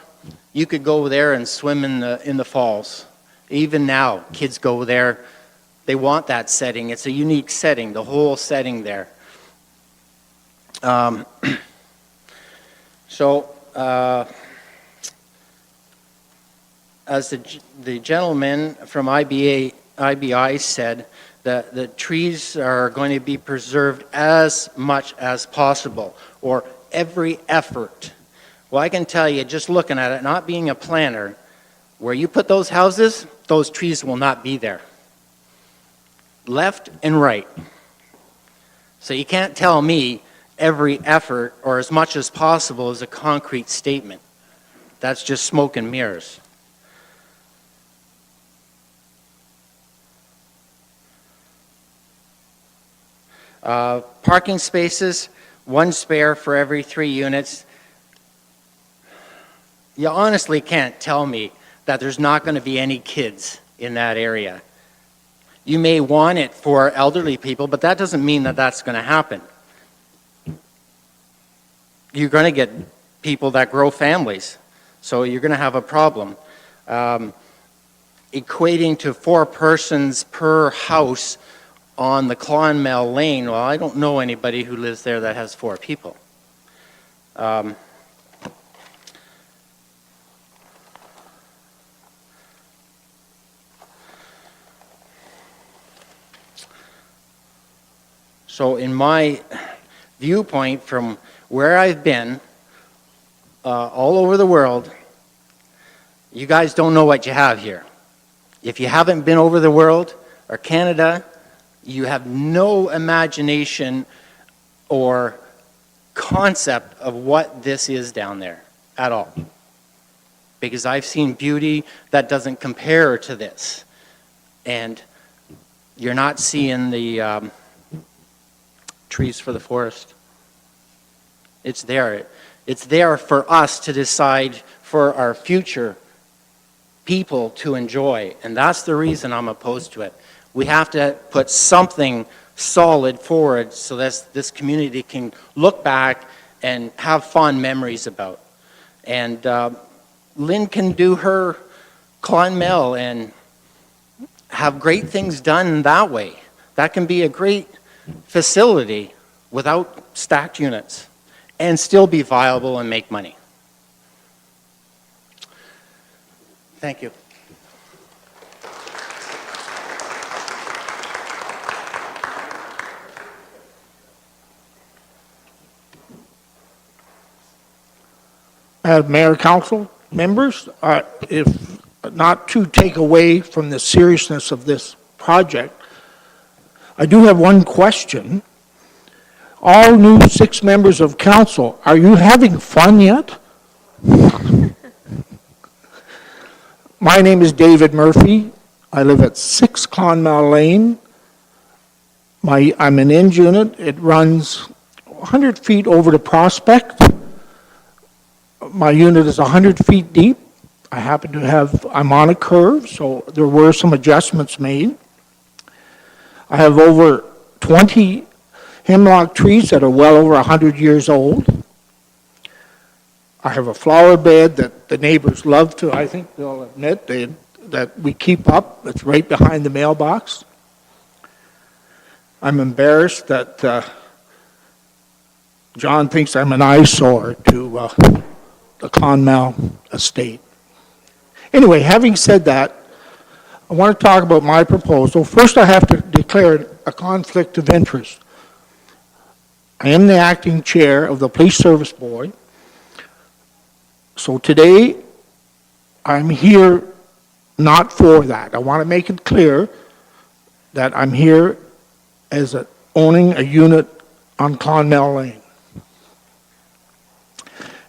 you could go there and swim in the falls. Even now, kids go there. They want that setting. It's a unique setting, the whole setting there. So, as the gentleman from IBI said, the trees are going to be preserved as much as possible, or every effort. Well, I can tell you, just looking at it, not being a planner, where you put those houses, those trees will not be there. Left and right. So you can't tell me every effort, or as much as possible, is a concrete statement. That's just smoke and mirrors. Parking spaces, one spare for every 3 units. You honestly can't tell me that there's not going to be any kids in that area. You may want it for elderly people, but that doesn't mean that that's going to happen. You're going to get people that grow families, so you're going to have a problem. Equating to 4 persons per house on the Clonmel Lane, well, I don't know anybody who lives there that has 4 people. So in my viewpoint from where I've been all over the world, you guys don't know what you have here. If you haven't been over the world or Canada, you have no imagination or concept of what this is down there at all. Because I've seen beauty that doesn't compare to this. And you're not seeing the trees for the forest. It's there. It's there for us to decide for our future people to enjoy. And that's the reason I'm opposed to it. We have to put something solid forward so that this community can look back and have fond memories about. And Lynn can do her Clonmel and have great things done that way. That can be a great facility without stacked units and still be viable and make money. Thank you. Mayor, Council members, if not to take away from the seriousness of this project, I do have one question. All new 6 members of council, are you having fun yet? My name is David Murphy. I live at 6 Clonmel Lane. I'm an end unit. It runs 100 feet over to Prospect. My unit is 100 feet deep. I'm on a curve, so there were some adjustments made. I have over 20 hemlock trees that are well over 100 years old. I have a flower bed that the neighbors love to, I think they'll admit, that we keep up. It's right behind the mailbox. I'm embarrassed that John thinks I'm an eyesore to the Clonmel estate. Anyway, having said that, I want to talk about my proposal. First, I have to declare a conflict of interest. I am the acting chair of the Police Service Board. So today, I'm here not for that. I want to make it clear that I'm here as owning a unit on Clonmel Lane.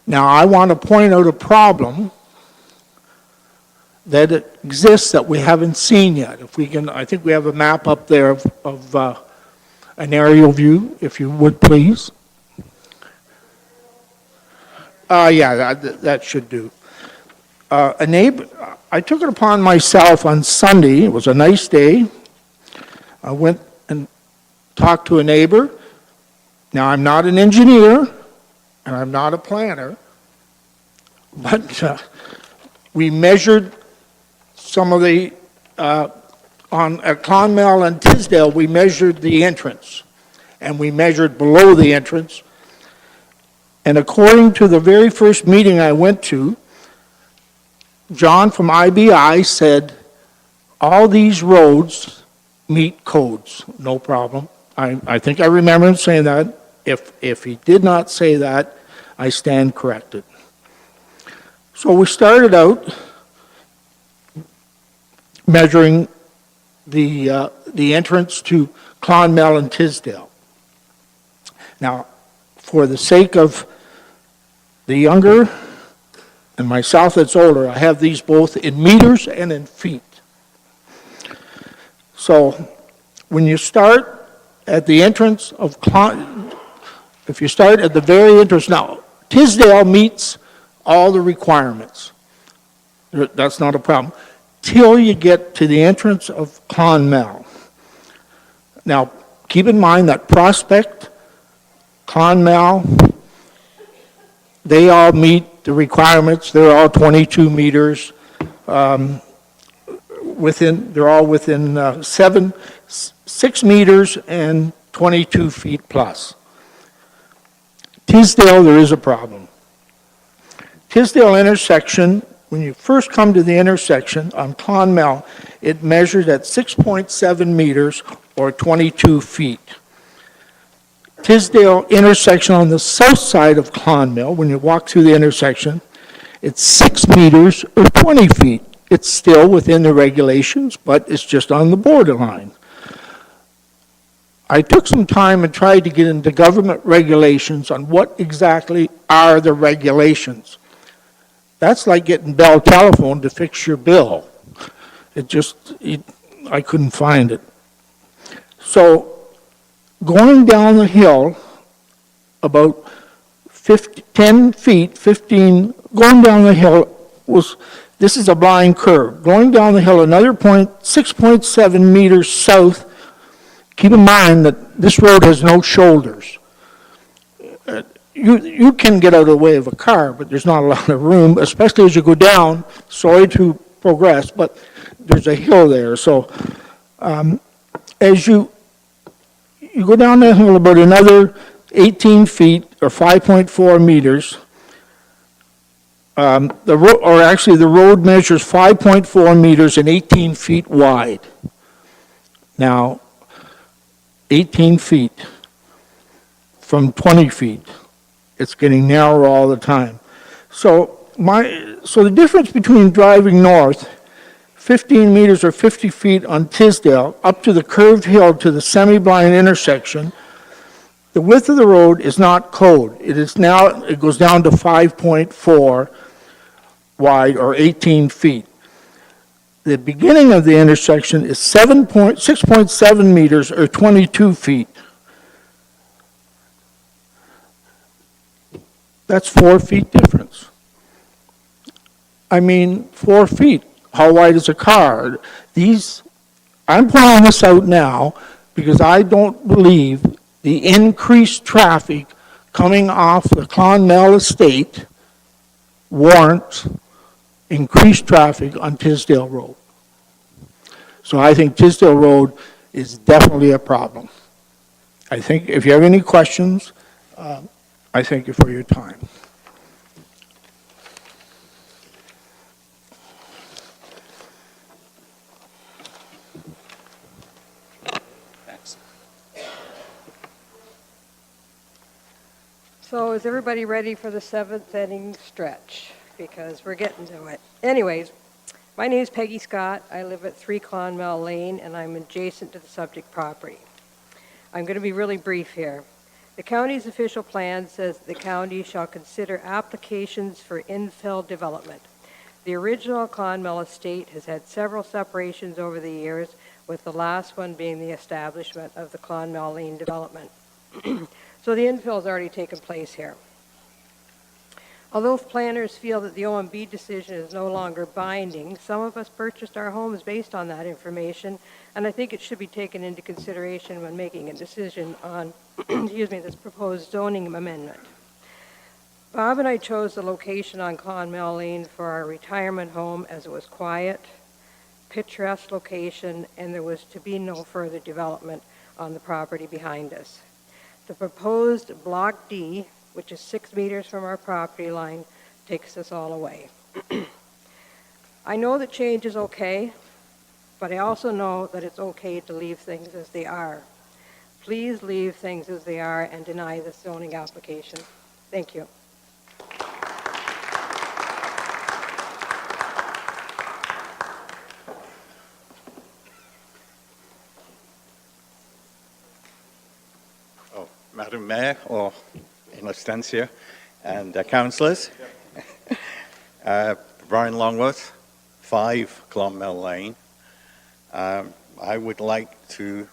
Now, I want to point out a problem that exists that we haven't seen yet. If we can, I think we have a map up there of an aerial view, if you would please. Yeah, that should do. A neighbor, I took it upon myself on Sunday. It was a nice day. I went and talked to a neighbor. Now, I'm not an engineer, and I'm not a planner, but we measured some of the, at Clonmel and Tisdale, we measured the entrance, and we measured below the entrance. And according to the very first meeting I went to, John from IBI said, all these roads meet codes, no problem. I think I remember him saying that. If he did not say that, I stand corrected. So we started out measuring the entrance to Clonmel and Tisdale. Now, for the sake of the younger and myself that's older, I have these both in meters and in feet. So when you start at the entrance of if you start at the very entrance, now, Tisdale meets all the requirements. That's not a problem. Till you get to the entrance of Clonmel. Now, keep in mind that Prospect, Clonmel, they all meet the requirements. They're all 22 meters. They're all within 6 meters and 22 feet plus. Tisdale, there is a problem. Tisdale intersection, when you first come to the intersection on Clonmel, it measured at 6.7 meters or 22 feet. Tisdale intersection on the south side of Clonmel, when you walk through the intersection, it's 6 meters or 20 feet. It's still within the regulations, but it's just on the borderline. I took some time and tried to get into government regulations on what exactly are the regulations. That's like getting Bell Telephone to fix your bill. I couldn't find it. So going down the hill about 10 feet, 15, going down the hill this is a blind curve. Going down the hill another 6.7 meters south. Keep in mind that this road has no shoulders. You can get out of the way of a car, but there's not a lot of room, especially as you go down. Sorry to progress, but there's a hill there. So as you go down that hill about another 18 feet or 5.4 meters, the road measures 5.4 meters and 18 feet wide. Now, 18 feet from 20 feet. It's getting narrower all the time. So the difference between driving north 15 meters or 50 feet on Tisdale up to the curved hill to the semi-blind intersection, the width of the road is not code. It goes down to 5.4 wide or 18 feet. The beginning of the intersection is 6.7 meters or 22 feet. That's 4 feet difference. I mean, 4 feet. How wide is a car? I'm pointing this out now because I don't believe the increased traffic coming off the Clonmel estate warrants increased traffic on Tisdale Road. So I think Tisdale Road is definitely a problem. I think if you have any questions, I thank you for your time. So is everybody ready for the seventh inning stretch? Because we're getting to it. Anyways, my name is Peggy Scott. I live at 3 Clonmel Lane, and I'm adjacent to the subject property. I'm going to be really brief here. The county's official plan says the county shall consider applications for infill development. The original Clonmel estate has had several separations over the years, with the last one being the establishment of the Clonmel Lane development. So the infill has already taken place here. Although planners feel that the OMB decision is no longer binding, some of us purchased our homes based on that information, and I think it should be taken into consideration when making a decision on this proposed zoning amendment. Bob and I chose the location on Clonmel Lane for our retirement home as it was quiet, picturesque location, and there was to be no further development on the property behind us. The proposed Block D, which is 6 meters from our property line, takes us all away. I know that change is okay, but I also know that it's okay to leave things as they are. Please leave things as they are and deny the zoning application. Thank you. Madam Mayor, or in absentia, and councillors. Brian Longworth, 5 Clonmel Lane. I would like to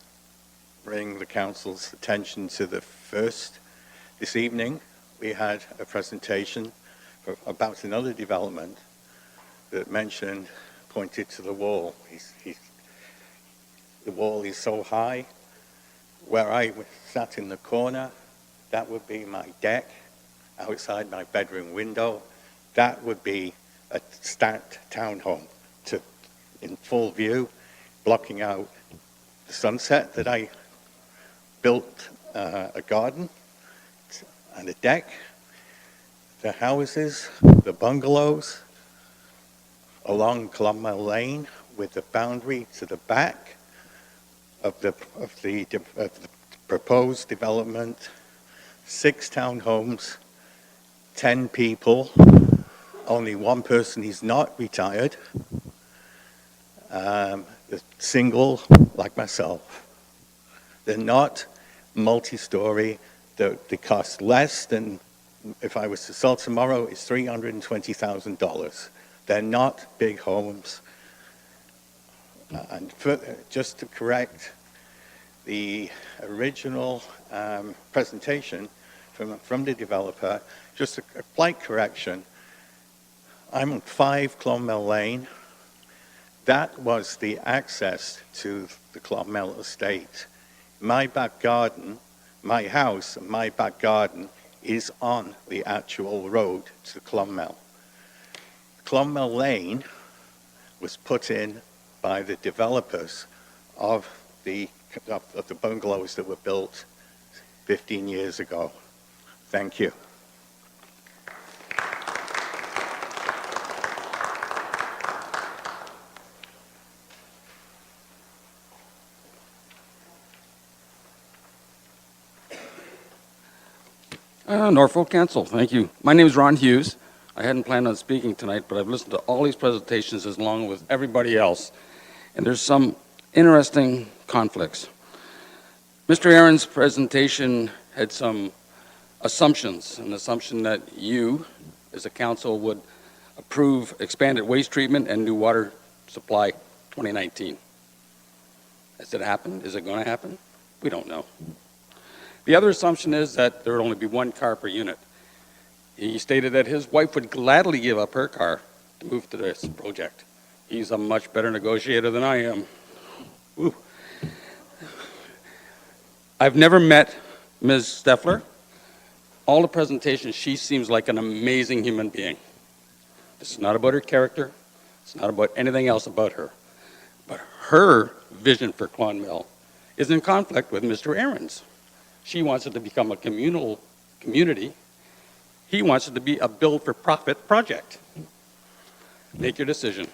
bring the council's attention to the first. This evening, we had a presentation about another development that pointed to the wall. The wall is so high. Where I sat in the corner, that would be my deck outside my bedroom window. That would be a stacked townhome in full view, blocking out the sunset that I built a garden and a deck, the houses, the bungalows along Clonmel Lane with the boundary to the back of the proposed development, 6 townhomes, 10 people, only one person is not retired, single like myself. They're not multi-story. They cost less than, if I was to sell tomorrow, it's $320,000. They're not big homes. And just to correct the original presentation from the developer, just a slight correction. I'm on 5 Clonmel Lane. That was the access to the Clonmel estate. My back garden, my house and my back garden is on the actual road to Clonmel. Clonmel Lane was put in by the developers of the bungalows that were built 15 years ago. Thank you. Norfolk Council, thank you. My name is Ron Hughes. I hadn't planned on speaking tonight, but I've listened to all these presentations along with everybody else, and there's some interesting conflicts. Mr. Aaron's presentation had some assumptions, an assumption that you, as a council, would approve expanded waste treatment and new water supply 2019. Has it happened? Is it going to happen? We don't know. The other assumption is that there would only be one car per unit. He stated that his wife would gladly give up her car to move to this project. He's a much better negotiator than I am. Ooh. I've never met Ms. Steffler. All the presentations, she seems like an amazing human being. This is not about her character. It's not about anything else about her. But her vision for Clonmel is in conflict with Mr. Aaron's. She wants it to become a community. He wants it to be a build-for-profit project. Make your decision.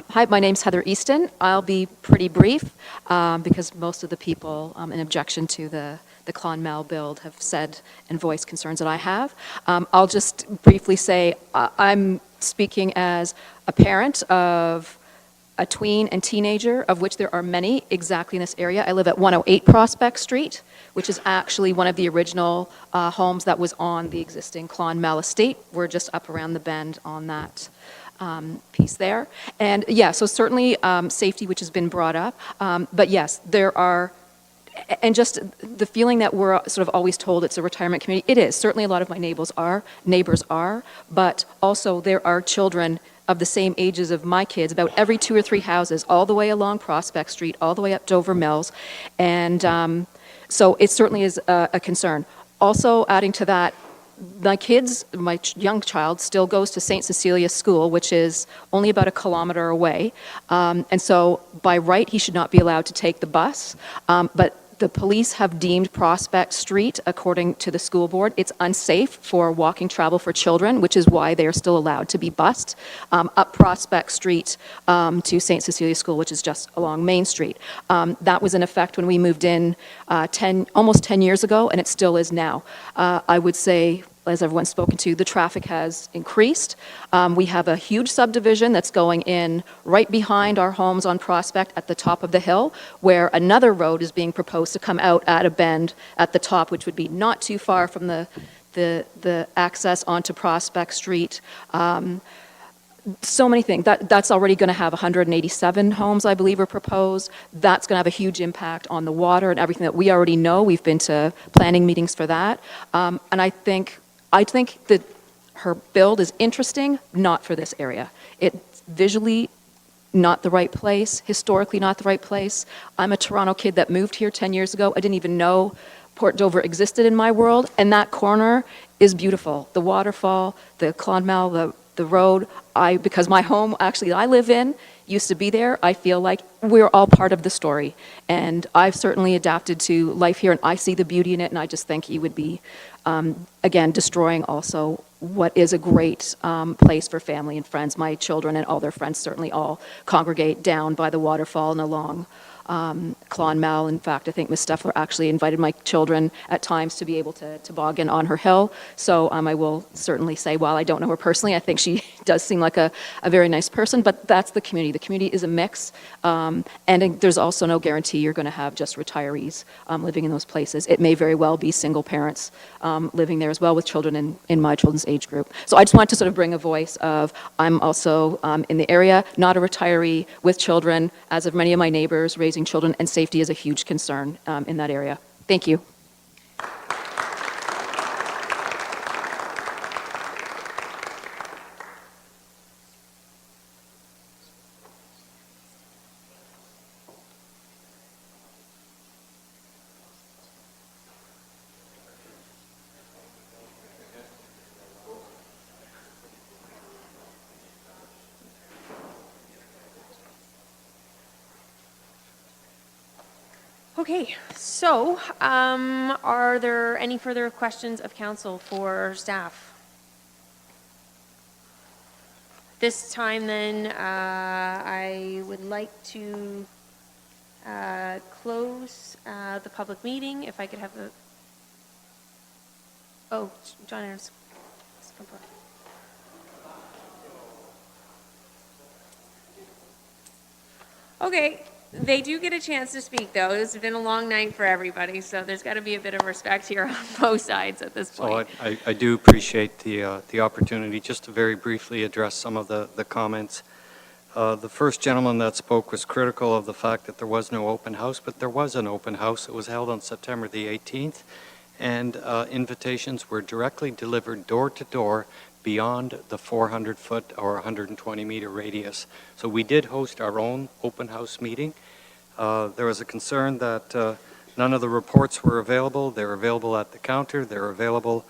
Hi, my name's Heather Easton. I'll be pretty brief because most of the people in objection to the Clonmel build have said and voiced concerns that I have. I'll just briefly say I'm speaking as a parent of a tween and teenager, of which there are many exactly in this area. I live at 108 Prospect Street, which is actually one of the original homes that was on the existing Clonmel estate. We're just up around the bend on that piece there. And yeah, so certainly safety, which has been brought up. But yes, there are, and just the feeling that we're sort of always told it's a retirement community. It is. Certainly a lot of my neighbors are, but also there are children of the same ages of my kids, about every 2 or 3 houses, all the way along Prospect Street, all the way up Dover Mills. And so it certainly is a concern. Also adding to that, my kids, my young child still goes to St. Cecilia School, which is only about 1 kilometer away. And so by right, he should not be allowed to take the bus. But the police have deemed Prospect Street, according to the school board, it's unsafe for walking travel for children, which is why they are still allowed to be bused up Prospect Street to St. Cecilia School, which is just along Main Street. That was in effect when we moved in almost 10 years ago, and it still is now. I would say, as everyone's spoken to, the traffic has increased. We have a huge subdivision that's going in right behind our homes on Prospect at the top of the hill, where another road is being proposed to come out at a bend at the top, which would be not too far from the access onto Prospect Street. So many things. That's already going to have 187 homes, I believe, are proposed. That's going to have a huge impact on the water and everything that we already know. We've been to planning meetings for that. And I think that her build is interesting, not for this area. It's visually not the right place, historically not the right place. I'm a Toronto kid that moved here 10 years ago. I didn't even know Port Dover existed in my world, and that corner is beautiful. The waterfall, the Clonmel, the road, because my home, actually, I live in, used to be there, I feel like we're all part of the story. And I've certainly adapted to life here, and I see the beauty in it, and I just think you would be, again, destroying also what is a great place for family and friends. My children and all their friends certainly all congregate down by the waterfall and along Clonmel. In fact, I think Ms. Steffler actually invited my children at times to be able to toboggan on her hill. So I will certainly say, while I don't know her personally, I think she does seem like a very nice person, but that's the community. The community is a mix, and there's also no guarantee you're going to have just retirees living in those places. It may very well be single parents living there as well with children in my children's age group. So I just want to sort of bring a voice of, I'm also in the area, not a retiree with children, as of many of my neighbors, raising children, and safety is a huge concern in that area. Thank you. Okay, so are there any further questions of council for staff? this time then, I would like to close the public meeting. If I could have the, oh, John Aaron's. Okay, they do get a chance to speak, though. It's been a long night for everybody, so there's got to be a bit of respect here on both sides at this point. So I do appreciate the opportunity just to very briefly address some of the comments. The first gentleman that spoke was critical of the fact that there was no open house, but there was an open house. It was held on September the 18th, and invitations were directly delivered door to door beyond the 400-foot or 120-meter radius. So we did host our own open house meeting. There was a concern that none of the reports were available. They're available at the counter. They're available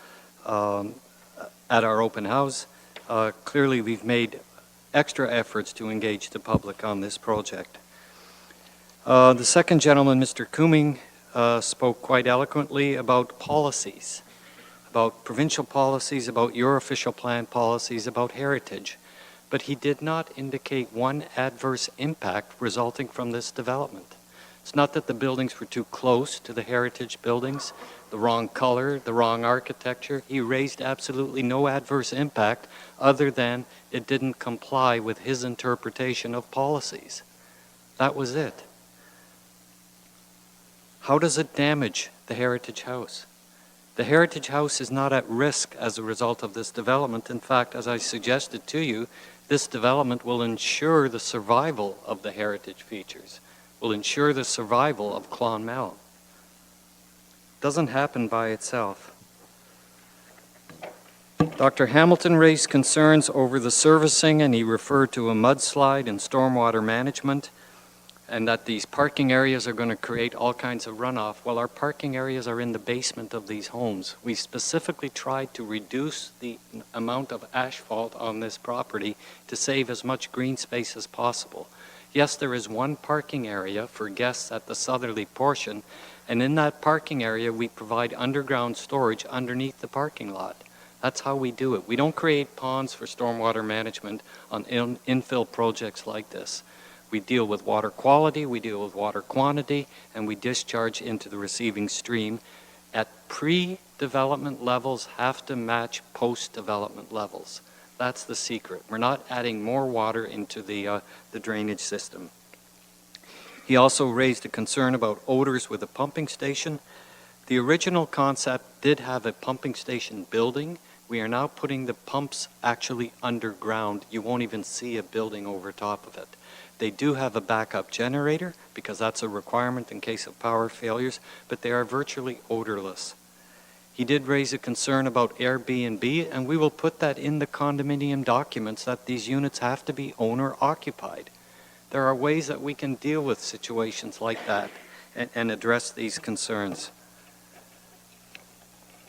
at our open house. Clearly, we've made extra efforts to engage the public on this project. The second gentleman, Mr. Cooming, spoke quite eloquently about policies, about provincial policies, about your official plan policies, about heritage. But he did not indicate one adverse impact resulting from this development. It's not that the buildings were too close to the heritage buildings, the wrong color, the wrong architecture. He raised absolutely no adverse impact other than it didn't comply with his interpretation of policies. That was it. How does it damage the heritage house? The heritage house is not at risk as a result of this development. In fact, as I suggested to you, this development will ensure the survival of the heritage features, will ensure the survival of Clonmel. Doesn't happen by itself. Dr. Hamilton raised concerns over the servicing, and he referred to a mudslide and stormwater management, and that these parking areas are going to create all kinds of runoff. Well, our parking areas are in the basement of these homes. We specifically tried to reduce the amount of asphalt on this property to save as much green space as possible. Yes, there is one parking area for guests at the southerly portion, and in that parking area we provide underground storage underneath the parking lot. That's how we do it. We don't create ponds for stormwater management on infill projects like this. We deal with water quality, we deal with water quantity, and we discharge into the receiving stream at pre-development levels have to match post-development levels. That's the secret. We're not adding more water into the drainage system. He also raised a concern about odors with a pumping station. The original concept did have a pumping station building. We are now putting the pumps actually underground. You won't even see a building over top of it. They do have a backup generator because that's a requirement in case of power failures, but they are virtually odorless. He did raise a concern about Airbnb, and we will put that in the condominium documents that these units have to be owner occupied. There are ways that we can deal with situations like that and address these concerns.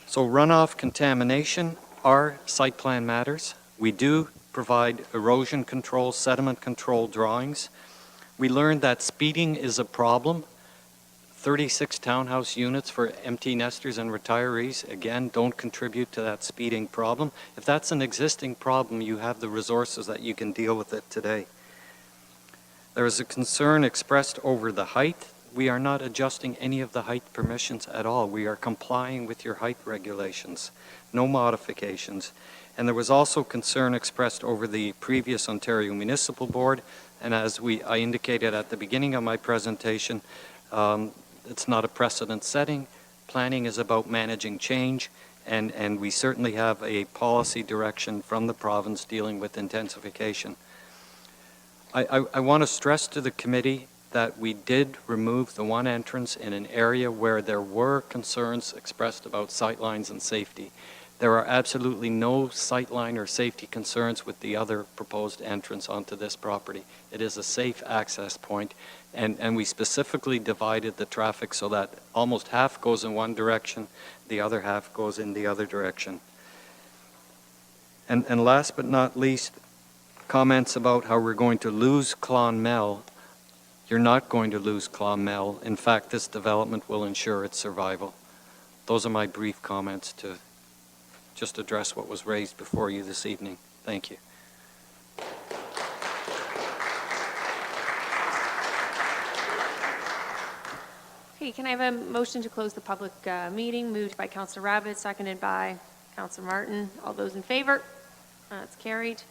So runoff contamination are site plan matters. We do provide erosion control, sediment control drawings. We learned that speeding is a problem. 36 townhouse units for empty nesters and retirees, again, don't contribute to that speeding problem. If that's an existing problem, you have the resources that you can deal with it today. There is a concern expressed over the height. We are not adjusting any of the height permissions at all. We are complying with your height regulations, no modifications. And there was also concern expressed over the previous Ontario Municipal Board, and as I indicated at the beginning of my presentation, it's not a precedent setting. Planning is about managing change, and we certainly have a policy direction from the province dealing with intensification. I want to stress to the committee that we did remove the one entrance in an area where there were concerns expressed about sightlines and safety. There are absolutely no sightline or safety concerns with the other proposed entrance onto this property. It is a safe access point, and we specifically divided the traffic so that almost half goes in one direction, the other half goes in the other direction. And last but not least, comments about how we're going to lose Clonmel. You're not going to lose Clonmel. In fact, this development will ensure its survival. Those are my brief comments to just address what was raised before you this evening. Thank you. Okay, can I have a motion to close the public meeting? Moved by Councillor Rabbit, seconded by Councillor Martin. All those in favor? That's carried.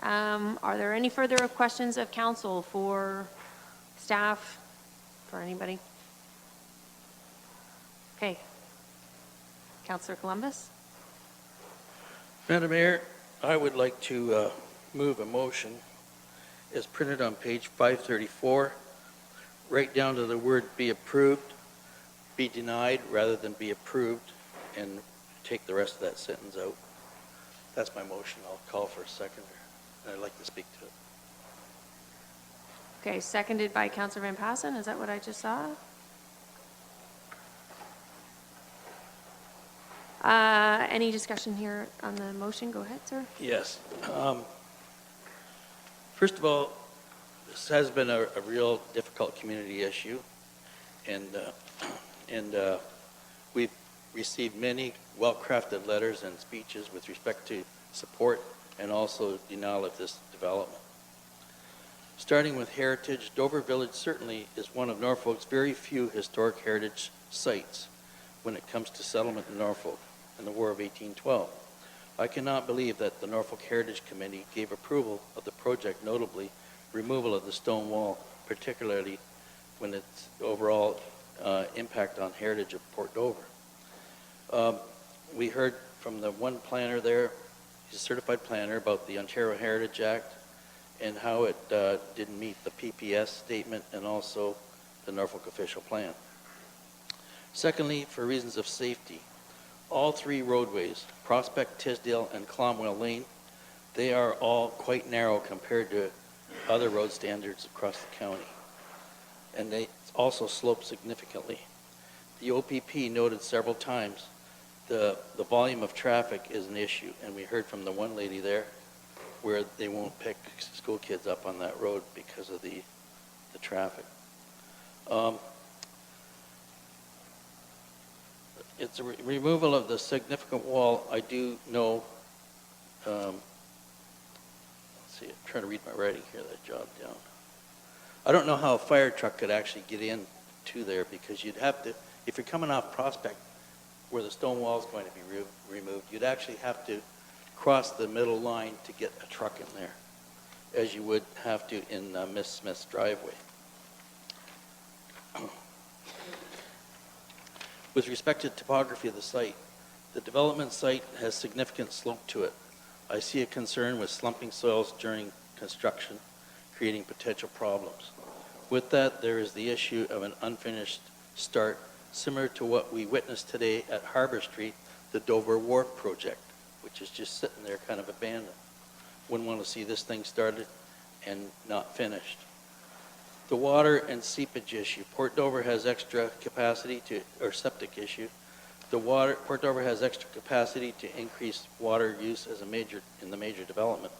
Are there any further questions of council for staff, for anybody? Okay. Councillor Columbus? Madam Mayor, I would like to move a motion as printed on page 534, right down to the word be approved, be denied rather than be approved, and take the rest of that sentence out. That's my motion. I'll call for a seconder, and I'd like to speak to it. Okay, seconded by Councillor Van Passen. Is that what I just saw? Any discussion here on the motion? Go ahead, sir. Yes. First of all, this has been a real difficult community issue, and we've received many well-crafted letters and speeches with respect to support and also denial of this development. Starting with heritage, Dover Village certainly is one of Norfolk's very few historic heritage sites when it comes to settlement in Norfolk in the War of 1812. I cannot believe that the Norfolk Heritage Committee gave approval of the project, notably removal of the stone wall, particularly when its overall impact on heritage of Port Dover. We heard from the one planner there, he's a certified planner, about the Ontario Heritage Act and how it didn't meet the PPS statement and also the Norfolk official plan. Secondly, for reasons of safety, all three roadways, Prospect, Tisdale, and Clomwell Lane, they are all quite narrow compared to other road standards across the county. And they also slope significantly. The OPP noted several times the volume of traffic is an issue, and we heard from the one lady there where they won't pick school kids up on that road because of the traffic. It's a removal of the significant wall. I do know, let's see, I'm trying to read my writing here that I jotted down. I don't know how a fire truck could actually get in to there, because you'd have to, if you're coming off Prospect where the stone wall is going to be removed, you'd actually have to cross the middle line to get a truck in there, as you would have to in Miss Smith's driveway. With respect to topography of the site, the development site has significant slope to it. I see a concern with slumping soils during construction, creating potential problems. With that, there is the issue of an unfinished start, similar to what we witnessed today at Harbor Street, the Dover Wharf project, which is just sitting there kind of abandoned. Wouldn't want to see this thing started and not finished. The water and seepage issue. Port Dover has extra capacity to, or septic issue. Port Dover has extra capacity to increase water use as in the major development.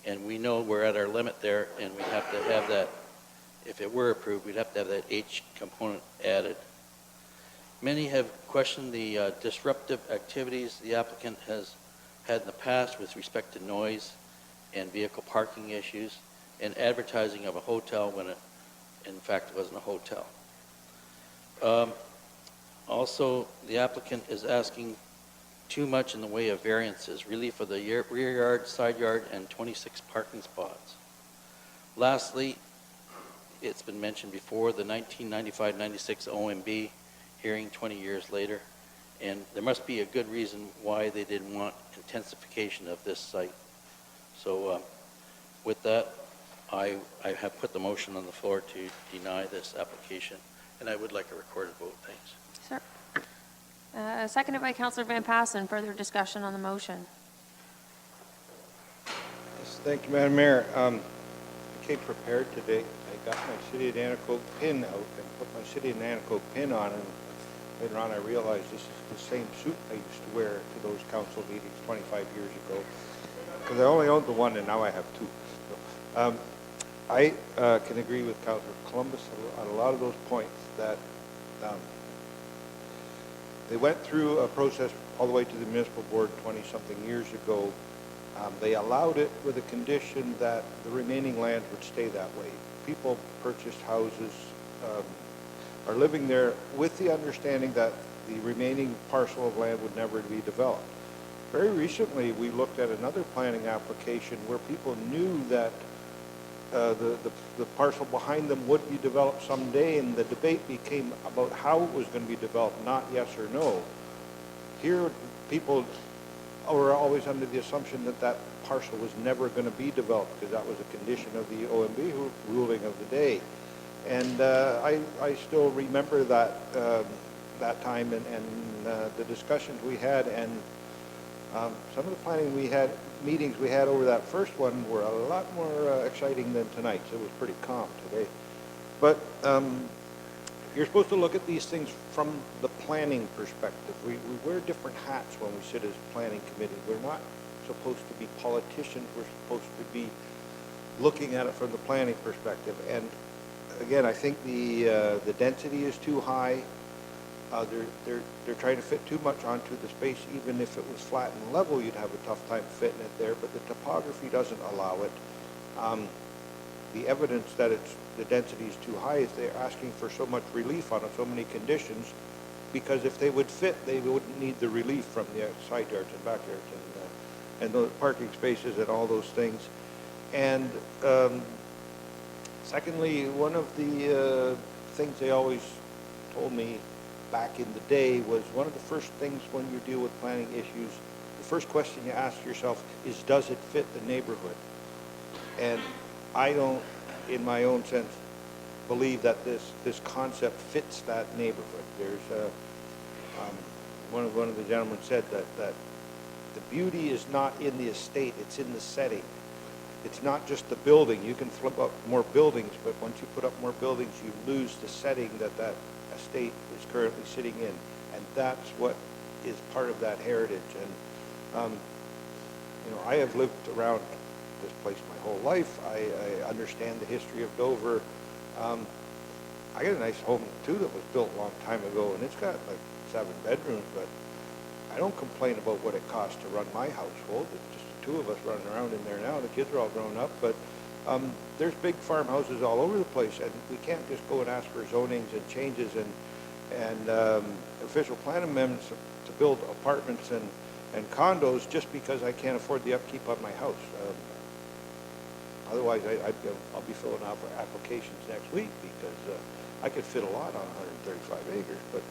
And we know we're at our limit there, and we have to have that, if it were approved, we'd have to have that H component added. Many have questioned the disruptive activities the applicant has had in the past with respect to noise and vehicle parking issues and advertising of a hotel when it in fact wasn't a hotel. Also, the applicant is asking too much in the way of variances, relief for the rear yard, side yard, and 26 parking spots. Lastly, it's been mentioned before, the 1995-96 OMB hearing 20 years later, and there must be a good reason why they didn't want intensification of this site. So with that, I have put the motion on the floor to deny this application, and I would like a recorded vote. Thanks. Sir. Seconded by Councillor Van Passen. Further discussion on the motion. Yes, thank you, Madam Mayor. I came prepared today. I got my City of Nanticoke pin out and put my City of Nanticoke pin on, and later on I realized this is the same suit I used to wear to those council meetings 25 years ago, because I only owned the one and now I have two. So, I can agree with Councillor Columbus on a lot of those points that they went through a process all the way to the municipal board 20-something years ago. They allowed it with a condition that the remaining land would stay that way. People purchased houses are living there with the understanding that the remaining parcel of land would never be developed. Very recently, we looked at another planning application where people knew that the parcel behind them would be developed someday, and the debate became about how it was going to be developed, not yes or no. Here, people were always under the assumption that that parcel was never going to be developed because that was a condition of the OMB ruling of the day. And I still remember that that time and the discussions we had, and some of the planning meetings we had over that first one were a lot more exciting than tonight. So it was pretty calm today. But you're supposed to look at these things from the planning perspective. We wear different hats when we sit as planning committee. We're not supposed to be politicians. We're supposed to be looking at it from the planning perspective. And again, I think the density is too high. They're trying to fit too much onto the space. Even if it was flat and level, you'd have a tough time fitting it there. But the topography doesn't allow it. The evidence that the density is too high is they're asking for so much relief on so many conditions, because if they would fit, they wouldn't need the relief from the side yards and backyards and the parking spaces and all those things. And secondly, one of the things they always told me back in the day was one of the first things when you deal with planning issues, the first question you ask yourself is, does it fit the neighborhood? And I don't, in my own sense, believe that this concept fits that neighborhood. There's one of the gentlemen said that the beauty is not in the estate, it's in the setting. It's not just the building. You can flip up more buildings, but once you put up more buildings, you lose the setting that estate is currently sitting in. And that's what is part of that heritage. And, I have lived around this place my whole life. I understand the history of Dover. I got a nice home, too, that was built a long time ago, and it's got like 7 bedrooms, but I don't complain about what it costs to run my household. It's just the 2 of us running around in there now. The kids are all grown up, but there's big farmhouses all over the place, and we can't just go and ask for zonings and changes and official plan amendments to build apartments and condos just because I can't afford the upkeep on my house. Otherwise, I'll be filling out for applications next week because I could fit a lot on 135 acres, but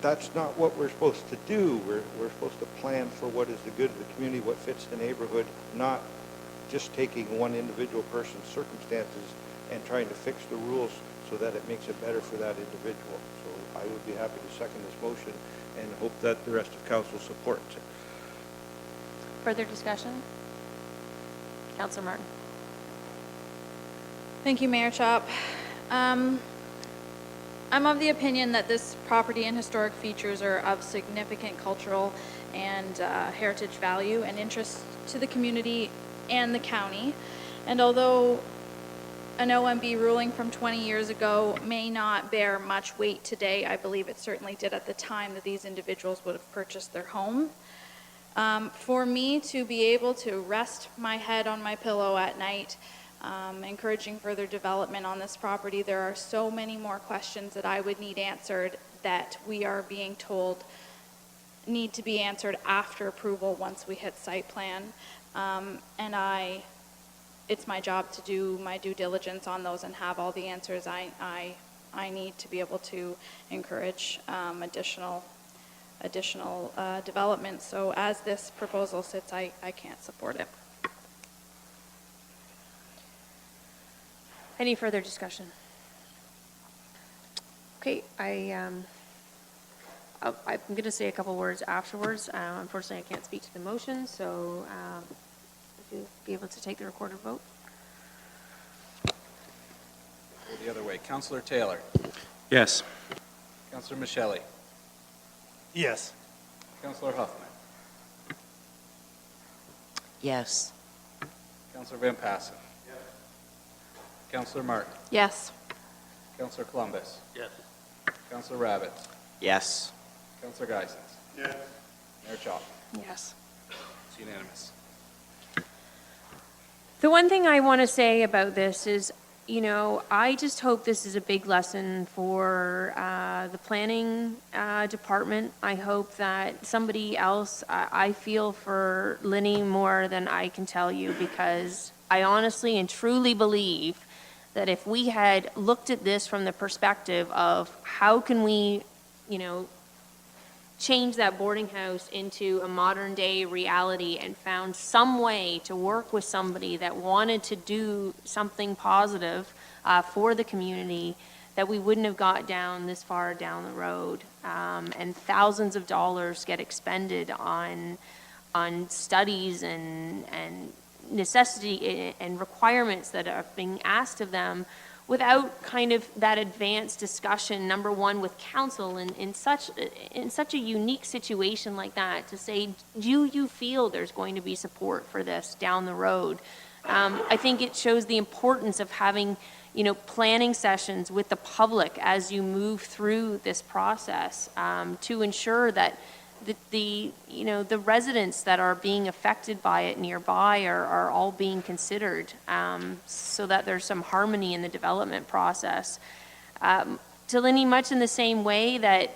that's not what we're supposed to do. We're supposed to plan for what is the good of the community, what fits the neighborhood, not just taking one individual person's circumstances and trying to fix the rules so that it makes it better for that individual. So I would be happy to second this motion and hope that the rest of council supports it. Further discussion? Councillor Martin. Thank you, Mayor Chop. I'm of the opinion that this property and historic features are of significant cultural and heritage value and interest to the community and the county. And although an OMB ruling from 20 years ago may not bear much weight today, I believe it certainly did at the time that these individuals would have purchased their home. For me to be able to rest my head on my pillow at night, encouraging further development on this property, there are so many more questions that I would need answered that we are being told need to be answered after approval once we hit site plan. And it's my job to do my due diligence on those and have all the answers I need to be able to encourage additional development. So as this proposal sits, I can't support it. Any further discussion? Okay, I'm going to say a couple words afterwards. Unfortunately, I can't speak to the motion, so if you'll be able to take the recorded vote. Go the other way. Councillor Taylor. Yes. Councillor Michelli. Yes. Councillor Huffman. Yes. Councillor Van Passen. Yes. Councillor Martin. Yes. Councillor Columbus. Yes. Councillor Rabbits. Yes. Councillor Geisens. Yes. Mayor Chop. Yes. It's unanimous. The one thing I want to say about this is, you know, I just hope this is a big lesson for the planning department. I hope that somebody else, I feel for Linny more than I can tell you, because I honestly and truly believe that if we had looked at this from the perspective of how can we, you know, change that boarding house into a modern day reality and found some way to work with somebody that wanted to do something positive for the community, that we wouldn't have got down this far down the road. And thousands of dollars get expended on studies and necessity and requirements that are being asked of them, without kind of that advanced discussion, number one, with council in such a unique situation like that, to say, do you feel there's going to be support for this down the road? I think it shows the importance of having, you know, planning sessions with the public as you move through this process, to ensure that the you know, the residents that are being affected by it nearby are all being considered, so that there's some harmony in the development process. To Linny, much in the same way that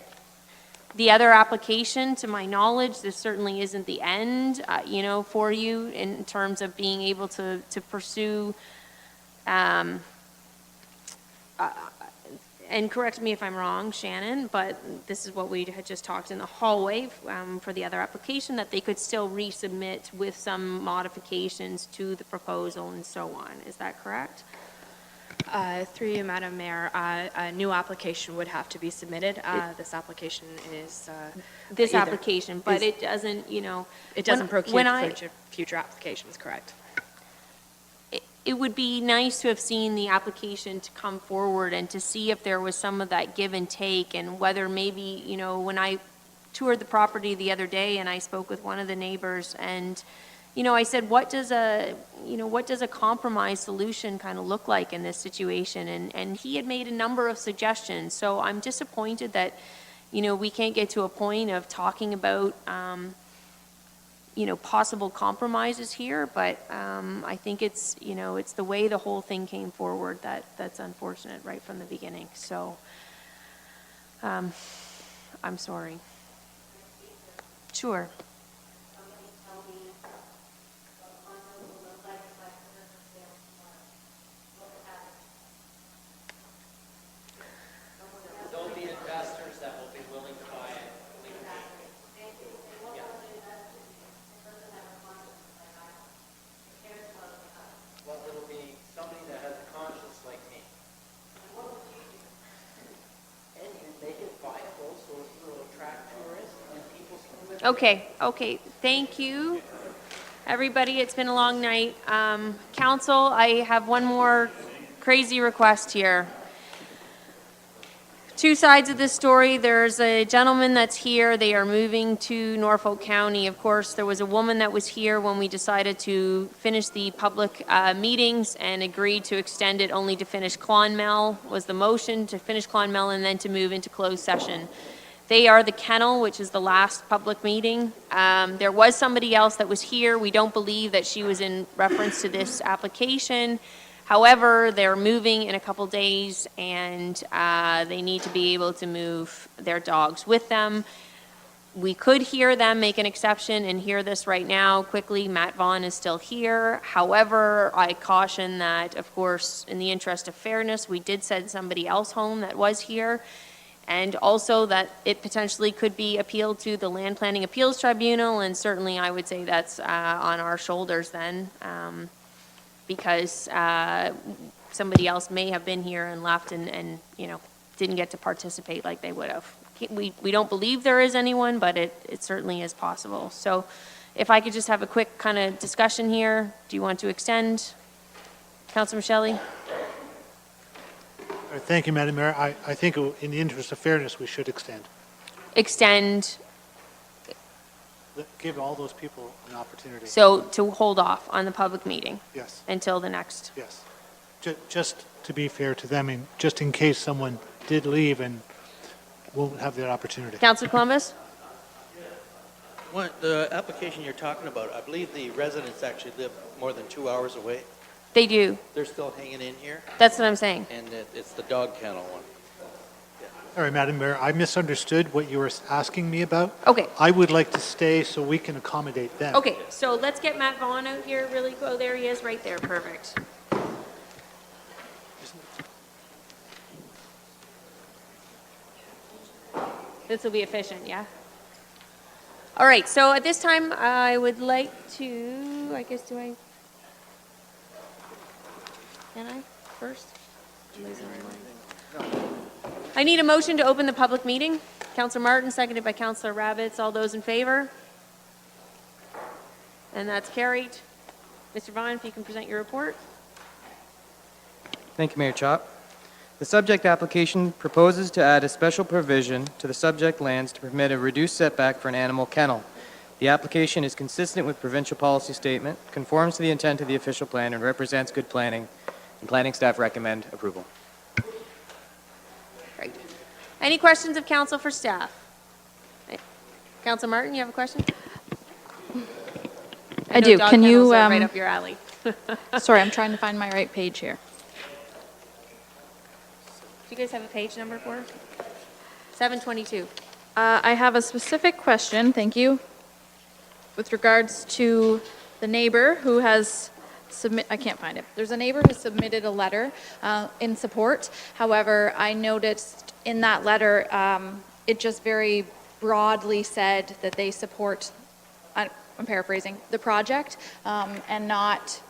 the other application, to my knowledge, this certainly isn't the end, you know, for you in terms of being able to pursue, and correct me if I'm wrong, Shannon, but this is what we had just talked in the hallway for the other application, that they could still resubmit with some modifications to the proposal and so on. Is that correct? Through you, Madam Mayor, a new application would have to be submitted. This application is... This application, but it doesn't, you know... It doesn't preclude future applications, correct? It would be nice to have seen the application to come forward and to see if there was some of that give and take, and whether maybe, you know, when I toured the property the other day and I spoke with one of the neighbors, and, you know, I said, what does a compromise solution kind of look like in this situation? And he had made a number of suggestions. So I'm disappointed that, you know, we can't get to a point of talking about, you know, possible compromises here, but I think it's, you know, it's the way the whole thing came forward that's unfortunate right from the beginning. So I'm sorry. Sure. There'll be investors that will be willing to buy it. Well, it'll be somebody that has a conscience like me. And you make it viable so it will attract tourists and people can live. Okay, thank you, everybody. It's been a long night. Council, I have one more crazy request here. Two sides of this story. There's a gentleman that's here. They are moving to Norfolk County. Of course, there was a woman that was here when we decided to finish the public meetings and agreed to extend it only to finish Clonmel, was the motion to finish Clonmel and then to move into closed session. They are the kennel, which is the last public meeting. There was somebody else that was here. We don't believe that she was in reference to this application. However, they're moving in a couple days, and they need to be able to move their dogs with them. We could hear them make an exception and hear this right now quickly. Matt Vaughn is still here. However, I caution that, of course, in the interest of fairness, we did send somebody else home that was here, and also that it potentially could be appealed to the Land Planning Appeals Tribunal, and certainly I would say that's on our shoulders then. Because somebody else may have been here and left and you know, didn't get to participate like they would have. We don't believe there is anyone, but it certainly is possible. So if I could just have a quick kind of discussion here. Do you want to extend? Councilor Michelli? Thank you, Madam Mayor. I think in the interest of fairness, we should extend. Extend. Give all those people an opportunity. So to hold off on the public meeting? Yes. Until the next? Yes. Just to be fair to them, and just in case someone did leave and won't have that opportunity. Councilor Columbus? The application you're talking about, I believe the residents actually live more than 2 hours away. They do. They're still hanging in here, That's what I'm saying. and it's the dog kennel one. Sorry, Madam Mayor, I misunderstood what you were asking me about. Okay. I would like to stay so we can accommodate them. Okay, so let's get Matt Vaughn out here really quick. Oh, there he is, right there, perfect. This will be efficient, yeah? All right, so at this time, I would like to, I guess, can I first? I'm losing my mind. I need a motion to open the public meeting. Councillor Martin, seconded by Councillor Rabbits. All those in favor? And that's carried. Mr. Vaughn, if you can present your report. Thank you, Mayor Chop. The subject application proposes to add a special provision to the subject lands to permit a reduced setback for an animal kennel. The application is consistent with provincial policy statement, conforms to the intent of the official plan, and represents good planning, and planning staff recommend approval. Great. Any questions of council for staff? Councillor Martin, you have a question? I know do. dog Can kennels you, are right up your alley. sorry, I'm trying to find my right page here. Do you guys have a page number for her? 722. I have a specific question, thank you, with regards to the neighbor who has I can't find it. There's a neighbor who submitted a letter in support. However, I noticed in that letter, it just very broadly said that they support, I'm paraphrasing, the project, and not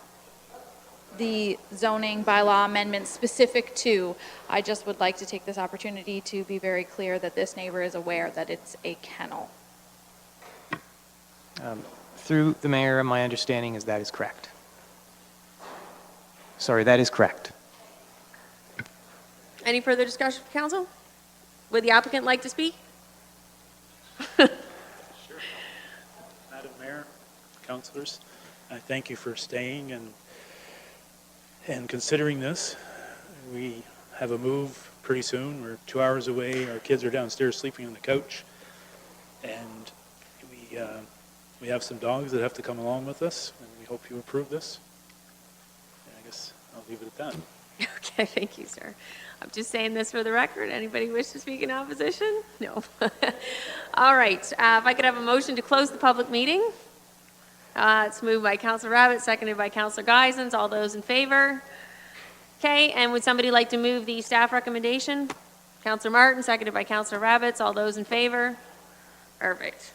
the zoning bylaw amendments specific to. I just would like to take this opportunity to be very clear that this neighbor is aware that it's a kennel. Through the mayor, my understanding is that is correct. Sorry, that is correct. Any further discussion from council? Would the applicant like to speak? Sure. Madam Mayor, councilors, I thank you for staying and considering this. We have a move pretty soon. We're 2 hours away. Our kids are downstairs sleeping on the couch. And we have some dogs that have to come along with us, and we hope you approve this. And I guess I'll leave it at that. Okay, thank you, sir. I'm just saying this for the record. Anybody wish to speak in opposition? No. All right, if I could have a motion to close the public meeting. It's moved by Councillor Rabbit, seconded by Councillor Geisens. All those in favor? Okay, and would somebody like to move the staff recommendation? Councillor Martin, seconded by Councillor Rabbits. All those in favor? Perfect.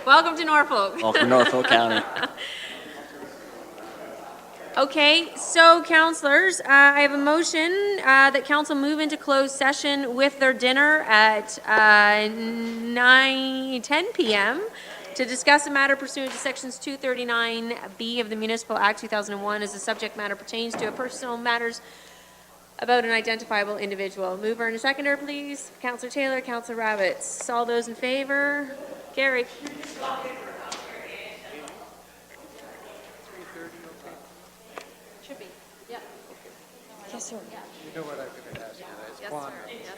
Welcome to Norfolk. Welcome to Norfolk County. Okay, so councillors, I have a motion that council move into closed session with their dinner at 10 p.m. to discuss a matter pursuant to sections 239B of the Municipal Act 2001 as the subject matter pertains to a personal matters about an identifiable individual. Mover and a seconder, please. Councillor Taylor, Councillor Rabbits. All those in favor? Carried. Should be, yeah. Yes, sir. You know what I'm going to ask you, Yes, sir. Yes, sir.